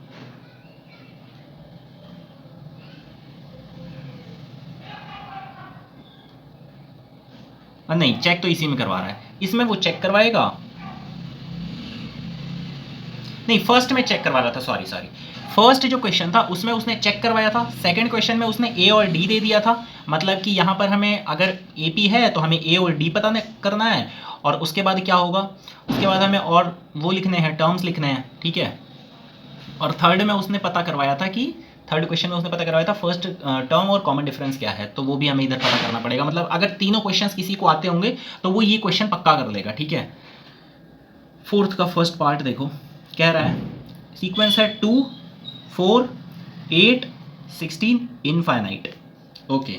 नहीं चेक तो इसी में करवा रहा है, इसमें वो चेक करवाएगा, नहीं फर्स्ट में चेक करवा रहा था, सॉरी फर्स्ट जो क्वेश्चन था उसमें उसने चेक करवाया था, सेकंड क्वेश्चन में उसने ए और डी दे दिया था, मतलब कि यहाँ पर हमें अगर ए पी है तो हमें ए और डी पता करना है, और उसके बाद क्या होगा, उसके बाद हमें और वो लिखने हैं, टर्म्स लिखने हैं, ठीक है। और थर्ड में उसने पता करवाया था कि थर्ड क्वेश्चन में उसने पता करवाया था फर्स्ट टर्म और कॉमन डिफरेंस क्या है, तो वो भी हमें इधर पता करना पड़ेगा, मतलब अगर तीनों क्वेश्चंस किसी को आते होंगे तो वो ये क्वेश्चन पक्का कर लेगा, ठीक है। फोर्थ का फर्स्ट पार्ट देखो, कह रहा है सीक्वेंस है 2 4 8 16 इनफाइनाइट। ओके,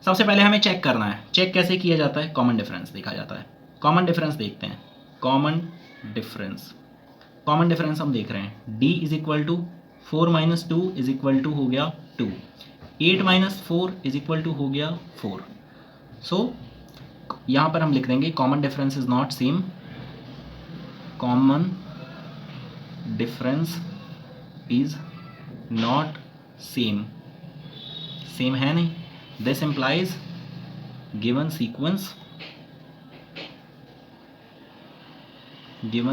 सबसे पहले हमें चेक करना है, चेक कैसे किया जाता है, कॉमन डिफरेंस देखा जाता है, कॉमन डिफरेंस देखते हैं, कॉमन डिफरेंस हम देख रहे हैं, d is equal to 4 minus 2 is equal to हो गया 2, 8 माइनस 4 इज इक्वल टू हो गया 4। सो यहाँ पर हम लिख देंगे common difference is not same, common difference is not same, same है नहीं, दिस इम्प्लाइज गिवन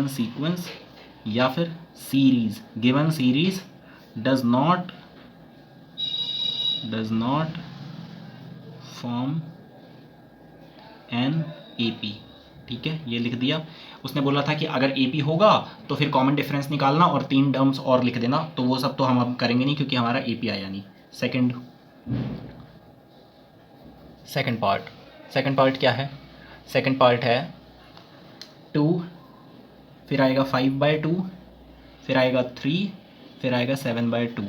सीक्वेंस या फिर series, given series does not form an AP, ठीक है, ये लिख दिया। उसने बोला था कि अगर AP होगा तो फिर कॉमन डिफरेंस निकालना और 3 टर्म्स और लिख देना, तो वो सब तो हम अब करेंगे नहीं क्योंकि हमारा AP आया नहीं। सेकंड पार्ट क्या है, सेकंड पार्ट है 2, फिर आएगा 5/2, फिर आएगा 3, फिर आएगा 7/2।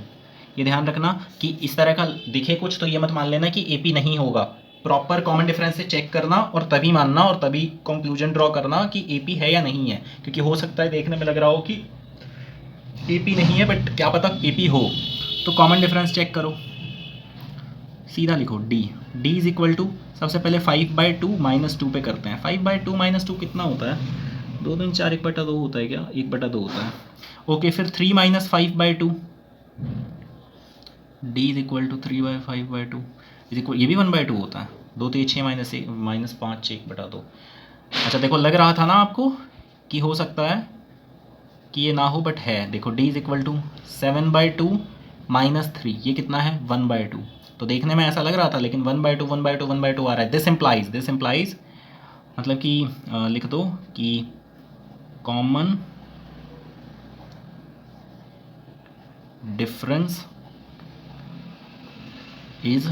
ये ध्यान रखना कि इस तरह का दिखे कुछ तो ये मत मान लेना कि AP नहीं होगा, प्रॉपर कॉमन डिफरेंस से चेक करना और तभी मानना और तभी कंक्लूजन ड्रॉ करना कि AP है या नहीं है, क्योंकि हो सकता है देखने में लग रहा हो कि AP नहीं है बट क्या पता AP हो। तो कॉमन डिफरेंस चेक करो, सीधा लिखो d इज इक्वल टू, सबसे पहले 5/2 माइनस 2 पे करते हैं, 5/2 माइनस 2 कितना होता है, 2 3 4 1/2 होता है क्या, 1/2 होता है। ओके, फिर 3 minus 5/2, d is equal to 3/5/2 is equal, ये भी 1/2 होता है, 2 3 6 माइनस 5 1/2। अच्छा देखो, लग रहा था ना आपको कि हो सकता है कि ये ना हो बट है, देखो d is equal to 7/2 minus 3, ये कितना है 1/2, तो देखने में ऐसा लग रहा था लेकिन 1/2 आ रहा है। दिस इम्प्लाइज मतलब कि लिख दो कि common difference is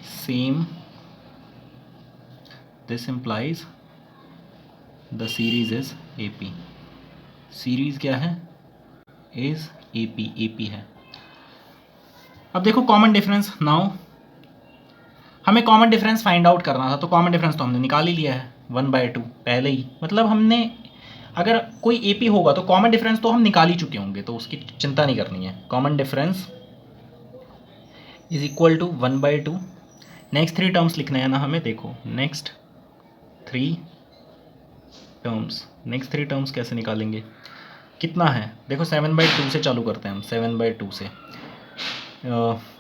same, this implies the series is AP, series क्या है, इज AP है। अब देखो कॉमन डिफरेंस, नाउ हमें कॉमन डिफरेंस फाइंड आउट करना था, तो कॉमन डिफरेंस तो हमने निकाल ही लिया है 1/2 पहले ही, मतलब हमने अगर कोई AP होगा तो कॉमन डिफरेंस तो हम निकाल ही चुके होंगे, तो उसकी चिंता नहीं करनी है। Common difference is equal to 1/2, next 3 terms लिखने हैं ना हमें, देखो नेक्स्ट 3 टर्म्स कैसे निकालेंगे, कितना है, देखो 7/2 से चालू करते हैं हम, 7/2 से,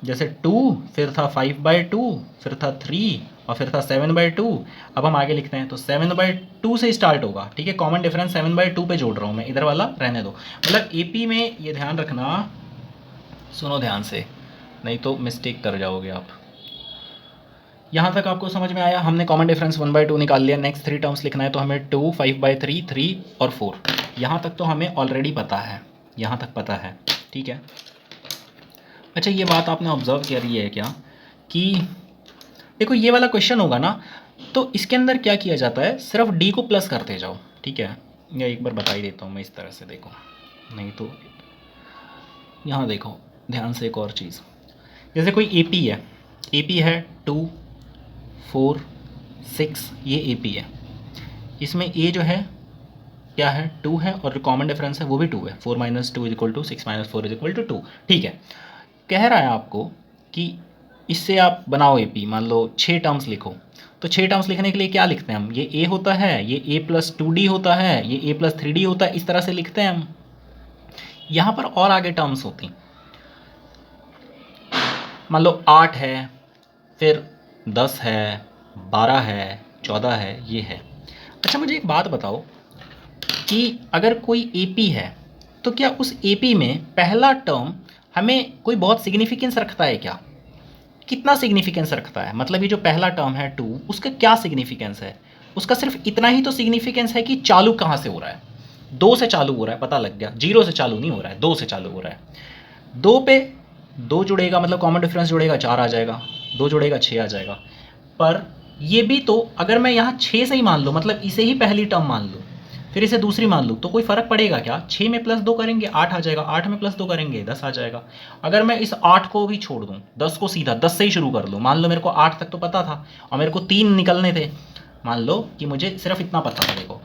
जैसे 2, फिर था 5/2, फिर था 3 और फिर था 7/2। अब हम आगे लिखते हैं तो 7/2 से स्टार्ट होगा, ठीक है, कॉमन डिफरेंस 7/2 पे जोड़ रहा हूँ मैं, इधर वाला रहने दो। मतलब AP में ये ध्यान रखना, सुनो ध्यान से, नहीं तो मिस्टेक कर जाओगे आप। यहाँ तक आपको समझ में आया, हमने कॉमन डिफरेंस 1/2 निकाल लिया, नेक्स्ट 3 टर्म्स लिखना है तो हमें 2 5/3 3 और 4, यहाँ तक तो हमें ऑलरेडी पता है, यहाँ तक पता है, ठीक है। अच्छा ये बात आपने ऑब्जर्व करी है क्या कि देखो ये वाला क्वेश्चन होगा ना, तो इसके अंदर क्या किया जाता है, सिर्फ D को प्लस करते जाओ, ठीक है, या एक बार बता ही देता हूँ मैं इस तरह से, देखो नहीं तो यहाँ देखो ध्यान से एक और चीज़, जैसे कोई AP है 2 4 6, ये AP है, इसमें A जो है क्या है 2 है और कॉमन डिफरेंस है वो भी 2 है, 4 minus 2 is equal to 6 minus 4 is equal to 2, ठीक है। कह रहा है आपको कि इससे आप बनाओ एपी, मान लो 6 टर्म्स लिखो, तो 6 टर्म्स लिखने के लिए क्या लिखते हैं हम, ये ए होता है, ये ए प्लस 2d होता है, ये ए प्लस 3d होता है, इस तरह से लिखते हैं हम। यहाँ पर और आगे टर्म्स होती, मान लो 8 है, फिर 10 है, 12 है, 14 है, ये है। अच्छा मुझे एक बात बताओ कि अगर कोई एपी है तो क्या उस एपी में पहला टर्म हमें कोई बहुत सिग्निफिकेंस रखता है क्या? कितना सिग्निफिकेंस रखता है? मतलब ये जो पहला टर्म है 2, उसका क्या सिग्निफिकेंस है? उसका सिर्फ इतना ही तो सिग्निफिकेंस है कि चालू कहाँ से हो रहा है। 2 से चालू हो रहा है, पता लग गया। 0 से चालू नहीं हो रहा है, 2 से चालू हो रहा है। 2 पे 2 जुड़ेगा, मतलब कॉमन डिफरेंस जुड़ेगा, 4 आ जाएगा। 2 जुड़ेगा, 6 आ जाएगा। पर ये भी तो अगर मैं यहाँ 6 से ही मान लूँ, मतलब इसे ही पहली टर्म मान लूँ, फिर इसे दूसरी मान लूँ, तो कोई फ़र्क पड़ेगा क्या? 6 में प्लस 2 करेंगे 8 आ जाएगा, 8 में प्लस 2 करेंगे 10 आ जाएगा। अगर मैं इस 8 को भी छोड़ दूँ, 10 को सीधा 10 से ही शुरू कर लूँ, मान लो मेरे को 8 तक तो पता था और मेरे को 3 निकलने थे, मान लो कि मुझे सिर्फ इतना पता था, देखो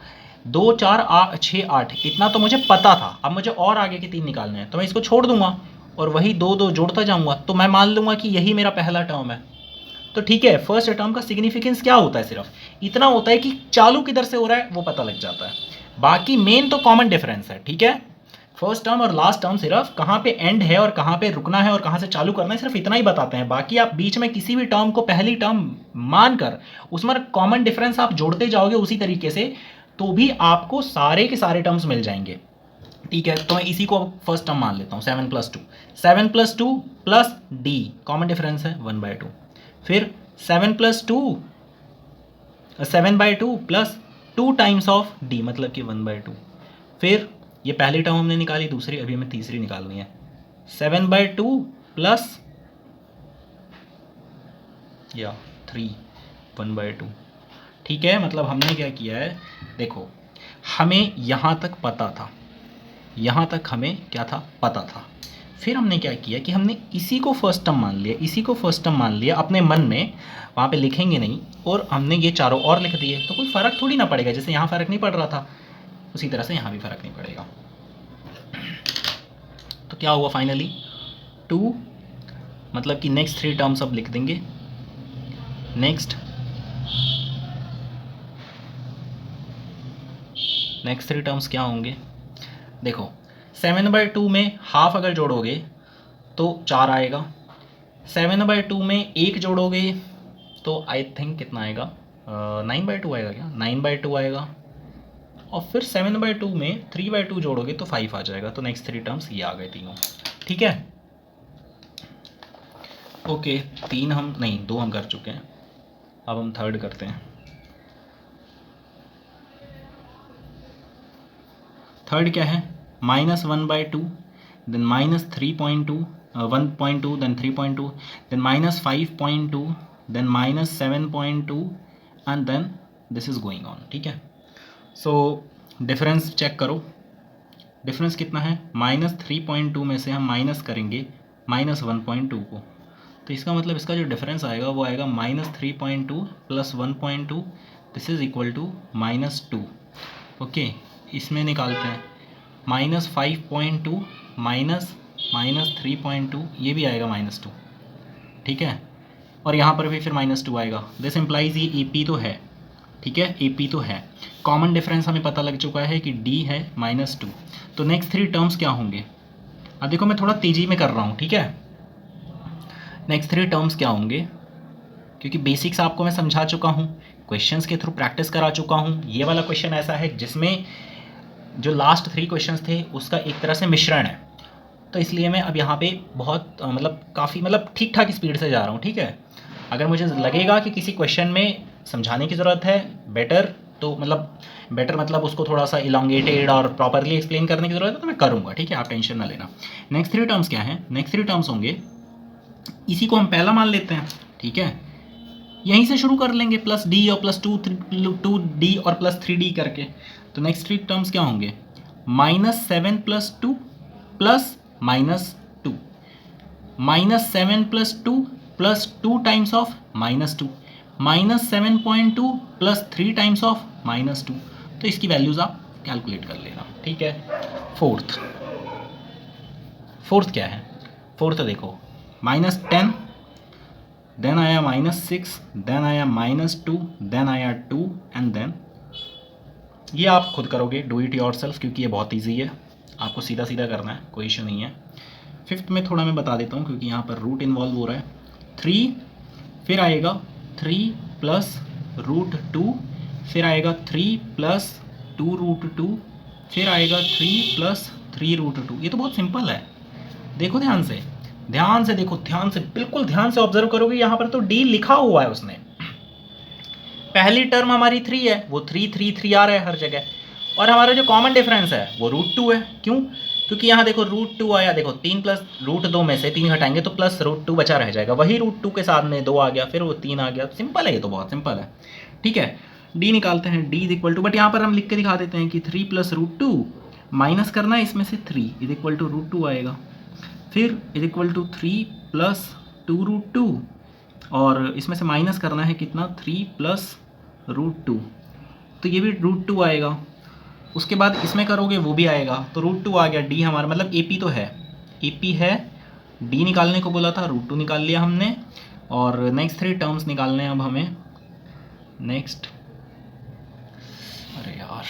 2 4 6 8 इतना तो मुझे पता था। अब मुझे और आगे के 3 निकालने हैं, तो मैं इसको छोड़ दूंगा और वही 2 2 जोड़ता जाऊंगा, तो मैं मान लूँगा कि यही मेरा पहला टर्म है। तो ठीक है, फर्स्ट टर्म का सिग्निफिकेंस क्या होता है? सिर्फ इतना होता है कि चालू किधर से हो रहा है वो पता लग जाता है। बाकी मेन तो कॉमन डिफरेंस है, ठीक है। फर्स्ट टर्म और लास्ट टर्म सिर्फ कहाँ पे एंड है और कहाँ पे रुकना है और कहाँ से चालू करना है, सिर्फ इतना ही बताते हैं। बाकी आप बीच में किसी भी टर्म को पहली टर्म मानकर उसमें कॉमन डिफरेंस आप जोड़ते जाओगे उसी तरीके से, तो भी आपको सारे के सारे टर्म्स मिल जाएंगे, ठीक है। तो मैं इसी को फर्स्ट टर्म मान लेता हूँ, 7 + 2, 7 + 2 प्लस डी, कॉमन डिफरेंस है 1/2, फिर 7 + 2 7/2 प्लस 2 टाइम्स ऑफ डी, मतलब कि 1/2। फिर ये पहली टर्म हमने निकाली, दूसरी अभी हमें तीसरी निकालनी है, 7/2 प्लस या 3 1/2, ठीक है। मतलब हमने क्या किया है, देखो हमें यहाँ तक पता था, यहाँ तक हमें क्या था, पता था। फिर हमने क्या किया कि हमने इसी को फर्स्ट टर्म मान लिया, इसी को फर्स्ट टर्म मान लिया अपने मन में, वहाँ पे लिखेंगे नहीं, और हमने ये चारों और लिख दिए, तो कोई फ़र्क थोड़ी ना पड़ेगा। जैसे यहाँ फ़र्क नहीं पड़ रहा था उसी तरह से यहाँ भी फ़र्क नहीं पड़ेगा। तो क्या हुआ फाइनली, 2, मतलब कि नेक्स्ट 3 टर्म्स अब लिख देंगे। नेक्स्ट 3 टर्म्स क्या होंगे, देखो 7/2 में हाफ अगर जोड़ोगे तो 4 आएगा, 7/2 में 1 जोड़ोगे तो आई थिंक कितना आएगा, 9/2 आएगा क्या, 9/2 आएगा। और फिर 7/2 में 3/2 जोड़ोगे तो 5 आ जाएगा। तो नेक्स्ट 3 टर्म्स ये आ गए तीनों, ठीक है। ओके, 3 हम नहीं 2 हम कर चुके हैं, अब हम थर्ड करते हैं। थर्ड क्या है, -1/2, then -3.2 1.2, then 3.2, then -5.2, then -7.2 and then this is going on, ठीक है। सो डिफरेंस चेक करो, डिफरेंस कितना है, -3.2 में से हम माइनस करेंगे -1.2 को, तो इसका मतलब इसका जो डिफरेंस आएगा वो आएगा -3.2 plus 1.2, this is equal to -2। Okay, इसमें निकालते हैं, -5.2 माइनस -3.2, ये भी आएगा -2, ठीक है। और यहाँ पर भी फिर -2 आएगा। दिस इम्प्लाइज ये ए पी तो है, ठीक है, ए पी तो है। कॉमन डिफरेंस हमें पता लग चुका है कि डी है -2। तो नेक्स्ट 3 टर्म्स क्या होंगे, अब देखो मैं थोड़ा तेज़ी में कर रहा हूँ, ठीक है। नेक्स्ट 3 टर्म्स क्या होंगे, क्योंकि बेसिक्स आपको मैं समझा चुका हूँ, क्वेश्चंस के थ्रू प्रैक्टिस करा चुका हूँ। ये वाला क्वेश्चन ऐसा है जिसमें जो लास्ट 3 क्वेश्चंस थे उसका एक तरह से मिश्रण है, तो इसलिए मैं अब यहाँ पे बहुत मतलब काफ़ी मतलब ठीक ठाक स्पीड से जा रहा हूँ, ठीक है। अगर मुझे लगेगा कि किसी क्वेश्चन में समझाने की ज़रूरत है बेटर, तो मतलब उसको थोड़ा सा इलांगेटेड और प्रॉपरली एक्सप्लेन करने की ज़रूरत है तो मैं करूँगा, ठीक है, आप टेंशन ना लेना। नेक्स्ट 3 टर्म्स क्या है, नेक्स्ट 3 टर्म्स होंगे, इसी को हम पहला मान लेते हैं, ठीक है। यहीं से शुरू कर लेंगे, प्लस डी और प्लस 2d और प्लस 3d करके। तो नेक्स्ट 3 टर्म्स क्या होंगे, -7 + 2 plus -2, -7 + 2 plus 2 times of -2, -7.2 plus 3 times of -2। तो इसकी वैल्यूज़ आप कैलकुलेट कर लेना, ठीक है। फोर्थ क्या है, फोर्थ देखो -10 देन आया -6, देन आया -2, देन आया 2 एंड देन ये आप खुद करोगे, डू इट योर सेल्फ, क्योंकि ये बहुत ईजी है, आपको सीधा सीधा करना है, कोई इशू नहीं है। फिफ्थ में थोड़ा मैं बता देता हूँ क्योंकि यहाँ पर रूट इन्वॉल्व हो रहा है। 3 फिर आएगा 3 प्लस √2, फिर आएगा 3 प्लस 2√2, फिर आएगा 3 प्लस 3√2। ये तो बहुत सिंपल है, देखो ध्यान से, ध्यान से देखो, ध्यान से, बिल्कुल ध्यान से ऑब्जर्व करोगे, यहाँ पर तो डी लिखा हुआ है उसने। पहली टर्म हमारी 3 है, वो 3 3 3 आ रहा है हर जगह, और हमारा जो कॉमन डिफरेंस है वो √2 है। क्यों? क्योंकि यहाँ देखो √2 आया, देखो 3 प्लस √2 में से 3 हटाएंगे तो प्लस √2 बचा रह जाएगा, वही √2 के साथ में 2 आ गया, फिर वो 3 आ गया। सिंपल है, ये तो बहुत सिंपल है। ठीक है, डी निकालते हैं, D is equal to, but यहाँ पर हम लिख के दिखा देते हैं कि 3 प्लस √2 माइनस करना है इसमें से 3 इज इक्वल टू √2 आएगा, फिर इज इक्वल टू 3 प्लस 2√2, और इसमें से माइनस करना है कितना, 3 प्लस √2, तो ये भी √2 आएगा। उसके बाद इसमें करोगे वो भी आएगा, तो √2 आ गया। डी हमारा मतलब ए पी तो है, ए पी है, डी निकालने को बोला था, √2 निकाल लिया हमने, और नेक्स्ट 3 टर्म्स निकालने हैं अब हमें। नेक्स्ट, अरे यार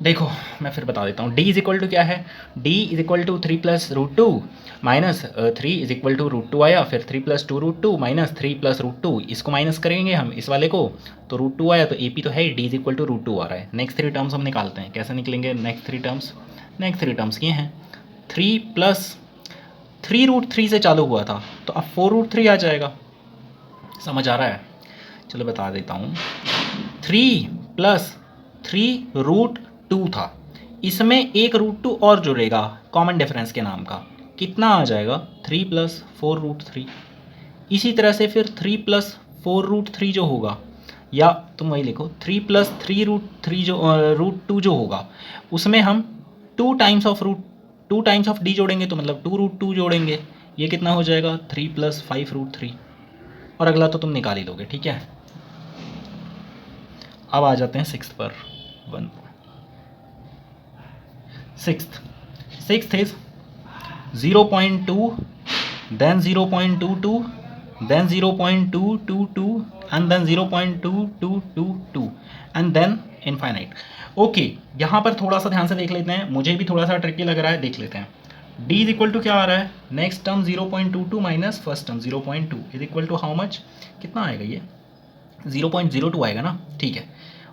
देखो मैं फिर बता देता हूँ, d इज इक्वल टू क्या है, d is equal to 3 plus √2 minus 3 is equal to √2 आया, फिर 3 प्लस 2√2 माइनस 3 प्लस √2, इसको माइनस करेंगे हम इस वाले को, तो √2 आया, तो ए पी तो है ही, d इज इक्वल टू √2 आ रहा है। नेक्स्ट 3 टर्म्स हम निकालते हैं, कैसे निकलेंगे नेक्स्ट 3 टर्म्स ये हैं, 3 प्लस 3√3 से चालू हुआ था, तो अब 4√3 आ जाएगा। समझ आ रहा है? चलो बता देता हूँ, 3 प्लस 3√2 था, इसमें एक √2 और जुड़ेगा कॉमन डिफरेंस के नाम का, कितना आ जाएगा, 3 प्लस 4√3। इसी तरह से फिर 3 प्लस 4√3 जो होगा, या तुम वही लिखो 3 प्लस 3√3 जो √2 जो होगा, उसमें हम 2 टाइम्स ऑफ डी जोड़ेंगे, तो मतलब 2√2 जोड़ेंगे, ये कितना हो जाएगा, 3 प्लस 5√3, और अगला तो तुम निकाल ही लोगे। ठीक है, अब आ जाते हैं सिक्स्थ पर। Sixth is 0.2, then 0.22, then 0.222 and then 0.2222 and then infinite. Okay, यहाँ पर थोड़ा सा ध्यान से देख लेते हैं, मुझे भी थोड़ा सा ट्रिकी लग रहा है, देख लेते हैं। d इज इक्वल टू क्या आ रहा है, next term 0.22 minus first term 0.2 is equal to how much, कितना आएगा ये, 0.02 आएगा ना। ठीक है,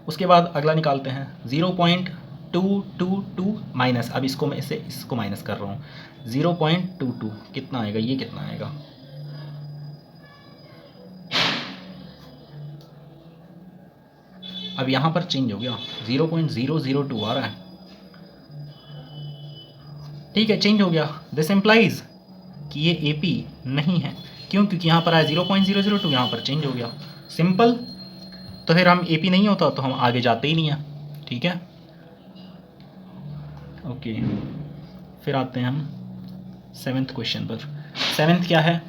उसके बाद अगला निकालते हैं, 0.222 माइनस, अब इसको मैं इसको माइनस कर रहा हूँ, 0.22 कितना आएगा, ये कितना आएगा, अब यहाँ पर चेंज हो गया, 0.002 आ रहा है। ठीक है, चेंज हो गया, दिस इम्प्लाइज कि ये ए पी नहीं है। क्यों? क्योंकि यहाँ पर आया 0.002, यहाँ पर चेंज हो गया, सिंपल। तो फिर हम ए पी नहीं होता तो हम आगे जाते ही नहीं हैं। ठीक है, ओके, फिर आते हैं हम 7th क्वेश्चन पर। 7th क्या है,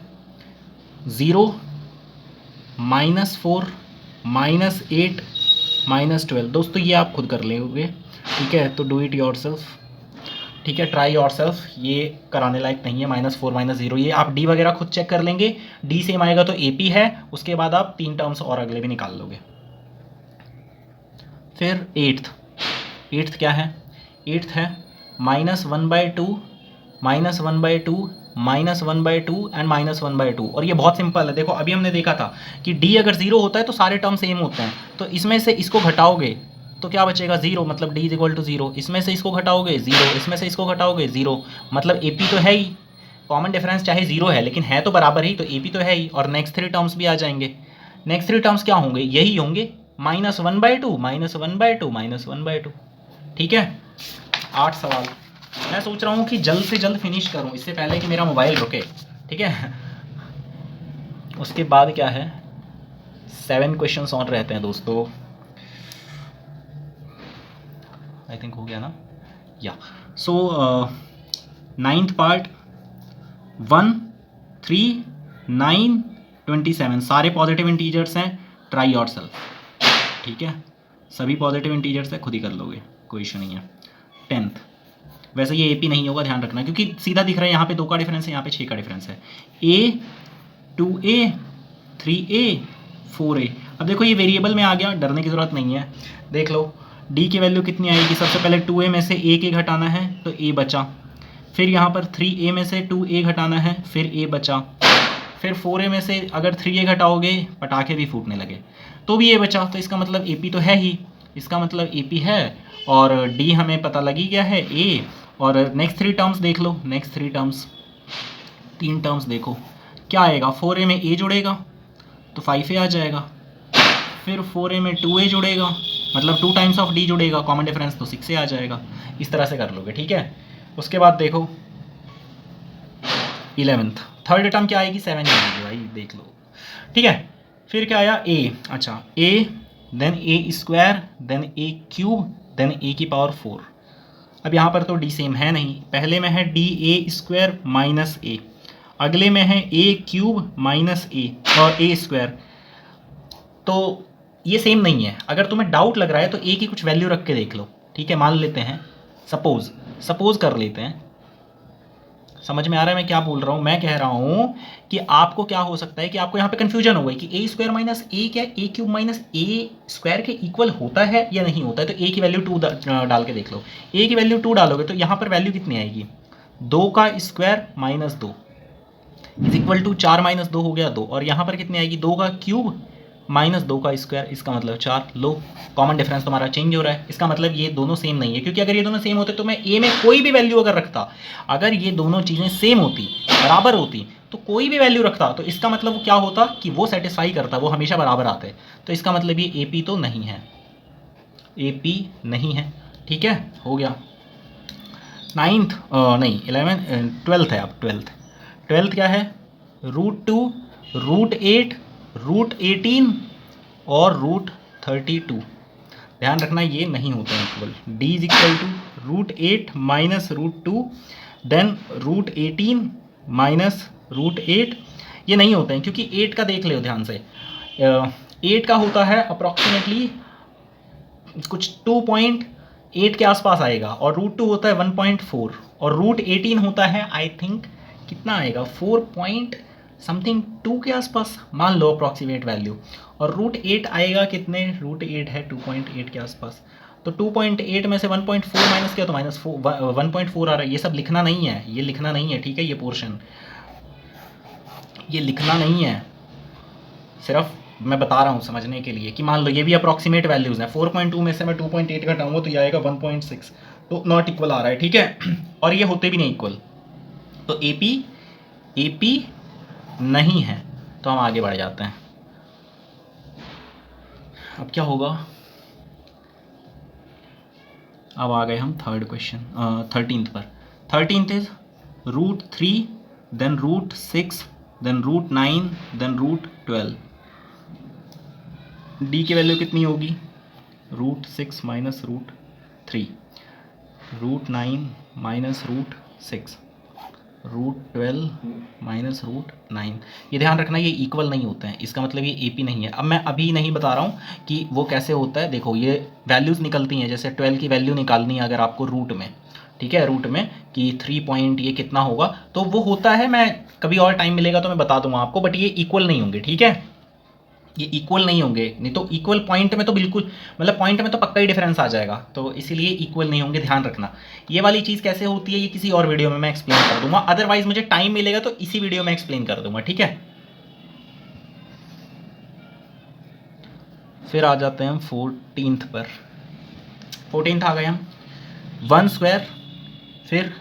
0 -4 -8 -12। दोस्तों ये आप खुद कर लेंगे, ठीक है, तो डू इट योर सेल्फ। ठीक है, ट्राई योर सेल्फ, ये कराने लायक नहीं है। -4 -0, ये आप डी वगैरह खुद चेक कर लेंगे, डी सेम आएगा तो ए पी है, उसके बाद आप 3 टर्म्स और अगले भी निकाल लोगे। फिर 8th क्या है, 8th है -1/2 -1/2 -1/2 एंड -1/2, और ये बहुत सिंपल है। देखो अभी हमने देखा था कि d अगर 0 होता है तो सारे टर्म सेम होते हैं, तो इसमें से इसको घटाओगे तो क्या बचेगा, 0, मतलब d इज इक्वल टू 0। इसमें से इसको घटाओगे 0, इसमें से इसको घटाओगे 0, मतलब ए पी तो है ही, कॉमन डिफरेंस चाहे 0 है लेकिन है तो बराबर ही, तो ए पी तो है ही, और नेक्स्ट 3 टर्म्स भी आ जाएंगे। नेक्स्ट 3 टर्म्स क्या होंगे, यही होंगे, -1/2 -1/2 -1/2। ठीक है, 8 सवाल। मैं सोच रहा हूँ कि जल्द से जल्द फिनिश करूँ इससे पहले कि मेरा मोबाइल रुके। ठीक है, उसके बाद क्या है, 7 क्वेश्चंस और रहते हैं दोस्तों, आई थिंक हो गया ना, या सो 9th पार्ट 1 3 9 27 सारे पॉजिटिव इंटीजर्स हैं, ट्राई योर सेल्फ। ठीक है, सभी पॉजिटिव इंटीजर्स है, खुद ही कर लोगे, कोई इशू नहीं है। 10th, वैसे ये ए पी नहीं होगा, ध्यान रखना, क्योंकि सीधा दिख रहा है, यहाँ पे 2 का डिफरेंस है, यहाँ पे 6 का डिफरेंस है। ए 2a 3a 4a। अब देखो ये वेरिएबल में आ गया, डरने की ज़रूरत नहीं है। देख लो d की वैल्यू कितनी आएगी, सबसे पहले 2a में से a घटाना है तो a बचा, फिर यहाँ पर 3a में से 2a घटाना है फिर a बचा, फिर 4a में से अगर 3a घटाओगे पटाखे भी फूटने लगे तो भी a बचा। तो इसका मतलब AP तो है ही, इसका मतलब AP है और d हमें पता लगी गया है a। और नेक्स्ट 3 टर्म्स देख लो, नेक्स्ट 3 टर्म्स, 3 टर्म्स देखो क्या आएगा। 4a में a जुड़ेगा तो 5a आ जाएगा, फिर 4a में 2a जुड़ेगा मतलब 2 टाइम्स ऑफ d जुड़ेगा, कॉमन डिफरेंस तो 6a आ जाएगा। इस तरह से कर लोगे, ठीक है। उसके बाद देखो 11th, थर्ड टर्म क्या आएगी, 7 आएगी भाई, देख लो, ठीक है। फिर क्या आया a, अच्छा a then a square then a cube then a की पावर 4। अब यहाँ पर तो d सेम है नहीं, पहले में है d a square minus a, अगले में है a क्यूब माइनस a और a स्क्वायर, तो ये सेम नहीं है। अगर तुम्हें डाउट लग रहा है तो a की कुछ वैल्यू रख के देख लो, ठीक है। मान लेते हैं सपोज कर लेते हैं, समझ में आ रहा है मैं क्या बोल रहा हूँ। मैं कह रहा हूँ कि आपको क्या हो सकता है कि आपको यहाँ पे कंफ्यूजन हो गई कि a स्क्वायर माइनस a क्या a cube minus a square के इक्वल होता है या नहीं होता है। तो a की वैल्यू 2 डाल के देख लो, a की वैल्यू 2 डालोगे तो यहाँ पर वैल्यू कितनी आएगी, 2 का square minus 2 is equal to 4 minus 2 हो गया 2, और यहाँ पर कितनी आएगी, 2 का क्यूब माइनस 2 का स्क्वायर, इसका मतलब 4। लो कॉमन डिफरेंस तुम्हारा चेंज हो रहा है, इसका मतलब ये दोनों सेम नहीं है, क्योंकि अगर ये दोनों सेम होते तो मैं a में कोई भी वैल्यू अगर रखता, अगर ये दोनों चीज़ें सेम होती बराबर होती तो कोई भी वैल्यू रखता तो इसका मतलब वो क्या होता कि वो सेटिस्फाई करता, वो हमेशा बराबर आते। तो इसका मतलब ये AP तो नहीं है, AP नहीं है, ठीक है। हो गया 9th नहीं 12th है। अब 12th क्या है, √2 √8 √18 और √32। ध्यान रखना ये नहीं होता है equal, d is equal to √8 minus √2 then √18 minus √8, ये नहीं होते हैं क्योंकि 8 का देख लो ध्यान से, 8 का होता है अप्रॉक्सीमेटली कुछ 2.8 के आसपास आएगा, और √2 होता है 1.4, और √18 होता है आई थिंक कितना आएगा 4 समथिंग 2 के आसपास, मान लो अप्रॉक्सीमेट वैल्यू, और √8 आएगा कितने, √8 है 2.8 के आसपास। तो 2.8 में से 1.4 माइनस किया तो माइनस 1.4 आ रहा है। ये सब लिखना नहीं है, ये लिखना नहीं है, ठीक है। ये पोर्शन ये लिखना नहीं है, सिर्फ मैं बता रहा हूँ समझने के लिए कि मान लो ये भी अप्रॉक्सीमेट वैल्यूज़ हैं। 4.2 में से मैं 2.8 घटाऊंगा तो ये आएगा 1.6, तो नॉट इक्वल आ रहा है, ठीक है। और ये होते भी नहीं इक्वल, तो AP नहीं है। तो हम आगे बढ़ जाते हैं। अब क्या होगा, अब आ गए हम थर्ड क्वेश्चन 13th पर। 13th is √3 then √6 then √9 then √12। d की वैल्यू कितनी होगी, √6 माइनस √3 √9 माइनस √6 √12 माइनस √9। ये ध्यान रखना ये इक्वल नहीं होते हैं, इसका मतलब ये AP नहीं है। अब मैं अभी नहीं बता रहा हूँ कि वो कैसे होता है। देखो ये वैल्यूज़ निकलती हैं, जैसे 12 की वैल्यू निकालनी है अगर आपको रूट में, ठीक है, रूट में कि 3 पॉइंट ये कितना होगा, तो वो होता है, मैं कभी और टाइम मिलेगा तो मैं बता दूंगा आपको, बट ये इक्वल नहीं होंगे, ठीक है। ये इक्वल नहीं होंगे, नहीं तो इक्वल पॉइंट में तो बिल्कुल, मतलब पॉइंट में तो पक्का ही डिफरेंस आ जाएगा, तो इसीलिए इक्वल नहीं होंगे, ध्यान रखना। ये वाली चीज़ कैसे होती है ये किसी और वीडियो में मैं एक्सप्लेन कर दूंगा, अदरवाइज मुझे टाइम मिलेगा तो इसी वीडियो में एक्सप्लेन कर दूंगा, ठीक है। फिर आ जाते हैं हम 14th पर। 14th आ गए हम, 1 स्क्वायर फिर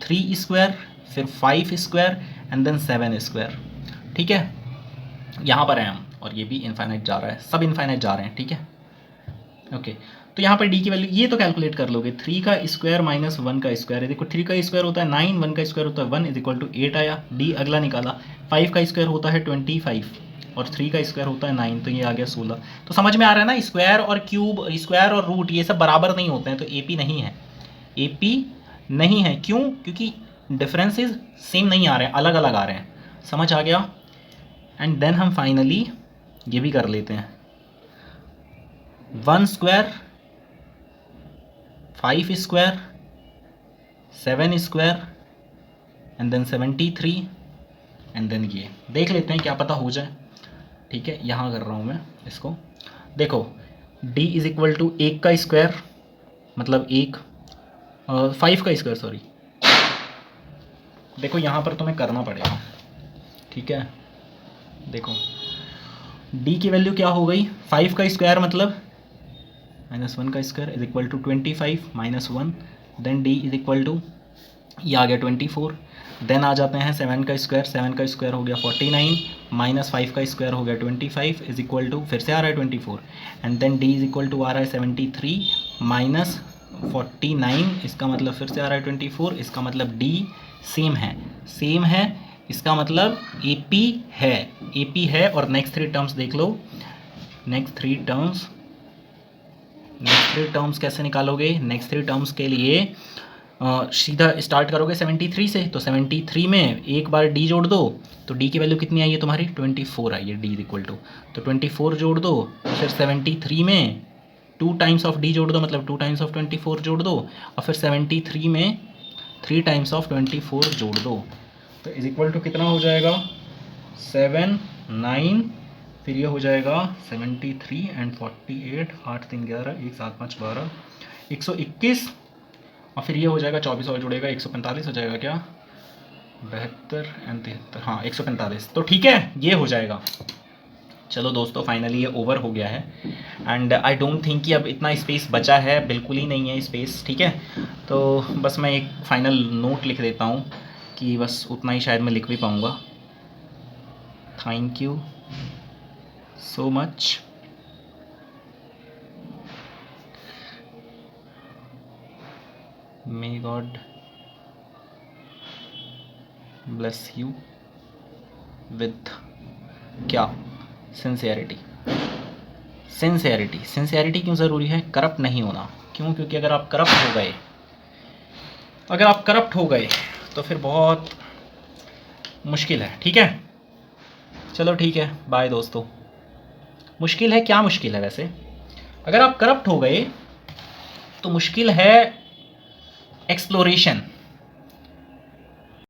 3 स्क्वायर फिर 5 स्क्वायर एंड देन 7 स्क्वायर, ठीक है। यहाँ पर हैं हम, और ये भी इनफाइनाइट जा रहा है, सब इनफाइनाइट जा रहे हैं, ठीक है। ओके, तो यहाँ पर d की वैल्यू ये तो कैलकुलेट कर लोगे, 3 का स्क्वायर माइनस 1 का स्क्वायर है। देखो 3 का स्क्वायर होता है 9, 1 का स्क्वायर होता है 1 इज इक्वल टू 8 आया, d अगला निकाला। 5 का स्क्वायर होता है 25 और 3 का स्क्वायर होता है 9, तो ये आ गया 16। तो समझ में आ रहा है ना, स्क्वायर और क्यूब, स्क्वायर और रूट ये सब बराबर नहीं होते हैं, तो AP नहीं है, AP नहीं है। क्यों, क्योंकि डिफरेंसेस सेम नहीं आ रहे हैं, अलग अलग आ रहे हैं, समझ आ गया। एंड देन हम फाइनली ये भी कर लेते हैं, 1 square 5 square 7 square and then 73 and then ये देख लेते हैं, क्या पता हो जाए। ठीक है, यहाँ कर रहा हूँ मैं इसको। देखो d इज इक्वल टू 1 का स्क्वायर मतलब 1, 5 का स्क्वायर सॉरी। देखो यहाँ पर तुम्हें करना पड़ेगा, ठीक है। देखो d की वैल्यू क्या हो गई, 5 का स्क्वायर मतलब -1 का square is equal to 25 minus 1, then d is equal to ये आ गया 24, देन आ जाते हैं 7 का स्क्वायर, 7 का स्क्वायर हो गया 49 माइनस 5 का स्क्वायर हो गया 25 इज इक्वल टू फिर से आ रहा है 24, and then d is equal to आ रहा है 73 माइनस 49, इसका मतलब फिर से आ रहा है 24, इसका मतलब d सेम है, इसका मतलब AP है। और नेक्स्ट थ्री टर्म्स देख लो, नेक्स्ट थ्री टर्म्स कैसे निकालोगे, नेक्स्ट थ्री टर्म्स के लिए सीधा स्टार्ट करोगे 73 से, तो 73 में एक बार d जोड़ दो तो d की वैल्यू कितनी आई है तुम्हारी 24 आई है, d इज इक्वल टू, तो 24 जोड़ दो, फिर 73 में 2 टाइम्स ऑफ d जोड़ दो मतलब 2 टाइम्स ऑफ 24 जोड़ दो, और फिर 73 में 3 टाइम्स ऑफ 24 जोड़ दो, तो इज इक्वल टू कितना हो जाएगा 7 9, फिर ये हो जाएगा 73 एंड 48, 8 3 11 1 7 5 12 121, और फिर ये हो जाएगा 24 और जुड़ेगा 145 हो जाएगा, क्या 72 एंड 73, हाँ 145, तो ठीक है ये हो जाएगा। चलो दोस्तों फाइनली ये ओवर हो गया है, एंड आई डोंट थिंक कि अब इतना स्पेस बचा है, बिल्कुल ही नहीं है स्पेस, ठीक है। तो बस मैं एक फाइनल नोट लिख देता हूँ कि बस उतना ही शायद मैं लिख भी पाऊँगा। Thank you so much. May God bless you with क्या सिंसियरिटी। सिंसियरिटी क्यों ज़रूरी है, करप्ट नहीं होना। क्यों, क्योंकि अगर आप करप्ट हो गए तो फिर बहुत मुश्किल है, ठीक है। चलो ठीक है, बाय दोस्तों। मुश्किल है, क्या मुश्किल है वैसे, अगर आप करप्ट हो गए तो मुश्किल है एक्सप्लोरेशन,